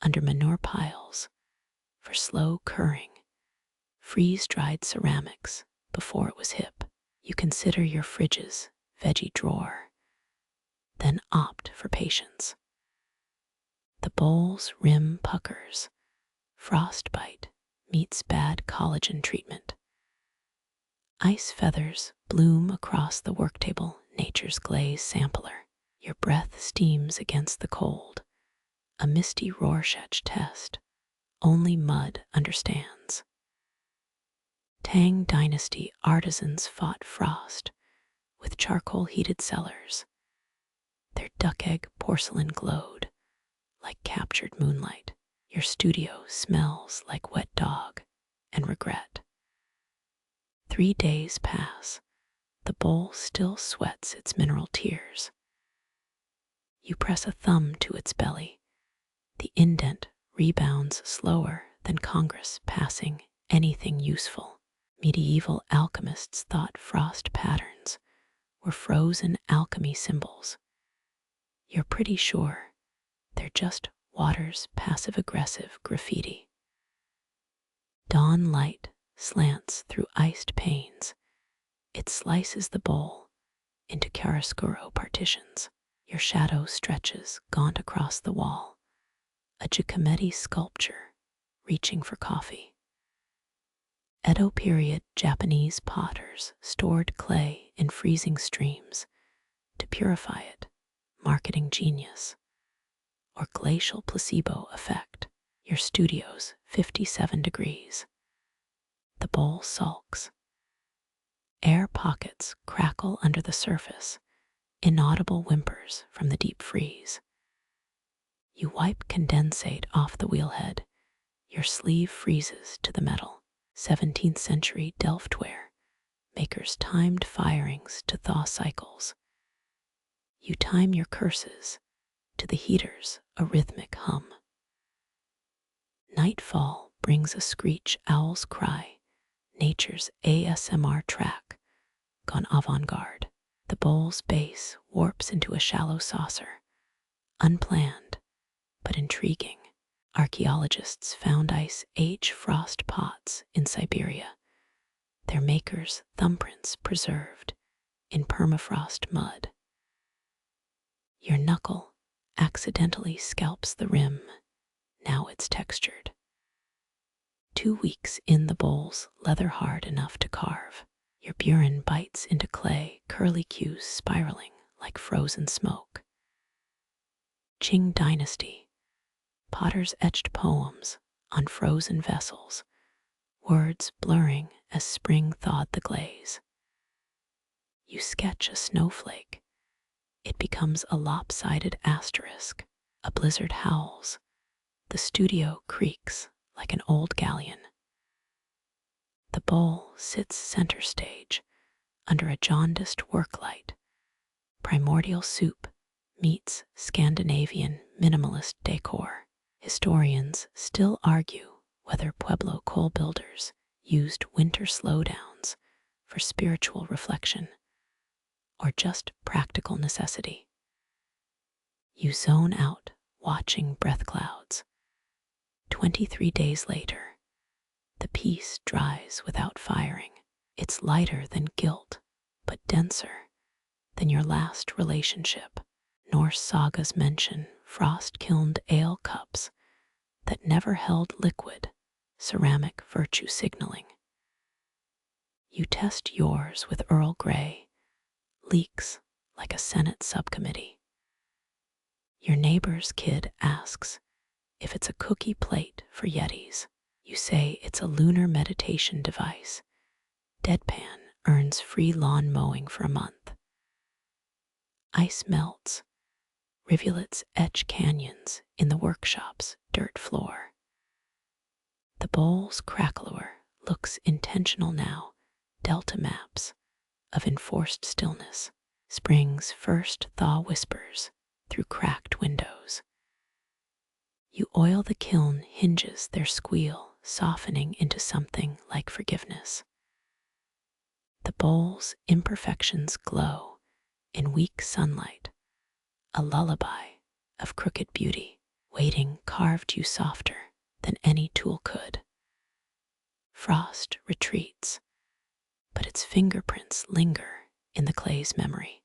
under manure piles for slow curing. Freeze-dried ceramics before it was hip. You consider your fridge's veggie drawer, then opt for patience. The bowl's rim puckers. Frostbite meets bad collagen treatment. Ice feathers bloom across the worktable, nature's glaze sampler. Your breath steams against the cold. A misty Rorschach test. Only mud understands. Tang Dynasty artisans fought frost with charcoal-heated cellars. Their duck-egg porcelain glowed like captured moonlight. Your studio smells like wet dog and regret. 3 days pass. The bowl still sweats its mineral tears. You press a thumb to its belly. The indent rebounds slower than Congress passing anything useful. Medieval alchemists thought frost patterns were frozen alchemy symbols. You're pretty sure they're just water's passive-aggressive graffiti. Dawn light slants through iced panes. It slices the bowl into chiaroscuro partitions. Your shadow stretches gaunt across the wall, a Giacometti sculpture reaching for coffee. Edo period Japanese potters stored clay in freezing streams to purify it, marketing genius. Or glacial placebo effect. Your studio's 57 degrees. The bowl sulks. Air pockets crackle under the surface, inaudible whimpers from the deep freeze. You wipe condensate off the wheelhead. Your sleeve freezes to the metal. 17th century Delftware makers timed firings to thaw cycles. You time your curses to the heater's a rhythmic hum. Nightfall brings a screech owl's cry, nature's ASMR track, gone avant-garde. The bowl's base warps into a shallow saucer, unplanned but intriguing. Archaeologists found ice-age frost pots in Siberia, their makers' thumbprints preserved in permafrost mud. Your knuckle accidentally scalps the rim, now it's textured. 2 weeks in the bowl's leather hard enough to carve. Your burin bites into clay, curlicues spiraling like frozen smoke. Qing Dynasty. Potters etched poems on frozen vessels, words blurring as spring thawed the glaze. You sketch a snowflake. It becomes a lopsided asterisk. A blizzard howls. The studio creaks like an old galleon. The bowl sits center stage under a jaundiced work light. Primordial soup meets Scandinavian minimalist decor. Historians still argue whether Pueblo coal builders used winter slowdowns for spiritual reflection or just practical necessity. You zone out watching breath clouds. 23 days later, the piece dries without firing. It's lighter than guilt, but denser than your last relationship. Norse sagas mention frost-kilned ale cups that never held liquid, ceramic virtue signaling. You test yours with Earl Grey, leaks like a Senate subcommittee. Your neighbor's kid asks if it's a cookie plate for Yetis. You say it's a lunar meditation device. Deadpan earns free lawn mowing for a month. Ice melts. Rivulets etch canyons in the workshop's dirt floor. The bowl's crackler looks intentional now. Delta maps of enforced stillness. Spring's first thaw whispers through cracked windows. You oil the kiln hinges, their squeal softening into something like forgiveness. The bowl's imperfections glow in weak sunlight, a lullaby of crooked beauty. Waiting carved you softer than any tool could. Frost retreats, but its fingerprints linger in the clay's memory.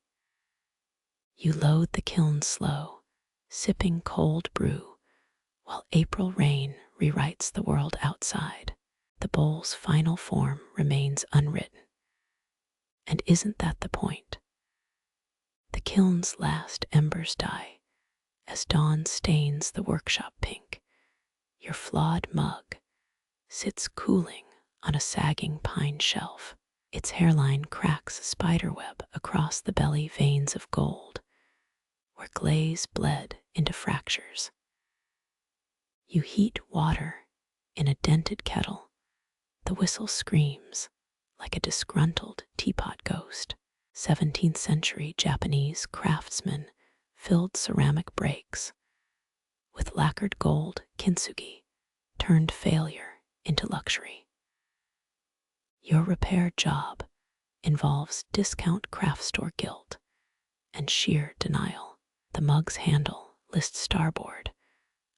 You load the kiln slow, sipping cold brew, while April rain rewrites the world outside. The bowl's final form remains unwritten. And isn't that the point? The kiln's last embers die as dawn stains the workshop pink. Your flawed mug sits cooling on a sagging pine shelf. Its hairline cracks a spiderweb across the belly veins of gold, where glaze bled into fractures. You heat water in a dented kettle. The whistle screams like a disgruntled teapot ghost. 17th century Japanese craftsmen filled ceramic breaks with lacquered gold. Kintsugi turned failure into luxury. Your repair job involves discount craft store guilt and sheer denial. The mug's handle lists starboard,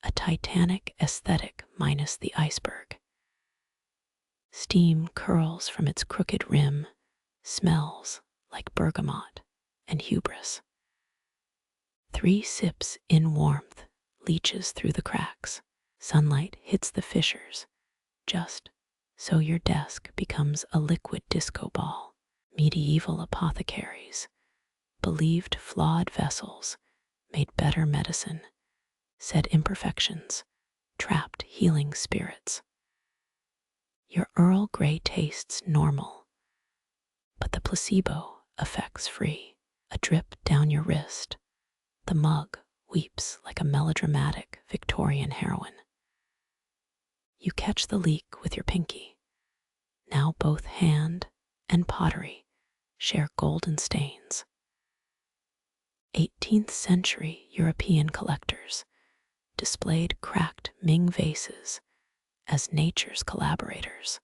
a Titanic aesthetic minus the iceberg. Steam curls from its crooked rim, smells like bergamot and hubris. 3 sips in warmth leaches through the cracks. Sunlight hits the fissures, just so your desk becomes a liquid disco ball. Medieval apothecaries believed flawed vessels made better medicine, said imperfections trapped healing spirits. Your Earl Grey tastes normal, but the placebo effect's free. A drip down your wrist. The mug weeps like a melodramatic Victorian heroine. You catch the leak with your pinky. Now both hand and pottery share golden stains. 18th century European collectors displayed cracked Ming vases as nature's collaborators.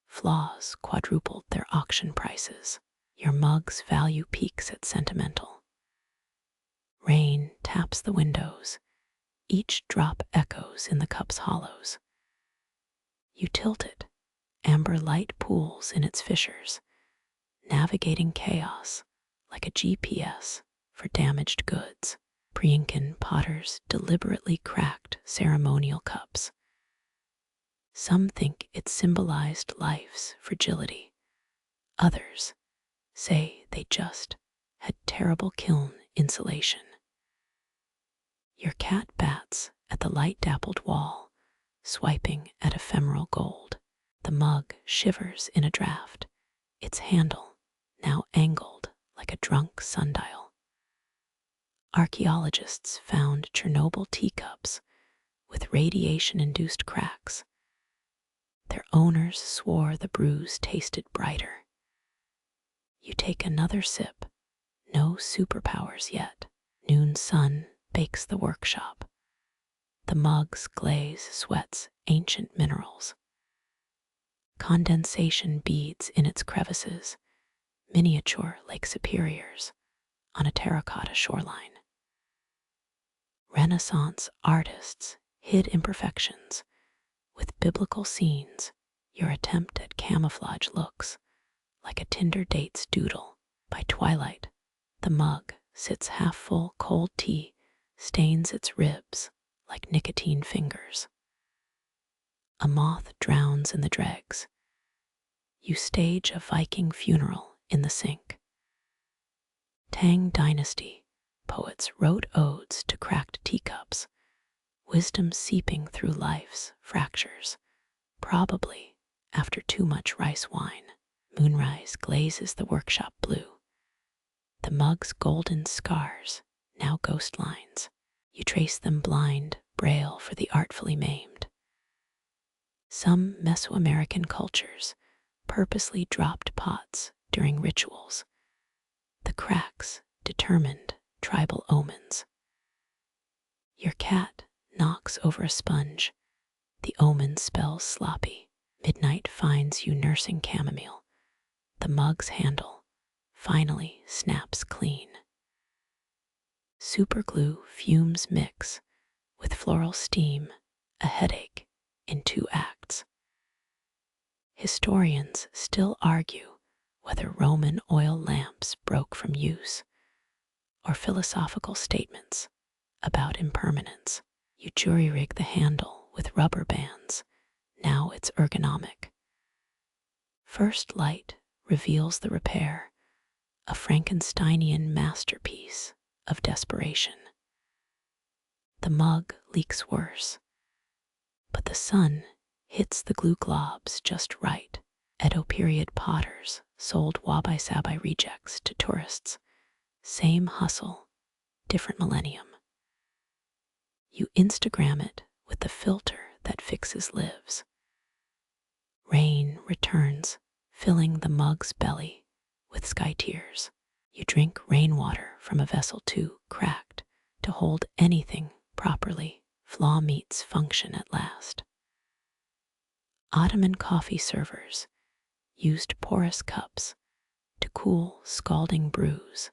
Flaws quadrupled their auction prices. Your mug's value peaks at sentimental. Rain taps the windows. Each drop echoes in the cup's hollows. You tilt it. Amber light pools in its fissures, navigating chaos like a GPS for damaged goods. Pre-Incan potters deliberately cracked ceremonial cups. Some think it symbolized life's fragility. Others say they just had terrible kiln insulation. Your cat bats at the light-dappled wall, swiping at ephemeral gold. The mug shivers in a draft, its handle now angled like a drunk sundial. Archaeologists found Chernobyl teacups with radiation-induced cracks. Their owners swore the brews tasted brighter. You take another sip. No superpowers yet. Noon sun bakes the workshop. The mug's glaze sweats ancient minerals. Condensation beads in its crevices, miniature Lake Superiors on a terracotta shoreline. Renaissance artists hid imperfections with biblical scenes. Your attempt at camouflage looks like a Tinder date's doodle. By twilight, the mug sits half full. Cold tea stains its ribs like nicotine fingers. A moth drowns in the dregs. You stage a Viking funeral in the sink. Tang Dynasty poets wrote odes to cracked teacups, wisdom seeping through life's fractures, probably after too much rice wine. Moonrise glazes the workshop blue. The mug's golden scars, now ghost lines. You trace them blind, braille for the artfully maimed. Some Mesoamerican cultures purposely dropped pots during rituals. The cracks determined tribal omens. Your cat knocks over a sponge. The omen spells sloppy. Midnight finds you nursing chamomile. The mug's handle finally snaps clean. Superglue fumes mix with floral steam, a headache in 2 acts. Historians still argue whether Roman oil lamps broke from use, or philosophical statements about impermanence. You jury-rig the handle with rubber bands. Now it's ergonomic. First light reveals the repair, a Frankensteinian masterpiece of desperation. The mug leaks worse, but the sun hits the glue globs just right. Edo period potters sold wabi-sabi rejects to tourists. Same hustle, different millennium. You Instagram it with the filter that fixes lives. Rain returns, filling the mug's belly with sky tears. You drink rainwater from a vessel too cracked to hold anything properly. Flaw meets function at last. Ottoman coffee servers used porous cups to cool scalding brews,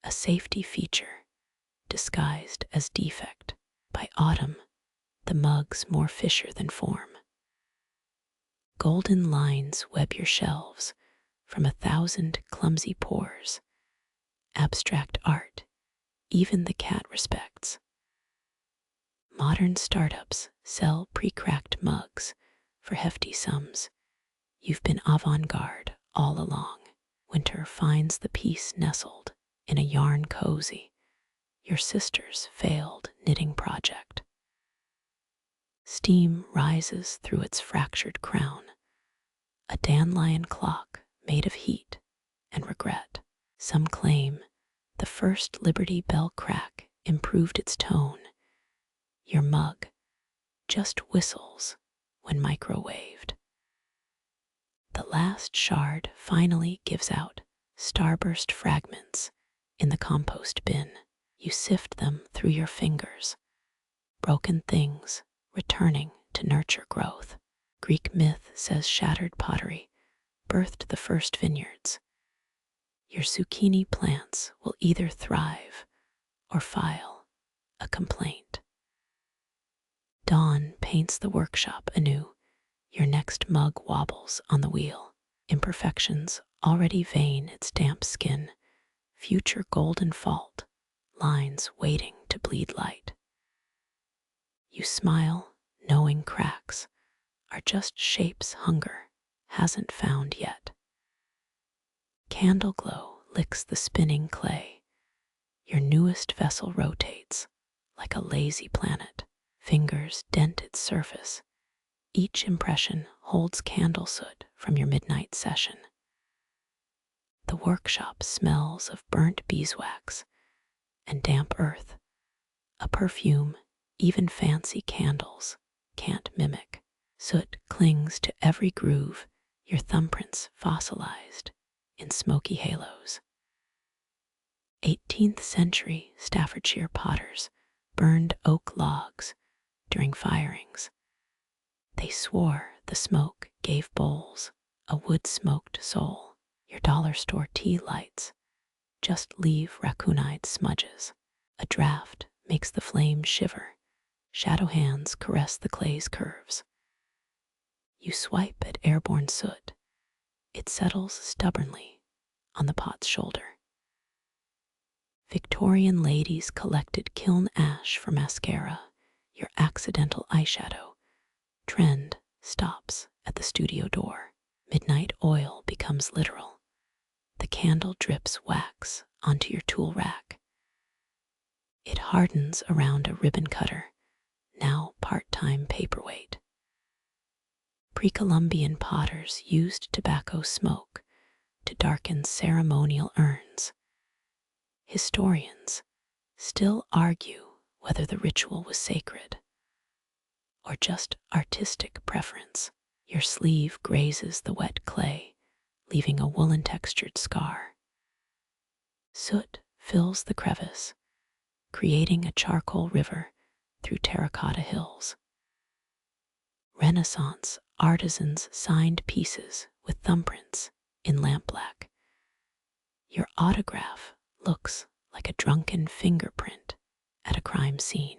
a safety feature disguised as defect. By autumn, the mug's more fissure than form. Golden lines web your shelves from 1,000 clumsy pores. Abstract art, even the cat respects. Modern startups sell pre-cracked mugs for hefty sums. You've been avant-garde all along. Winter finds the piece nestled in a yarn cozy, your sister's failed knitting project. Steam rises through its fractured crown, a dandelion clock made of heat and regret. Some claim the first Liberty Bell crack improved its tone. Your mug just whistles when microwaved. The last shard finally gives out starburst fragments in the compost bin. You sift them through your fingers, broken things returning to nurture growth. Greek myth says shattered pottery birthed the first vineyards. Your zucchini plants will either thrive or file a complaint. Dawn paints the workshop anew. Your next mug wobbles on the wheel. Imperfections already vein its damp skin. Future golden fault lines waiting to bleed light. You smile, knowing cracks are just shapes hunger hasn't found yet. Candle glow licks the spinning clay. Your newest vessel rotates like a lazy planet. Fingers dent its surface. Each impression holds candle soot from your midnight session. The workshop smells of burnt beeswax and damp earth, a perfume even fancy candles can't mimic. Soot clings to every groove, your thumbprints fossilized in smoky halos. 18th century Staffordshire potters burned oak logs during firings. They swore the smoke gave bowls a wood-smoked soul. Your dollar store tea lights just leave raccoon-eyed smudges. A draft makes the flames shiver. Shadow hands caress the clay's curves. You swipe at airborne soot. It settles stubbornly on the pot's shoulder. Victorian ladies collected kiln ash for mascara, your accidental eyeshadow. Trend stops at the studio door. Midnight oil becomes literal. The candle drips wax onto your tool rack. It hardens around a ribbon cutter, now part-time paperweight. Pre-Columbian potters used tobacco smoke to darken ceremonial urns. Historians still argue whether the ritual was sacred or just artistic preference. Your sleeve grazes the wet clay, leaving a woolen-textured scar. Soot fills the crevice, creating a charcoal river through terracotta hills. Renaissance artisans signed pieces with thumbprints in lampblack. Your autograph looks like a drunken fingerprint at a crime scene.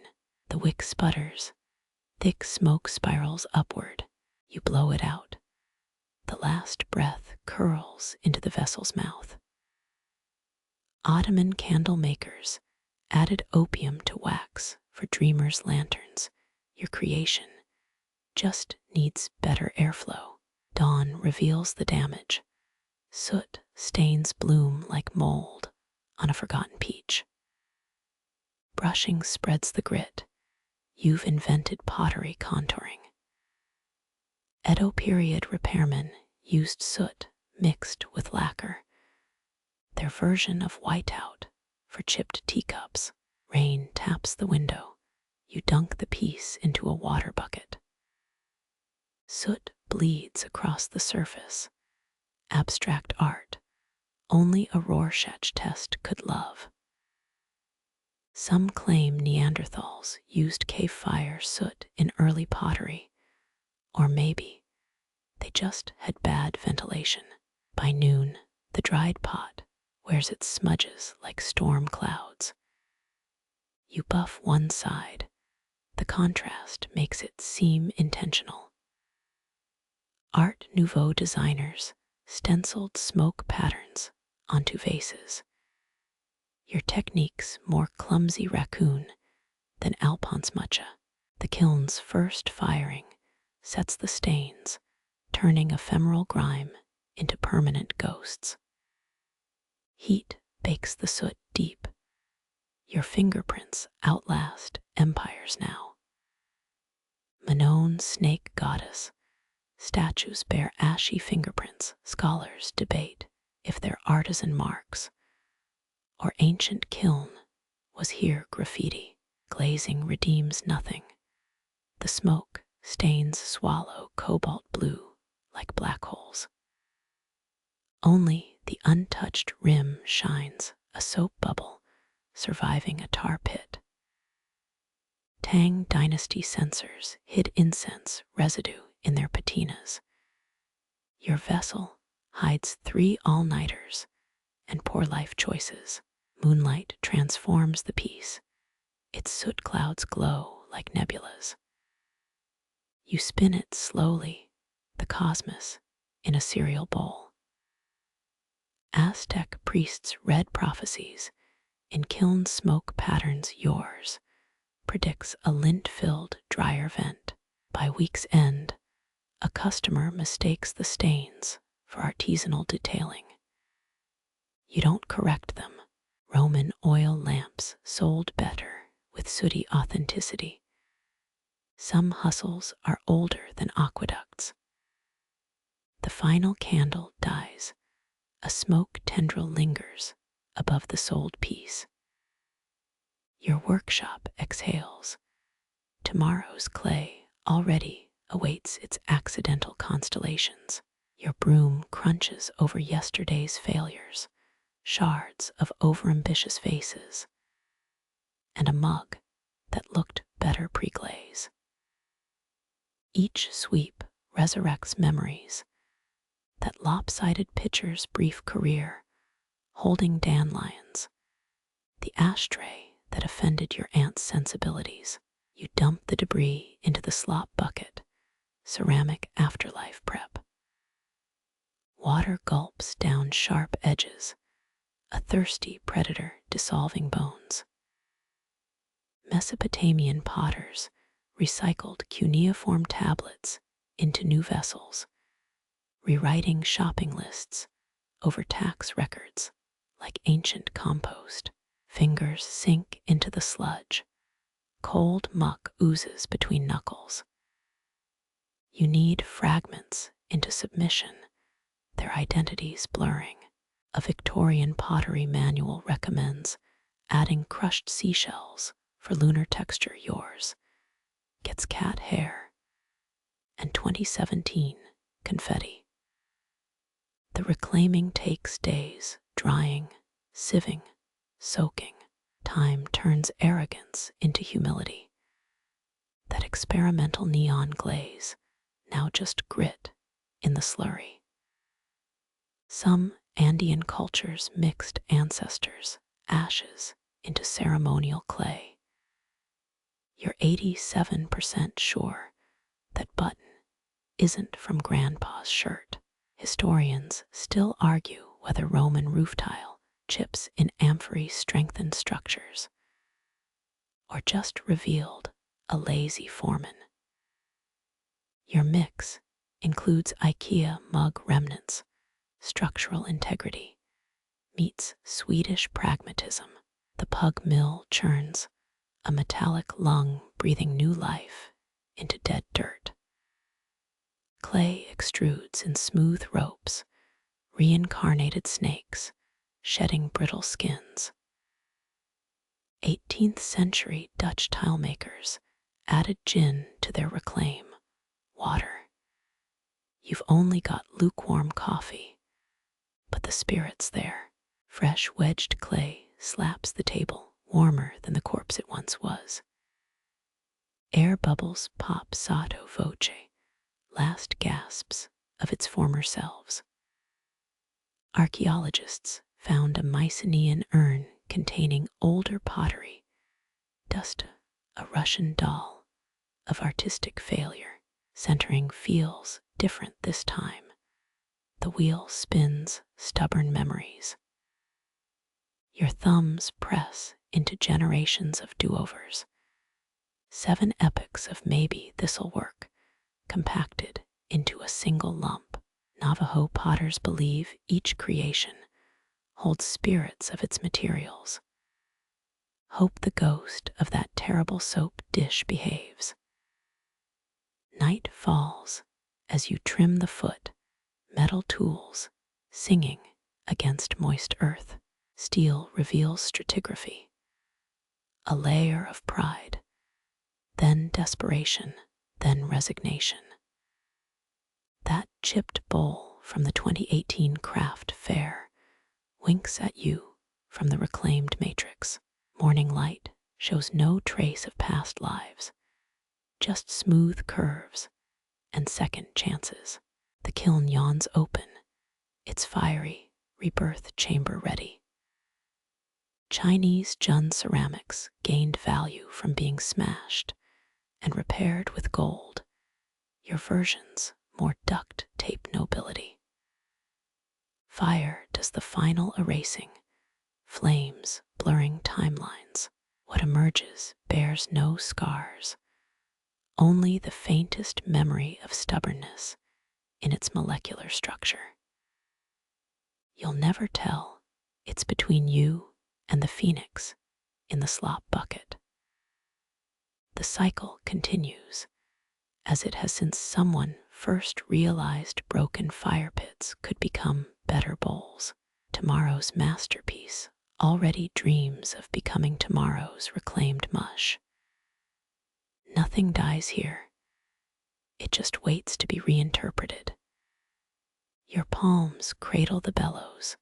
The wick sputters, thick smoke spirals upward. You blow it out. The last breath curls into the vessel's mouth. Ottoman candle makers added opium to wax for dreamers' lanterns. Your creation just needs better airflow. Dawn reveals the damage. Soot stains bloom like mold on a forgotten peach. Brushing spreads the grit. You've invented pottery contouring. Edo period repairmen used soot mixed with lacquer. Their version of whiteout for chipped teacups. Rain taps the window. You dunk the piece into a water bucket. Soot bleeds across the surface. Abstract art only a Rorschach test could love. Some claim Neanderthals used cave fire soot in early pottery, or maybe they just had bad ventilation. By noon, the dried pot wears its smudges like storm clouds. You buff one side. The contrast makes it seem intentional. Art Nouveau designers stenciled smoke patterns onto vases. Your technique's more clumsy raccoon than Alphonse Mucha. The kiln's first firing sets the stains, turning ephemeral grime into permanent ghosts. Heat bakes the soot deep. Your fingerprints outlast empires now. Manon snake goddess. Statues bear ashy fingerprints. Scholars debate if they're artisan marks or ancient kiln was here graffiti. Glazing redeems nothing. The smoke stains swallow cobalt blue like black holes. Only the untouched rim shines, a soap bubble surviving a tar pit. Tang Dynasty censors hid incense residue in their patinas. Your vessel hides 3 all-nighters and poor life choices. Moonlight transforms the piece. Its soot clouds glow like nebulas. You spin it slowly, the cosmos in a cereal bowl. Aztec priests read prophecies in kiln smoke patterns. Yours predicts a lint-filled dryer vent. By week's end, a customer mistakes the stains for artisanal detailing. You don't correct them. Roman oil lamps sold better with sooty authenticity. Some hustles are older than aqueducts. The final candle dies. A smoke tendril lingers above the sold piece. Your workshop exhales. Tomorrow's clay already awaits its accidental constellations. Your broom crunches over yesterday's failures, shards of overambitious faces, and a mug that looked better pre-glaze. Each sweep resurrects memories, that lopsided pitcher's brief career, holding dandelions, the ashtray that offended your aunt's sensibilities. You dump the debris into the slop bucket, ceramic afterlife prep. Water gulps down sharp edges, a thirsty predator dissolving bones. Mesopotamian potters recycled cuneiform tablets into new vessels, rewriting shopping lists over tax records like ancient compost. Fingers sink into the sludge. Cold muck oozes between knuckles. You knead fragments into submission, their identities blurring. A Victorian pottery manual recommends adding crushed seashells for lunar texture. Yours gets cat hair and 2017 confetti. The reclaiming takes days, drying, sieving, soaking. Time turns arrogance into humility. That experimental neon glaze, now just grit in the slurry. Some Andean cultures mixed ancestors' ashes into ceremonial clay. You're 87% sure that button isn't from grandpa's shirt. Historians still argue whether Roman roof tile chips in amphory strengthened structures, or just revealed a lazy foreman. Your mix includes IKEA mug remnants, structural integrity meets Swedish pragmatism. The pug mill churns, a metallic lung breathing new life into dead dirt. Clay extrudes in smooth ropes, reincarnated snakes shedding brittle skins. 18th century Dutch tilemakers added gin to their reclaim, water. You've only got lukewarm coffee, but the spirit's there. Fresh wedged clay slaps the table, warmer than the corpse it once was. Air bubbles pop sotto voce, last gasps of its former selves. Archaeologists found a Mycenaean urn containing older pottery, dust a Russian doll of artistic failure. Centering feels different this time. The wheel spins stubborn memories. Your thumbs press into generations of do-overs. 7 epochs of maybe this'll work, compacted into a single lump. Navajo potters believe each creation holds spirits of its materials. Hope the ghost of that terrible soap dish behaves. Night falls as you trim the foot, metal tools singing against moist earth. Steel reveals stratigraphy, a layer of pride, then desperation, then resignation. That chipped bowl from the 2018 craft fair winks at you from the reclaimed matrix. Morning light shows no trace of past lives, just smooth curves and second chances. The kiln yawns open, its fiery rebirth chamber ready. Chinese Jun ceramics gained value from being smashed and repaired with gold. Your version's more duct tape nobility. Fire does the final erasing, flames blurring timelines. What emerges bears no scars, only the faintest memory of stubbornness in its molecular structure. You'll never tell it's between you and the phoenix in the slop bucket. The cycle continues, as it has since someone first realized broken fire pits could become better bowls. Tomorrow's masterpiece already dreams of becoming tomorrow's reclaimed mush. Nothing dies here. It It just waits to be reinterpreted. Your palms cradle the bellows,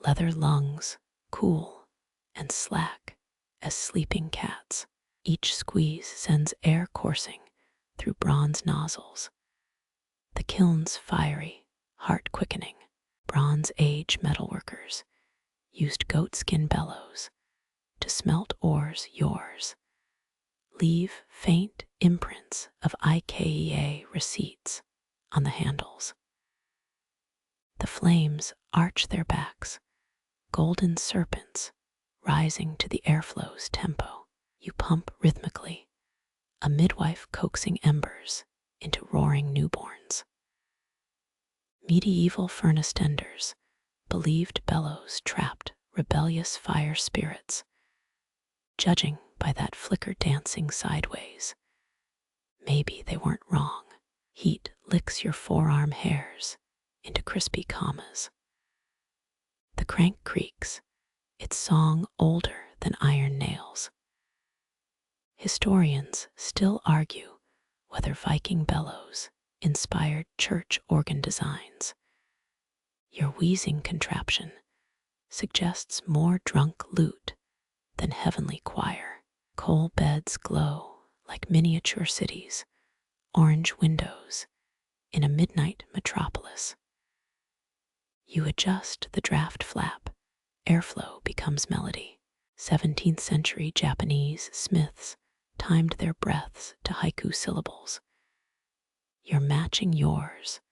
leather lungs cool and slack as sleeping cats. Each squeeze sends air coursing through bronze nozzles. The kiln's fiery, heart-quickening. Bronze Age metalworkers used goatskin bellows to smelt ores yours. Leave faint imprints of IKEA receipts on the handles. The flames arch their backs, golden serpents rising to the airflow's tempo. You pump rhythmically, a midwife coaxing embers into roaring newborns. Medieval furnace tenders believed bellows trapped rebellious fire spirits. Judging by that flicker dancing sideways, maybe they weren't wrong. Heat licks your forearm hairs into crispy commas. The crank creaks, its song older than iron nails. Historians still argue whether Viking bellows inspired church organ designs. Your wheezing contraption suggests more drunk lute than heavenly choir. Coal beds glow like miniature cities, orange windows in a midnight metropolis. You adjust the draft flap, airflow becomes melody. 17th century Japanese smiths timed their breaths to haiku syllables. You're matching yours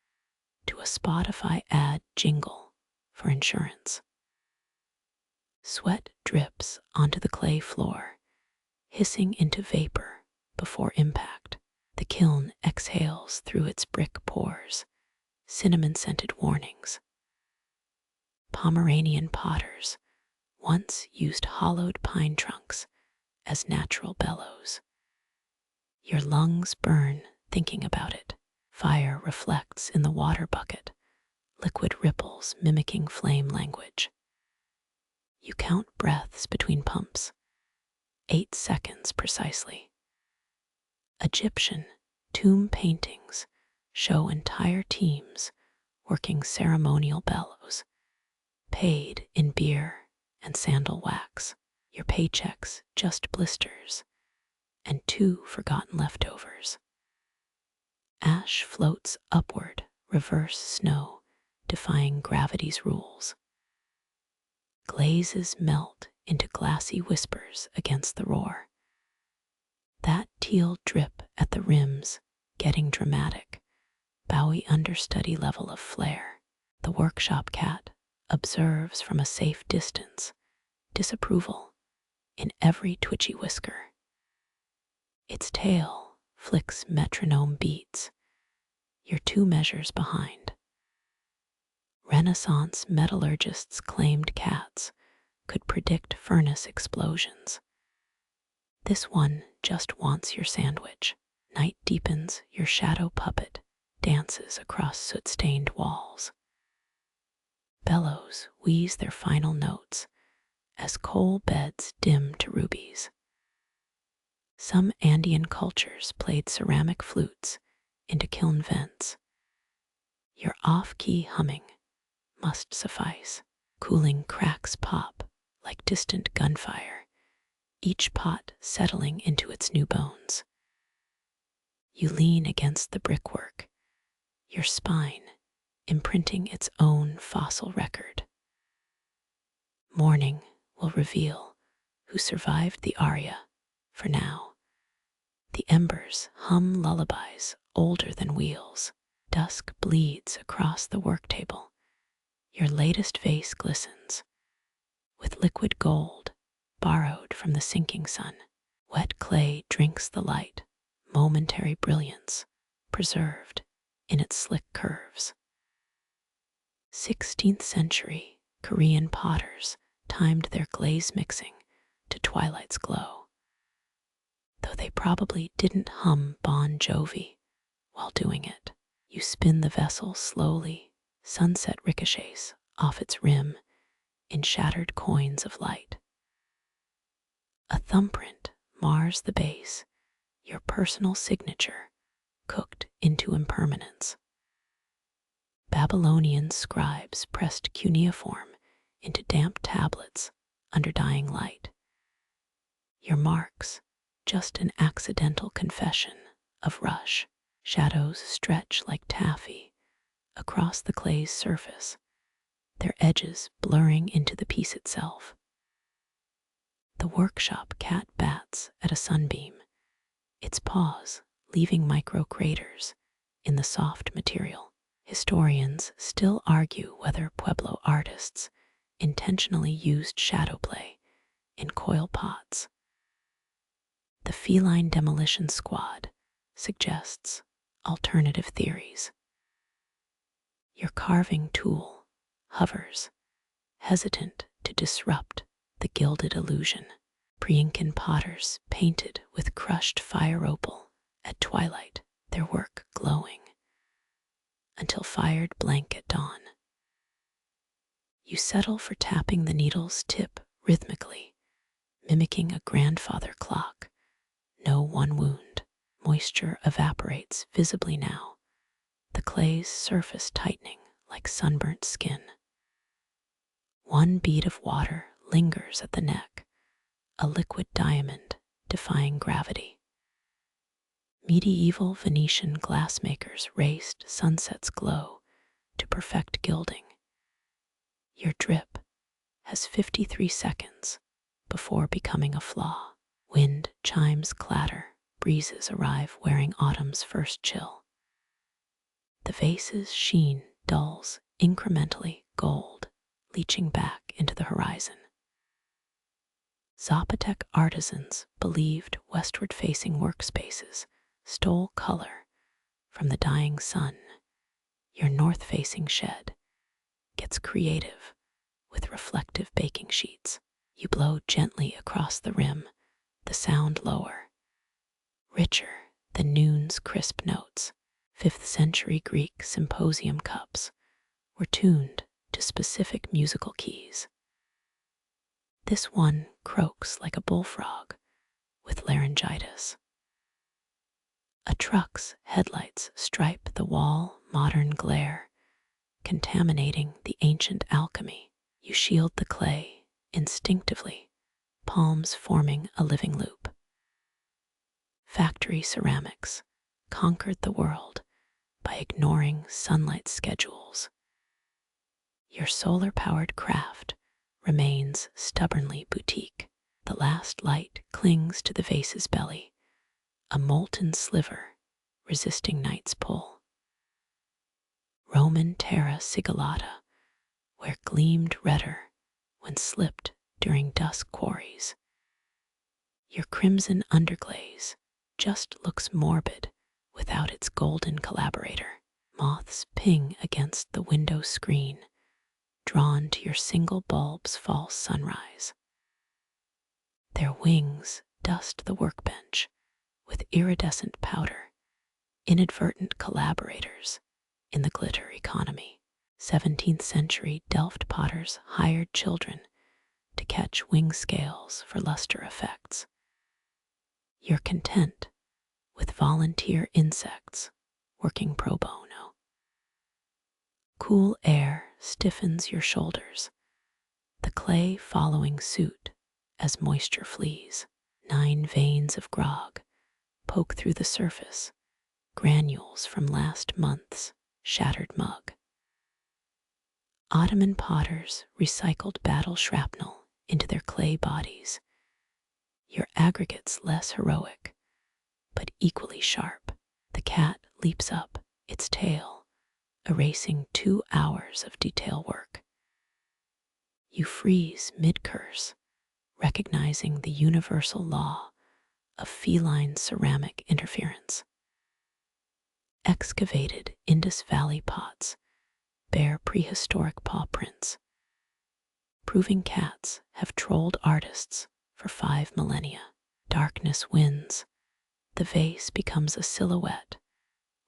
to a Spotify ad jingle for insurance. Sweat drips onto the clay floor, hissing into vapor before impact. The kiln exhales through its brick pores, cinnamon-scented warnings. Pomeranian potters once used hollowed pine trunks as natural bellows. Your lungs burn thinking about it. Fire reflects in the water bucket, liquid ripples mimicking flame language. You count breaths between pumps, 8 seconds precisely. Egyptian tomb paintings show entire teams working ceremonial bellows, paid in beer and sandal wax. Your paychecks just blisters and 2 forgotten leftovers. Ash floats upward, reverse snow, defying gravity's rules. Glazes melt into glassy whispers against the roar. That teal drip at the rims, getting dramatic, Bowie understudy level of flair. The workshop cat observes from a safe distance, disapproval in every twitchy whisker. Its tail flicks metronome beats. You're 2 measures behind. Renaissance metallurgists claimed cats could predict furnace explosions. This one just wants your sandwich. Night deepens, your shadow puppet dances across soot-stained walls. Bellows wheeze their final notes as coal beds dim to rubies. Some Andean cultures played ceramic flutes into kiln vents. Your off-key humming must suffice. Cooling cracks pop like distant gunfire, each pot settling into its new bones. You lean against the brickwork, your spine imprinting its own fossil record. Morning will reveal who survived the aria for now. The embers hum lullabies older than wheels. Dusk bleeds across the work table. Your latest vase glistens with liquid gold borrowed from the sinking sun. Wet clay drinks the light, momentary brilliance preserved in its slick curves. 16th century Korean potters timed their glaze mixing to twilight's glow, though they probably didn't hum Bon Jovi while doing it. You spin the vessel slowly, sunset ricochets off its rim in shattered coins of light. A thumbprint mars the base, your personal signature cooked into impermanence. Babylonian scribes pressed cuneiform into damp tablets under dying light. Your marks, just an accidental confession of rush. Shadows stretch like taffy across the clay's surface, their edges blurring into the piece itself. The workshop cat bats at a sunbeam, its paws leaving micro craters in the soft material. Historians still argue whether Pueblo artists intentionally used shadow play in coil pots. The feline demolition squad suggests alternative theories. Your carving tool hovers, hesitant to disrupt the gilded illusion. Pre-Incan potters painted with crushed fire opal at twilight, their work glowing, until fired blank at dawn. You settle for tapping the needle's tip rhythmically, mimicking a grandfather clock. No one wound. Moisture evaporates visibly now, the clay's surface tightening like sunburnt skin. One bead of water lingers at the neck, a liquid diamond defying gravity. Medieval Venetian glassmakers raced sunset's glow to perfect gilding. Your drip has 53 seconds before becoming a flaw. Wind chimes clatter, breezes arrive wearing autumn's first chill. The vase's sheen dulls incrementally gold, leaching back into the horizon. Zapotec artisans believed westward-facing workspaces stole color from the dying sun. Your north-facing shed gets creative with reflective baking sheets. You blow gently across the rim, the sound lower, richer than noon's crisp notes. 5th century Greek symposium cups were tuned to specific musical keys. This one croaks like a bullfrog with laryngitis. A truck's headlights stripe the wall, modern glare, contaminating the ancient alchemy. You shield the clay instinctively, palms forming a living loop. Factory ceramics conquered the world by ignoring sunlight schedules. Your solar-powered craft remains stubbornly boutique. The last light clings to the vase's belly, a molten sliver resisting night's pull. Roman terra sigillata, where gleamed redder when slipped during dusk quarries. Your crimson underglaze just looks morbid without its golden collaborator. Moths ping against the window screen, drawn to your single bulb's false sunrise. Their wings dust the workbench with iridescent powder, inadvertent collaborators in the glitter economy. 17th century Delft potters hired children to catch wing scales for luster effects. You're content with volunteer insects working pro bono. Cool air stiffens your shoulders, the clay following suit as moisture flees. 9 veins of grog poke through the surface, granules from last month's shattered mug. Ottoman potters recycled battle shrapnel into their clay bodies. Your aggregate's less heroic, but equally sharp. The cat leaps up, its tail erasing 2 hours of detail work. You freeze mid-curse, recognizing the universal law of feline ceramic interference. Excavated Indus Valley pots bear prehistoric paw prints, proving cats have trolled artists for 5 millennia. Darkness wins. The vase becomes a silhouette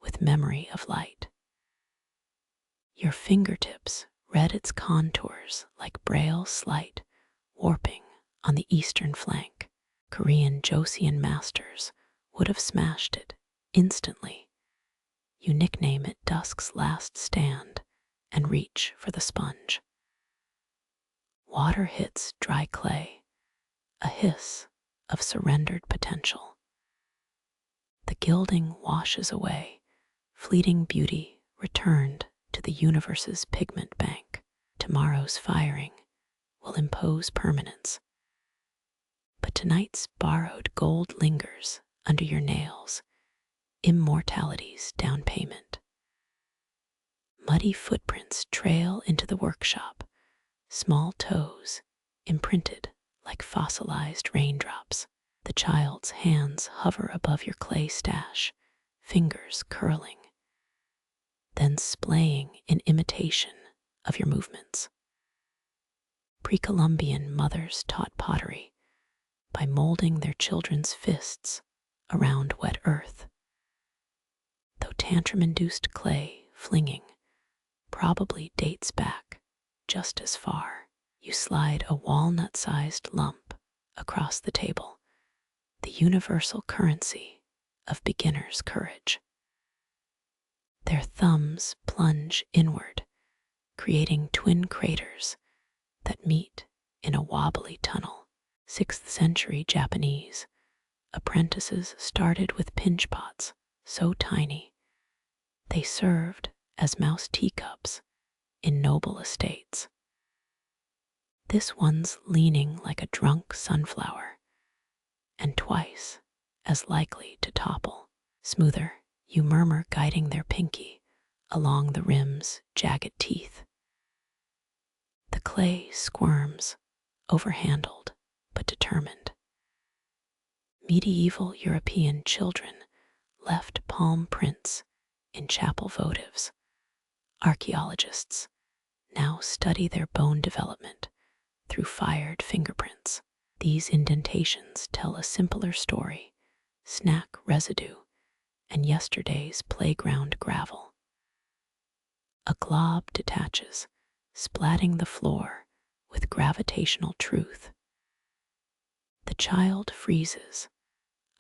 with memory of light. Your fingertips read its contours like braille slight warping on the eastern flank. Korean Joseon masters would have smashed it instantly, You nickname it dusk's last stand and reach for the sponge. Water hits dry clay, a hiss of surrendered potential. The gilding washes away, fleeting beauty returned to the universe's pigment bank. Tomorrow's firing will impose permanence, but tonight's borrowed gold lingers under your nails, immortality's down payment. Muddy footprints trail into the workshop, small toes imprinted like fossilized raindrops. The child's hands hover above your clay stash, fingers curling, then splaying in imitation of your movements. Pre-Columbian mothers taught pottery by molding their children's fists around wet earth. Though tantrum-induced clay flinging probably dates back just as far, you slide a walnut-sized lump across the table, the universal currency of beginner's courage. Their thumbs plunge inward, creating twin craters that meet in a wobbly tunnel. 6th century Japanese apprentices started with pinch pots so tiny they served as mouse teacups in noble estates. This one's leaning like a drunk sunflower and twice as likely to topple. Smoother, you murmur, guiding their pinky along the rim's jagged teeth. The clay squirms, overhandled but determined. Medieval European children left palm prints in chapel votives. Archaeologists now study their bone development through fired fingerprints. These indentations tell a simpler story: snack residue and yesterday's playground gravel. A glob detaches, splatting the floor with gravitational truth. The child freezes,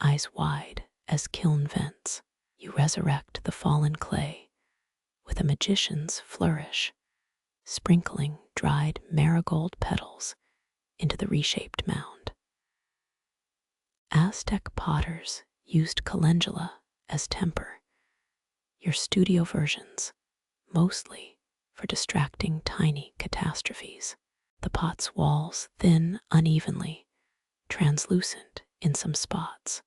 eyes wide as kiln vents. You resurrect the fallen clay with a magician's flourish, sprinkling dried marigold petals into the reshaped mound. Aztec potters used calendula as temper, your studio versions mostly for distracting tiny catastrophes. The pot's walls thin unevenly, translucent in some spots,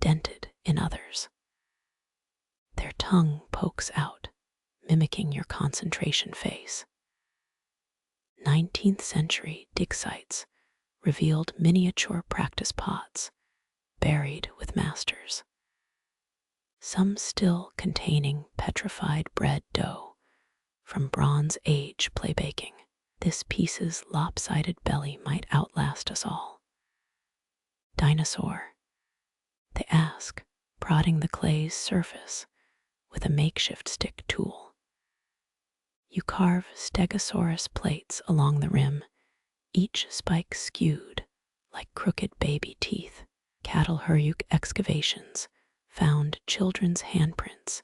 dented in others. Their tongue pokes out, mimicking your concentration face. 19th century dig sites revealed miniature practice pots buried with masters, some still containing petrified bread dough from Bronze Age play baking. This piece's lopsided belly might outlast us all. Dinosaur, they ask, prodding the clay's surface with a makeshift stick tool. You carve stegosaurus plates along the rim, each spike skewed like crooked baby teeth. Cattle Huruk excavations found children's handprints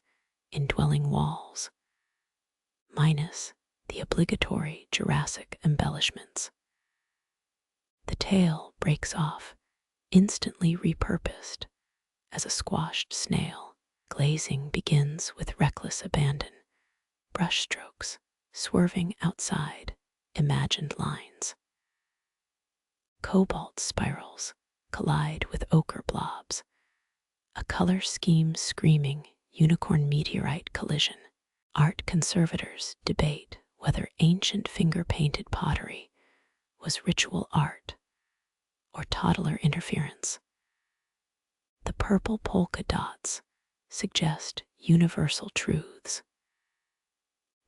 in dwelling walls, minus the obligatory Jurassic embellishments. The tail breaks off, instantly repurposed as a squashed snail. Glazing begins with reckless abandon, brushstrokes swerving outside imagined lines. Cobalt spirals collide with ochre blobs, a color scheme screaming unicorn meteorite collision. Art conservators debate whether ancient finger-painted pottery was ritual art or toddler interference. The purple polka dots suggest universal truths.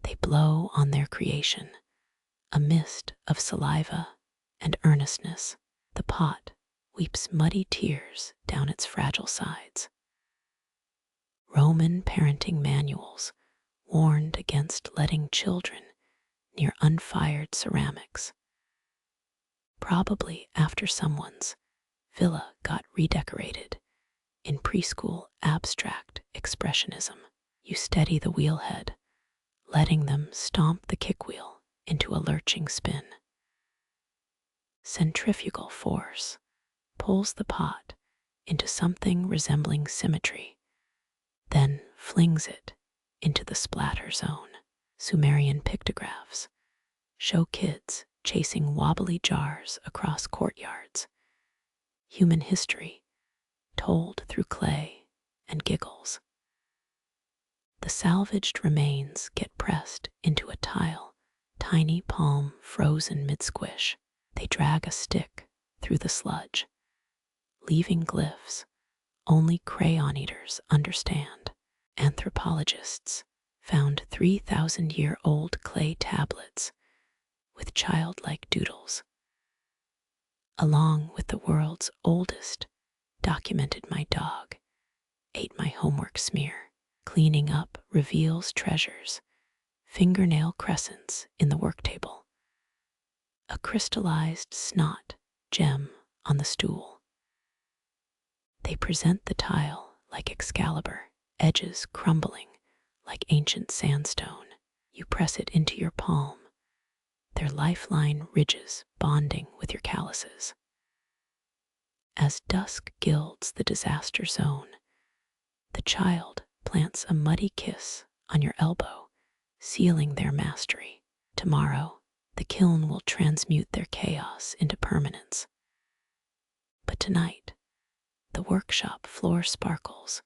They blow on their creation, a mist of saliva and earnestness. The pot weeps muddy tears down its fragile sides. Roman parenting manuals warned against letting children near unfired ceramics. Probably after someone's villa got redecorated in preschool abstract expressionism. You steady the wheelhead, letting them stomp the kickwheel into a lurching spin. Centrifugal force pulls the pot into something resembling symmetry, then flings it into the splatter zone. Sumerian pictographs show kids chasing wobbly jars across courtyards. Human history told through clay and giggles. The salvaged remains get pressed into a tile, tiny palm frozen mid-squish. They drag a stick through the sludge, leaving glyphs only crayon eaters understand. Anthropologists found 3,000-year-old clay tablets with childlike doodles. Along with the world's oldest documented my dog ate my homework smear. Cleaning up reveals treasures, fingernail crescents in the work table, a crystallized snot gem on the stool. They present the tile like Excalibur, edges crumbling like ancient sandstone. You press it into your palm, their lifeline ridges bonding with your calluses. As dusk gilds the disaster zone, the child plants a muddy kiss on your elbow, sealing their mastery. Tomorrow, the kiln will transmute their chaos into permanence. But tonight, the workshop floor sparkles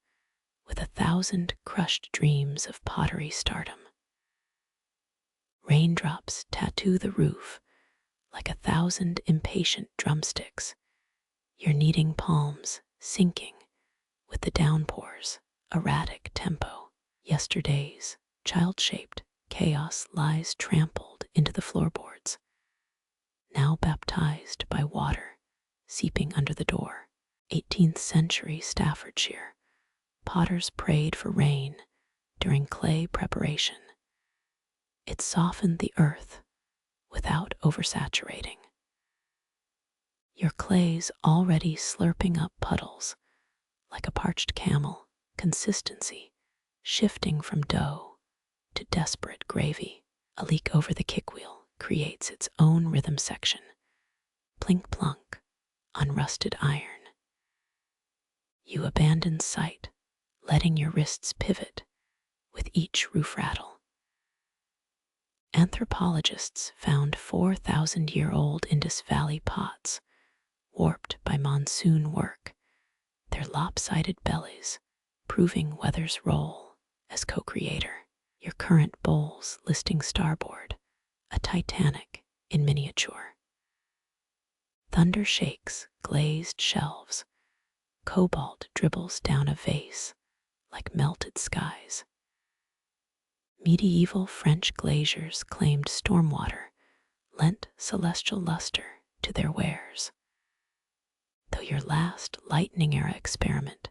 with 1,000 crushed dreams of pottery stardom. Raindrops tattoo the roof like 1,000 impatient drumsticks, your kneading palms sinking with the downpour's erratic tempo. Yesterday's child-shaped chaos lies trampled into the floorboards, now baptized by water seeping under the door. 18th century Staffordshire, potters prayed for rain during clay preparation. It softened the earth without oversaturating. Your clay's already slurping up puddles like a parched camel, consistency shifting from dough to desperate gravy. A leak over the kickwheel creates its own rhythm section. Plink plunk on rusted iron. You abandon sight, letting your wrists pivot with each roof rattle. Anthropologists found 4,000-year-old Indus Valley pots, warped by monsoon work, their lopsided bellies proving weather's role as co-creator. Your current bowls listing starboard, a Titanic in miniature. Thunder shakes glazed shelves, cobalt dribbles down a vase like melted skies. Medieval French glaziers claimed stormwater lent celestial luster to their wares. Though your last lightning era experiment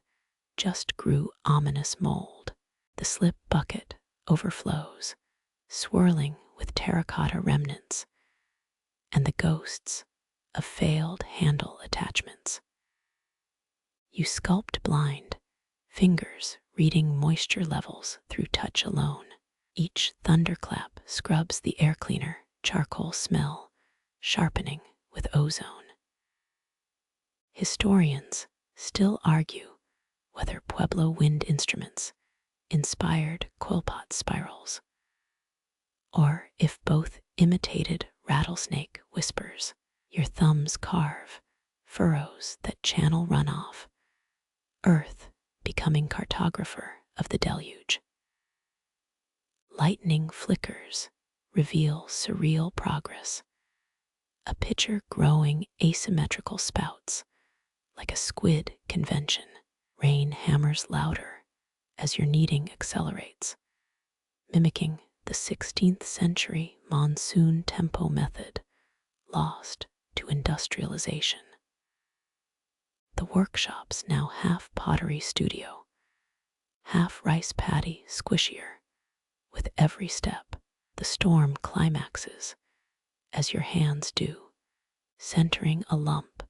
just grew ominous mold, the slip bucket overflows, swirling with terracotta remnants and the ghosts of failed handle attachments. You sculpt blind, fingers reading moisture levels through touch alone. Each thunderclap scrubs the air cleaner, charcoal smell, sharpening with ozone. Historians still argue whether Pueblo wind instruments inspired quillpot spirals, or if both imitated rattlesnake whispers. Your thumbs carve furrows that channel runoff, earth becoming cartographer of the deluge. Lightning flickers reveal surreal progress, a pitcher growing asymmetrical spouts like a squid convention. Rain hammers louder as your kneading accelerates, mimicking the 16th century monsoon tempo method lost to industrialization. The workshop's now half pottery studio, half rice paddy squishier. With every step, the storm climaxes as your hands do, centering a lump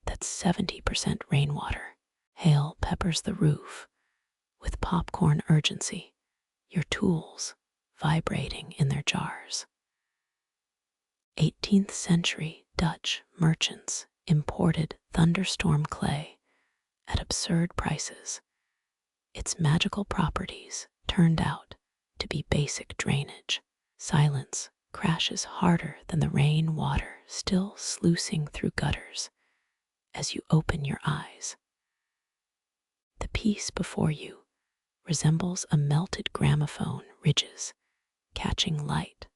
that's 70% rainwater. Hail peppers the roof with popcorn urgency, your tools vibrating in their jars. 18th century Dutch merchants imported thunderstorm clay at absurd prices. Its magical properties turned out to be basic drainage. Silence crashes harder than the rain water still sluicing through gutters as you open your eyes. The piece before you resembles a melted gramophone ridges catching light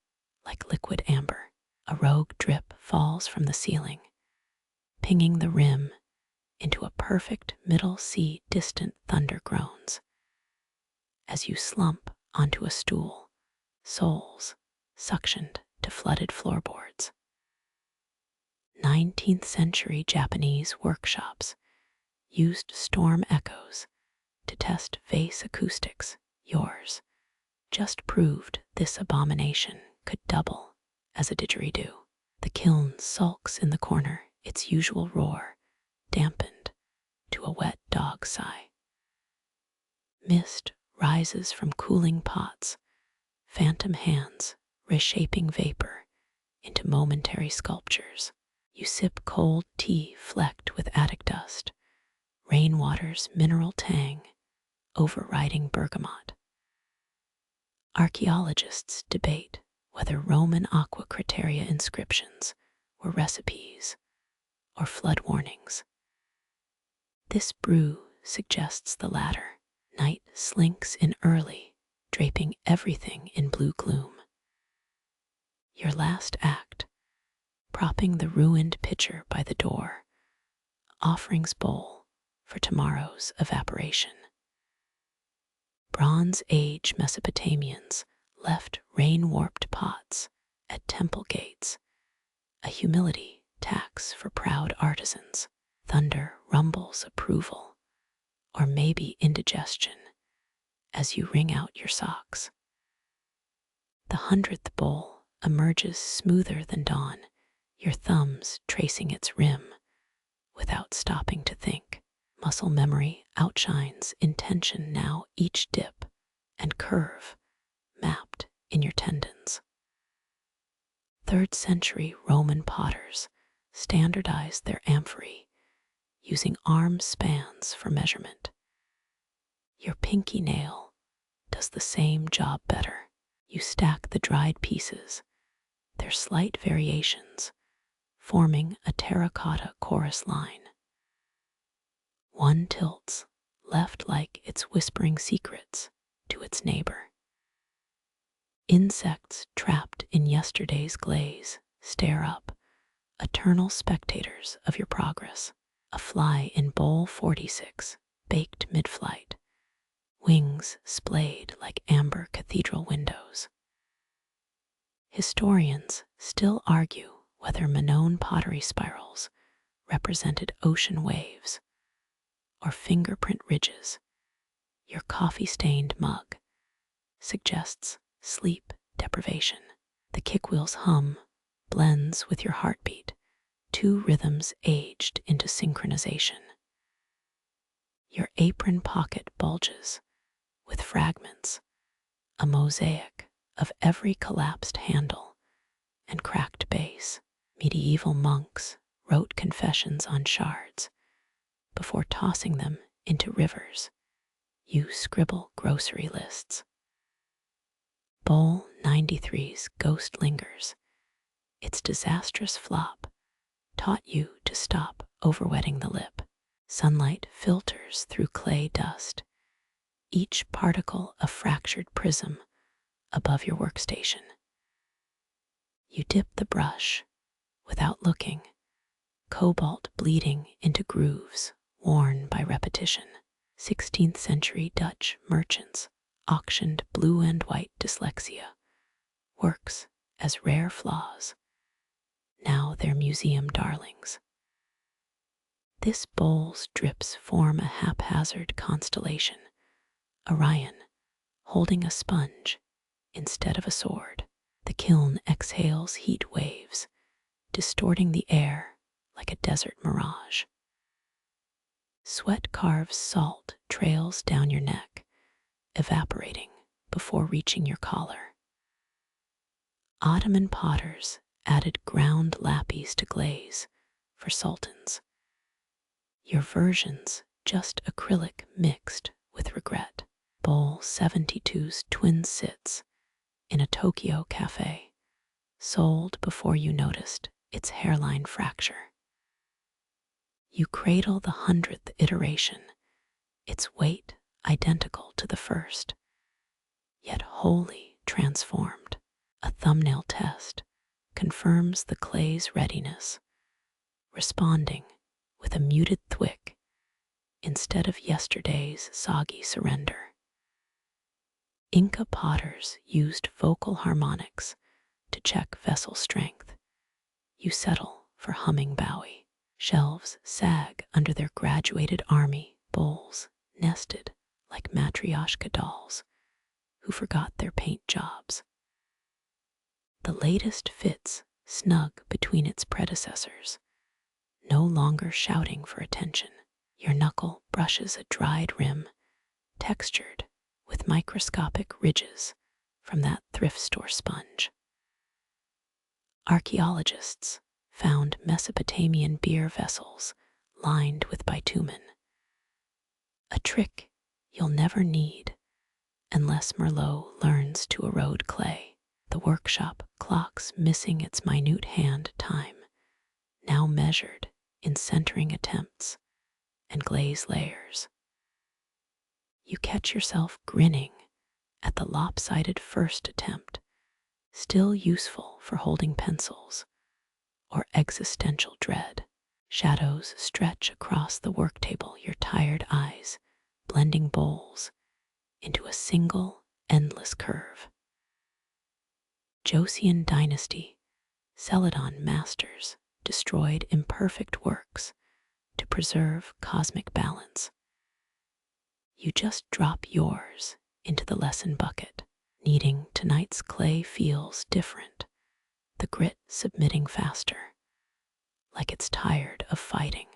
like liquid amber. A rogue drip falls from the ceiling, pinging the rim into a perfect middle C. Distant thunder groans as you slump onto a stool, soles suctioned to flooded floorboards. 19th century Japanese workshops used storm echoes to test vase acoustics. Yours just proved this abomination could double as a didgeridoo. The kiln sulks in the corner, its usual roar dampened to a wet dog sigh. Mist rises from cooling pots, phantom hands reshaping vapor into momentary sculptures. You sip cold tea flecked with attic dust, rainwater's mineral tang overriding bergamot. Archaeologists debate whether Roman aqua criteria inscriptions were recipes or flood warnings. This brew suggests the latter. Night slinks in early, draping everything in blue gloom. Your last act, propping the ruined pitcher by the door, offerings bowl for tomorrow's evaporation. Bronze Age Mesopotamians left rain-warped pots at temple gates, a humility tax for proud artisans. Thunder rumbles approval, or maybe indigestion, as you wring out your socks. The 100th bowl emerges smoother than dawn, your thumbs tracing its rim without stopping to think. Muscle memory outshines intention now, each dip and curve mapped in your tendons. 3rd century Roman potters standardized their amphorae using arm spans for measurement. Your pinky nail does the same job better. You stack the dried pieces, their slight variations, forming a terracotta chorus line. One tilts left like it's whispering secrets to its neighbor. Insects trapped in yesterday's glaze stare up, eternal spectators of your progress. A fly in bowl 46, baked mid-flight, wings splayed like amber cathedral windows. Historians still argue whether Minoan pottery spirals represented ocean waves or fingerprint ridges. Your coffee-stained mug suggests sleep deprivation. The kickwheel's hum blends with your heartbeat, two rhythms aged into synchronization. Your apron pocket bulges with fragments, a mosaic of every collapsed handle and cracked base. Medieval monks wrote confessions on shards before tossing them into rivers. You scribble grocery lists. Bowl 93's ghost lingers. Its disastrous flop taught you to stop overwetting the lip. Sunlight filters through clay dust, each particle a fractured prism above your workstation. You dip the brush without looking, cobalt bleeding into grooves worn by repetition. 16th century Dutch merchants auctioned blue and white dyslexia, works as rare flaws. Now they're museum darlings. This bowl's drips form a haphazard constellation, Orion holding a sponge instead of a sword. The kiln exhales heat waves, distorting the air like a desert mirage. Sweat carves salt trails down your neck, evaporating before reaching your collar. Ottoman potters added ground lapis to glaze for sultans. Your version's just acrylic mixed with regret. Bowl 72's twin sits in a Tokyo cafe, sold before you noticed its hairline fracture. You cradle the 100th iteration, its weight identical to the first, yet wholly transformed. A thumbnail test confirms the clay's readiness, responding with a muted thwick instead of yesterday's soggy surrender. Inca potters used vocal harmonics to check vessel strength. You settle for humming Bowie. Shelves sag under their graduated army, bowls nested like matryoshka dolls who forgot their paint jobs. The latest fits snug between its predecessors, no longer shouting for attention. Your knuckle brushes a dried rim, textured with microscopic ridges from that thrift store sponge. Archaeologists found Mesopotamian beer vessels lined with bitumen, a trick you'll never need unless Merlot learns to erode clay. The workshop clock's missing its minute hand time, now measured in centering attempts and glaze layers. You catch yourself grinning at the lopsided first attempt, still useful for holding pencils or existential dread. Shadows stretch across the work table, your tired eyes blending bowls into a single endless curve. Joseon Dynasty Celadon masters destroyed imperfect works to preserve cosmic balance. You just drop yours into the lesson bucket. Kneading tonight's clay feels different, the grit submitting faster, like it's tired of fighting.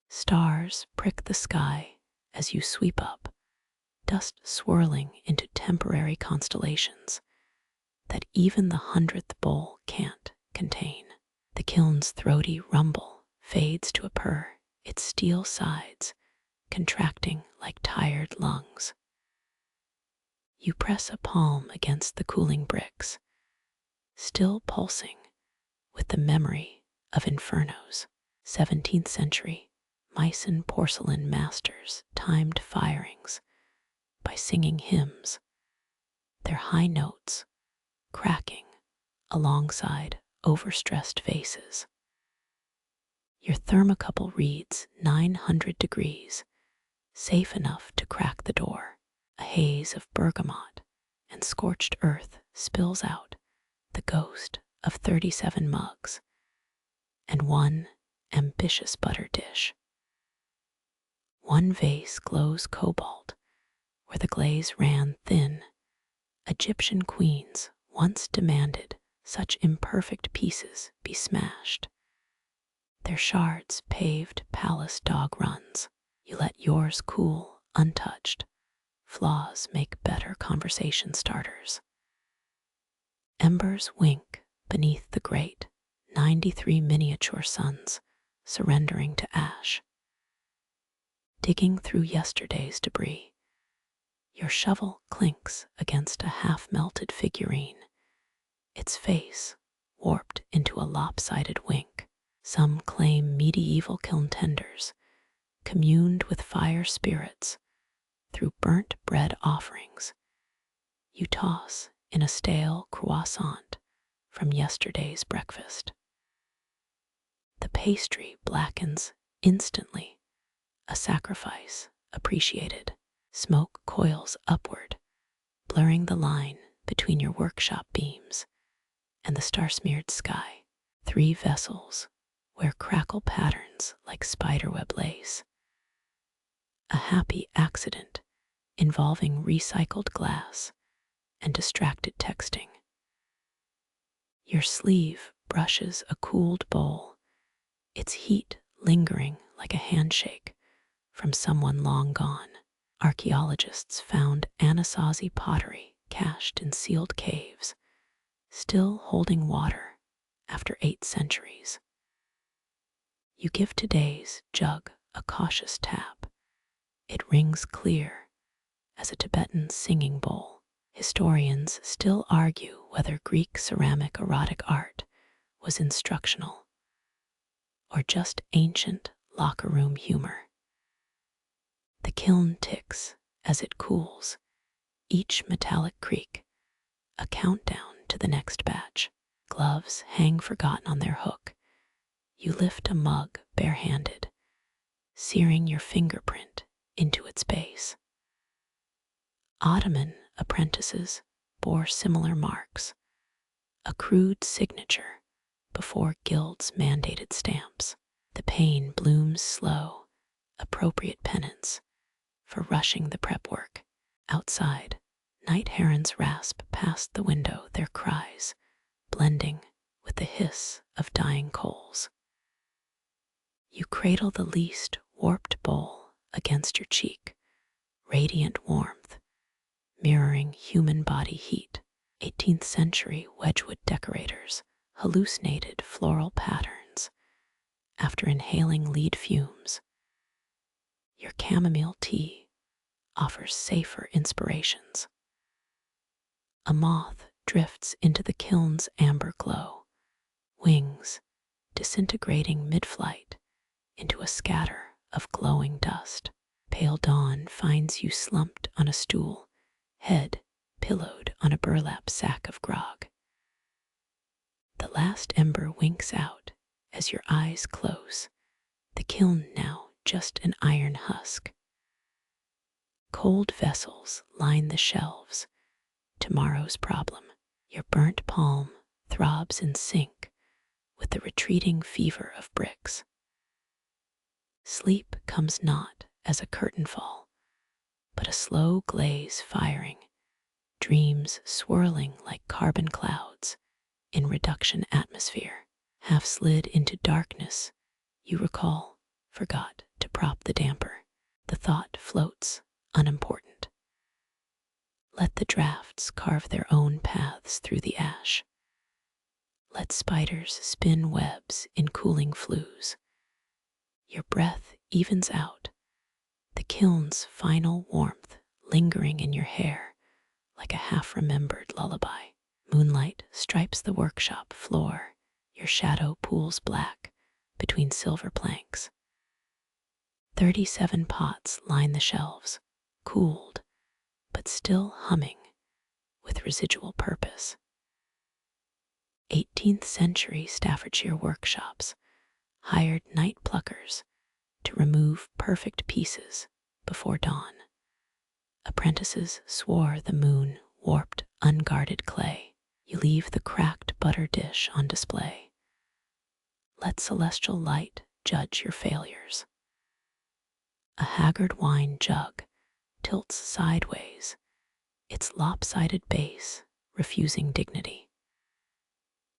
Stars prick the sky as you sweep up, dust swirling into temporary constellations that even the 100th bowl can't contain. The kiln's throaty rumble fades to a purr, its steel sides contracting like tired lungs. You press a palm against the cooling bricks, still pulsing with the memory of infernos. 17th century Mycenaean porcelain masters timed firings by singing hymns, their high notes cracking alongside overstressed vases. Your thermocouple reads 900 degrees, safe enough to crack the door. A haze of bergamot and scorched earth spills out, the ghost of 37 mugs and one ambitious butter dish. One vase glows cobalt, where the glaze ran thin. Egyptian queens once demanded such imperfect pieces be smashed. Their shards paved palace dog runs. You let yours cool untouched. Flaws make better conversation starters. Embers wink beneath the grate, 93 miniature suns surrendering to ash. Digging through yesterday's debris, your shovel clinks against a half-melted figurine, its face warped into a lopsided wink. Some claim medieval kiln tenders communed with fire spirits through burnt bread offerings you toss in a stale croissant from yesterday's breakfast. The pastry blackens instantly, a sacrifice appreciated. Smoke coils upward, blurring the line between your workshop beams and the star-smeared sky. 3 vessels wear crackle patterns like spiderweb lace. A happy accident involving recycled glass and distracted texting. Your sleeve brushes a cooled bowl, its heat lingering like a handshake from someone long gone. Archaeologists found Anasazi pottery cached in sealed caves, still holding water after 8 centuries. You give today's jug a cautious tap. It rings clear as a Tibetan singing bowl. Historians still argue whether Greek ceramic erotic art was instructional or just ancient locker room humor. The kiln ticks as it cools, each metallic creak a countdown to the next batch. Gloves hang forgotten on their hook. You lift a mug barehanded, searing your fingerprint into its base. Ottoman apprentices bore similar marks, a crude signature before guilds mandated stamps. The pain blooms slow, appropriate penance for rushing the prep work. Outside, night herons rasp past the window, their cries blending with the hiss of dying coals. You cradle the least warped bowl against your cheek, radiant warmth, mirroring human body heat. 18th century Wedgwood decorators hallucinated floral patterns after inhaling lead fumes. Your chamomile tea offers safer inspirations. A moth drifts into the kiln's amber glow, wings disintegrating mid-flight into a scatter of glowing dust. Pale dawn finds you slumped on a stool, head pillowed on a burlap sack of grog. The last ember winks out as your eyes close, the kiln now just an iron husk. Cold vessels line the shelves, tomorrow's problem. Your burnt palm throbs in sync with the retreating fever of bricks. Sleep comes not as a curtain fall, but a slow glaze firing, dreams swirling like carbon clouds in reduction atmosphere. Half slid into darkness, you recall, forgot to prop the damper. The thought floats, unimportant. Let the drafts carve their own paths through the ash. Let spiders spin webs in cooling flues. Your breath evens out, the kiln's final warmth lingering in your hair like a half-remembered lullaby. Moonlight stripes the workshop floor, your shadow pools black between silver planks. 37 pots line the shelves, cooled, but still humming with residual purpose. 18th century Staffordshire workshops hired night pluckers to remove perfect pieces before dawn. Apprentices swore the moon warped unguarded clay. You leave the cracked butter dish on display. Let celestial light judge your failures. A haggard wine jug tilts sideways, its lopsided base refusing dignity.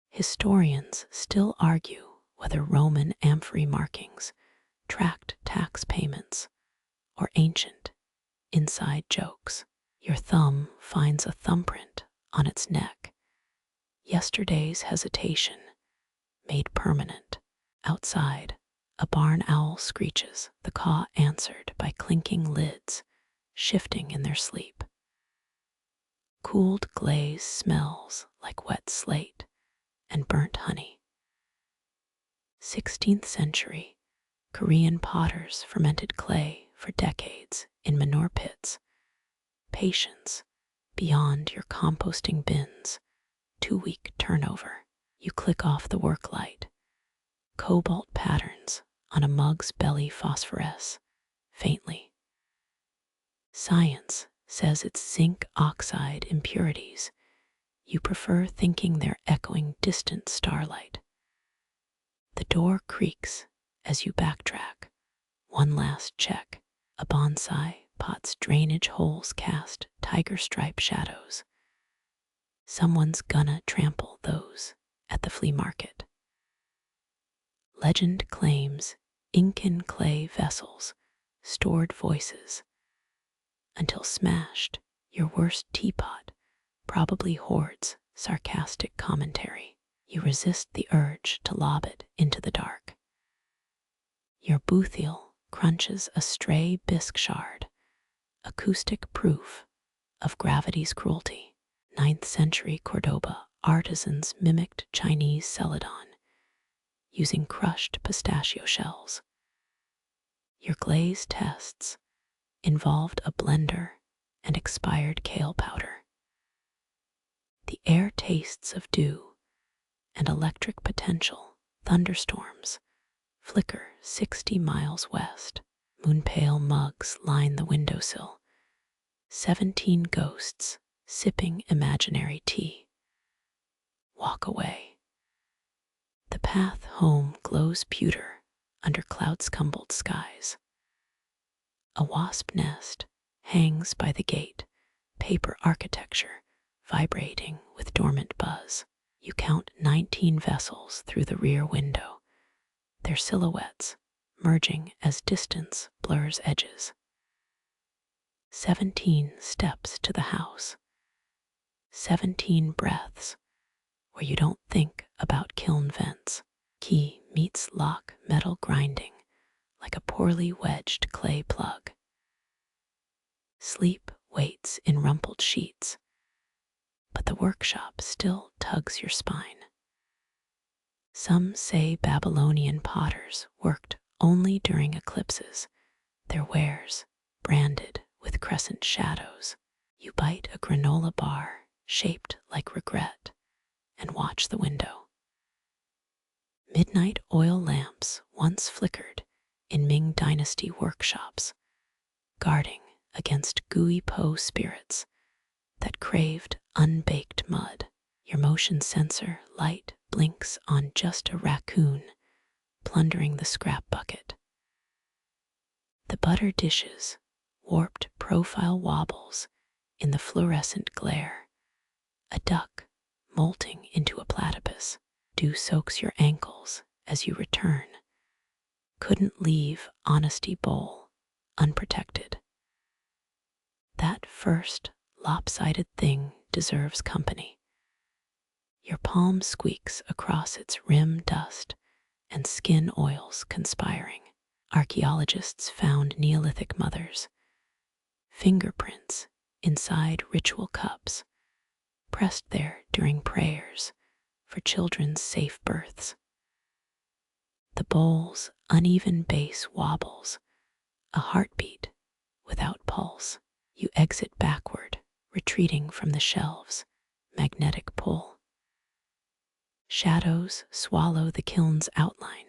Historians still argue whether Roman amphory markings tracked tax payments or ancient inside jokes. Your thumb finds a thumbprint on its neck, yesterday's hesitation made permanent. Outside, a barn owl screeches, the caw answered by clinking lids shifting in their sleep. Cooled glaze smells like wet slate and burnt honey. 16th century Korean potters fermented clay for decades in manure pits. Patience beyond your composting bins, 2-week turnover. You click off the work light. Cobalt patterns on a mug's belly phosphoresce faintly. Science says it's zinc oxide impurities. You prefer thinking they're echoing distant starlight. The door creaks as you backtrack. One last check. A bonsai pot's drainage holes cast tiger stripe shadows. Someone's gonna trample those at the flea market. Legend claims Incan clay vessels stored voices. until smashed, your worst teapot probably hoards sarcastic commentary. You resist the urge to lob it into the dark. Your boothiel crunches a stray bisque shard, acoustic proof of gravity's cruelty. 9th century Cordoba artisans mimicked Chinese celadon using crushed pistachio shells. Your glaze tests involved a blender and expired kale powder. The air tastes of dew and electric potential. Thunderstorms flicker 60 miles west. Moon-pale mugs line the windowsill. 17 ghosts sipping imaginary tea. Walk away. The path home glows pewter under cloud-scumbled skies. A wasp nest hangs by the gate, paper architecture vibrating with dormant buzz. You count 19 vessels through the rear window, their silhouettes merging as distance blurs edges. 17 steps to the house. 17 breaths where you don't think about kiln vents. Key meets lock, metal grinding like a poorly wedged clay plug. Sleep waits in rumpled sheets, but the workshop still tugs your spine. Some say Babylonian potters worked only during eclipses, their wares branded with crescent shadows. You bite a granola bar shaped like regret and watch the window. Midnight oil lamps once flickered in Ming Dynasty workshops, guarding against gooey Po spirits that craved unbaked mud. Your motion sensor light blinks on just a raccoon plundering the scrap bucket. The butter dishes warped profile wobbles in the fluorescent glare. A duck molting into a platypus. Dew soaks your ankles as you return. Couldn't leave honesty bowl unprotected. That first lopsided thing deserves company. Your palm squeaks across its rim, dust and skin oils conspiring. Archaeologists found Neolithic mothers, fingerprints inside ritual cups, pressed there during prayers for children's safe births. The bowl's uneven base wobbles, a heartbeat without pulse. You exit backward, retreating from the shelves, magnetic pull. Shadows swallow the kiln's outline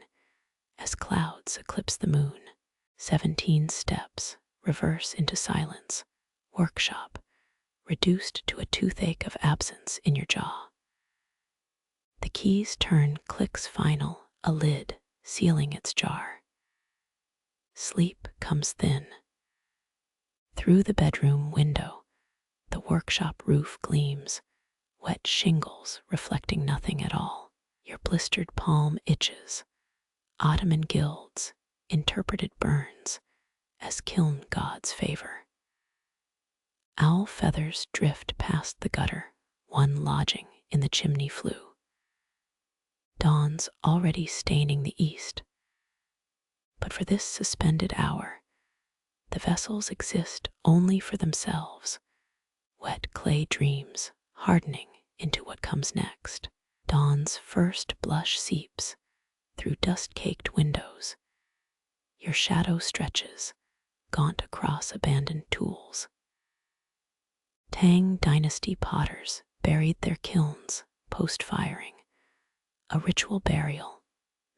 as clouds eclipse the moon. 17 steps reverse into silence, workshop reduced to a toothache of absence in your jaw. The keys turn, clicks final, a lid sealing its jar. Sleep comes thin. Through the bedroom window, the workshop roof gleams, wet shingles reflecting nothing at all. Your blistered palm itches. Ottoman guilds interpreted burns as kiln gods' favor. Owl feathers drift past the gutter, one lodging in the chimney flue. Dawn's already staining the east. But for this suspended hour, the vessels exist only for themselves, wet clay dreams hardening into what comes next. Dawn's first blush seeps through dust-caked windows. Your shadow stretches, gaunt across abandoned tools. Tang Dynasty potters buried their kilns post-firing, a ritual burial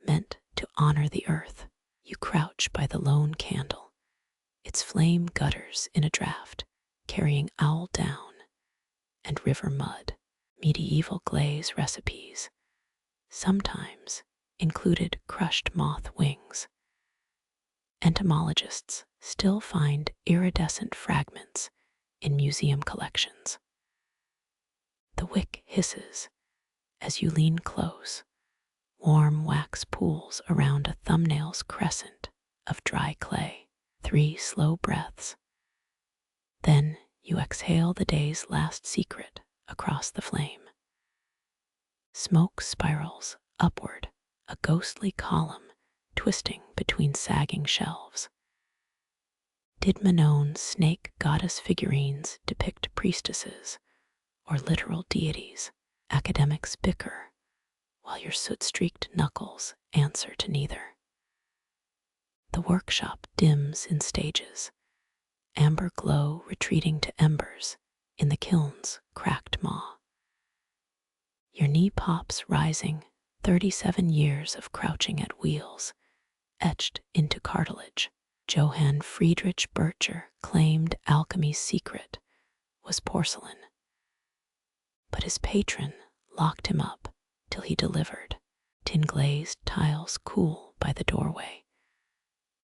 meant to honor the earth. You crouch by the lone candle, its flame gutters in a draft, carrying owl down and river mud. Medieval glaze recipes sometimes included crushed moth wings. Entomologists still find iridescent fragments in museum collections. The wick hisses as you lean close, warm wax pools around a thumbnail's crescent of dry clay. 3 slow breaths. You exhale the day's last secret across the flame. Smoke spirals upward, a ghostly column twisting between sagging shelves. Did Manon's snake goddess figurines depict priestesses or literal deities? Academics bicker, while your soot-streaked knuckles answer to neither. The workshop dims in stages, amber glow retreating to embers in the kiln's cracked maw. Your knee pops rising, 37 years of crouching at wheels, etched into cartilage. Johann Friedrich Bircher claimed alchemy's secret was porcelain, but his patron locked him up till he delivered. Tin-glazed tiles cool by the doorway,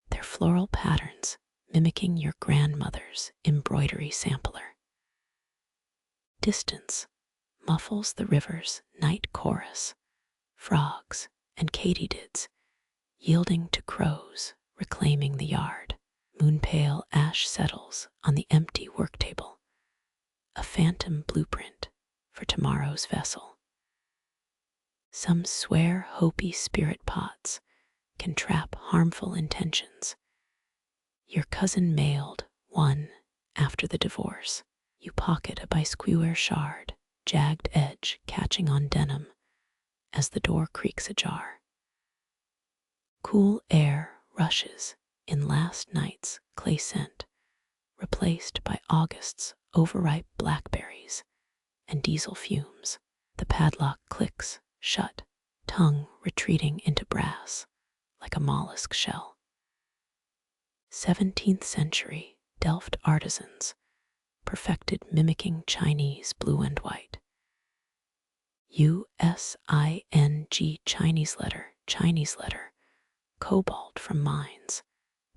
their floral patterns mimicking your grandmother's embroidery sampler. Distance muffles the river's night chorus, frogs and katydids yielding to crows reclaiming the yard. Moon-pale ash settles on the empty worktable, a phantom blueprint for tomorrow's vessel. Some swear Hopi spirit pots can trap harmful intentions. Your cousin mailed one after the divorce. You pocket a biscuit shard, jagged edge catching on denim as the door creaks ajar. Cool air rushes in last night's clay scent, replaced by August's overripe blackberries and diesel fumes. The padlock clicks shut, tongue retreating into brass like a mollusk shell. 17th century Delft artisans perfected mimicking Chinese blue and white. USING Chinese letter, cobalt from mines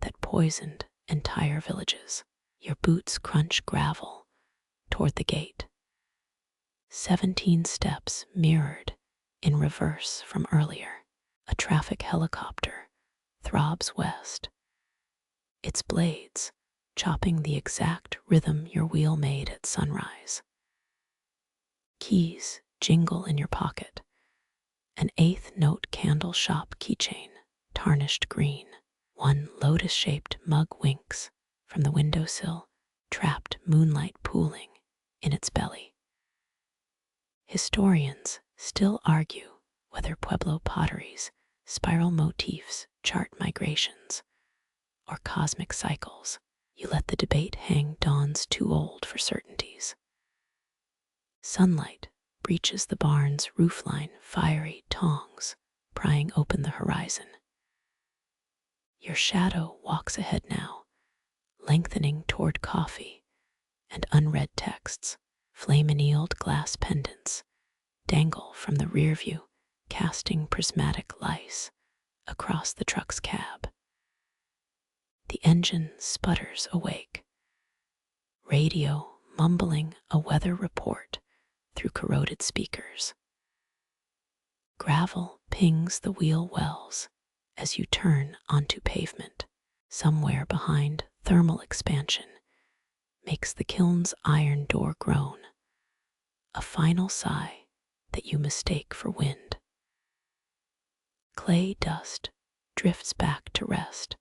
that poisoned entire villages. Your boots crunch gravel toward the gate. 17 steps mirrored in reverse from earlier. A traffic helicopter throbs west, its blades chopping the exact rhythm your wheel made at sunrise. Keys jingle in your pocket, an 8th note candle shop keychain, tarnished green. One lotus-shaped mug winks from the windowsill, trapped moonlight pooling in its belly. Historians still argue whether Pueblo potteries, spiral motifs chart migrations, or cosmic cycles. You let the debate hang dawns too old for certainties. Sunlight breaches the barn's roofline, fiery tongs prying open the horizon. Your shadow walks ahead now, lengthening toward coffee and unread texts. Flame-annealed glass pendants dangle from the rear view, casting prismatic lice across the truck's cab. The engine sputters awake, radio mumbling a weather report through corroded speakers. Gravel pings the wheel wells as you turn onto pavement. Somewhere behind thermal expansion makes the kiln's iron door groan, a final sigh that you mistake for wind. Clay dust drifts back to rest,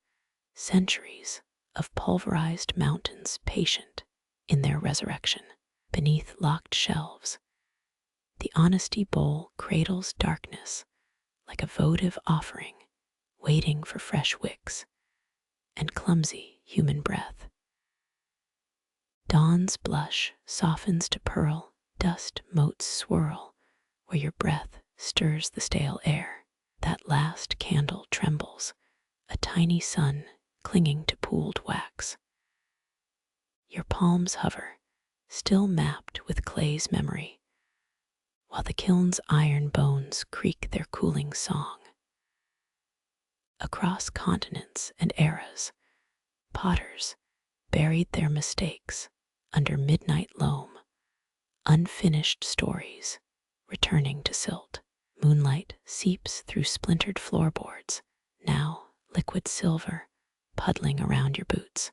centuries of pulverized mountains patient in their resurrection. Beneath locked shelves, the honesty bowl cradles darkness like a votive offering, waiting for fresh wicks and clumsy human breath. Dawn's blush softens to pearl, dust motes swirl where your breath stirs the stale air. That last candle trembles, a tiny sun clinging to pooled wax. Your palms hover, still mapped with clay's memory, while the kiln's iron bones creak their cooling song. Across continents and eras, potters buried their mistakes under midnight loam, unfinished stories returning to silt. Moonlight seeps through splintered floorboards, now liquid silver puddling around your boots.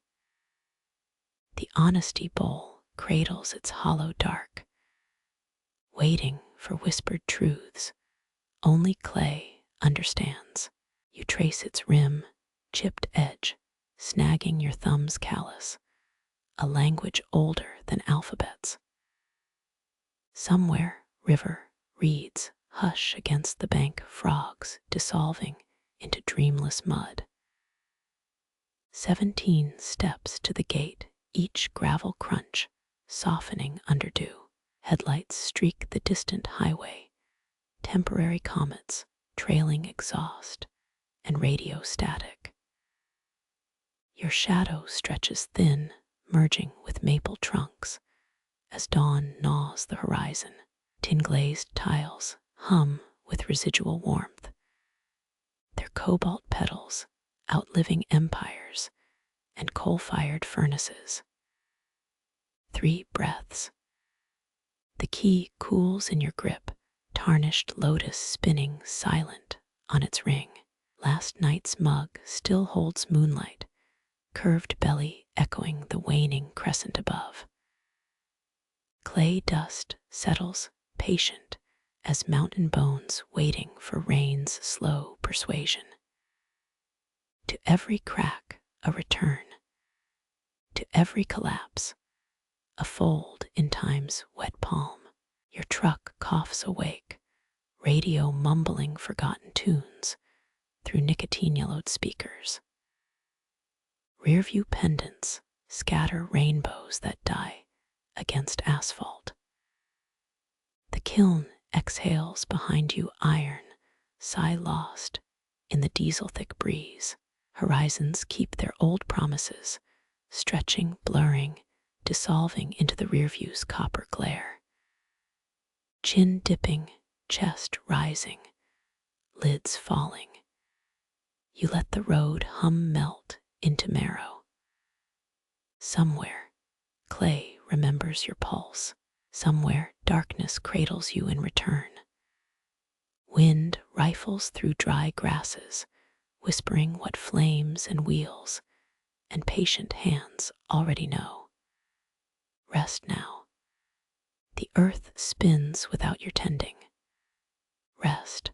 The honesty bowl cradles its hollow dark, waiting for whispered truths only clay understands. You trace its rim, chipped edge, snagging your thumb's callus, a language older than alphabets. Somewhere, river, reeds hush against the bank, frogs dissolving into dreamless mud. 17 steps to the gate, each gravel crunch, softening under dew. Headlights streak the distant highway, temporary comets, trailing exhaust, and radio static. Your shadow stretches thin, merging with maple trunks, as dawn gnaws the horizon. Tin-glazed tiles hum with residual warmth, their cobalt petals outliving empires and coal-fired furnaces. 3 breaths. The key cools in your grip, tarnished lotus spinning silent on its ring. Last night's mug still holds moonlight, curved belly echoing the waning crescent above. Clay dust settles patient as mountain bones waiting for rain's slow persuasion. To every crack, a return. To every collapse, a fold in time's wet palm. Your truck coughs awake, radio mumbling forgotten tunes through nicotine-yellowed speakers. Rearview pendants scatter rainbows that die against asphalt. The kiln exhales behind you, iron, sigh lost in the diesel-thick breeze. Horizons keep their old promises, stretching, blurring, dissolving into the rearview's copper glare. Chin dipping, chest rising, lids falling. You let the road hum melt into marrow. Somewhere, clay remembers your pulse. Somewhere, darkness cradles you in return. Wind rifles through dry grasses, whispering what flames and wheels and patient hands already know. Rest now. The earth spins without your tending. Rest.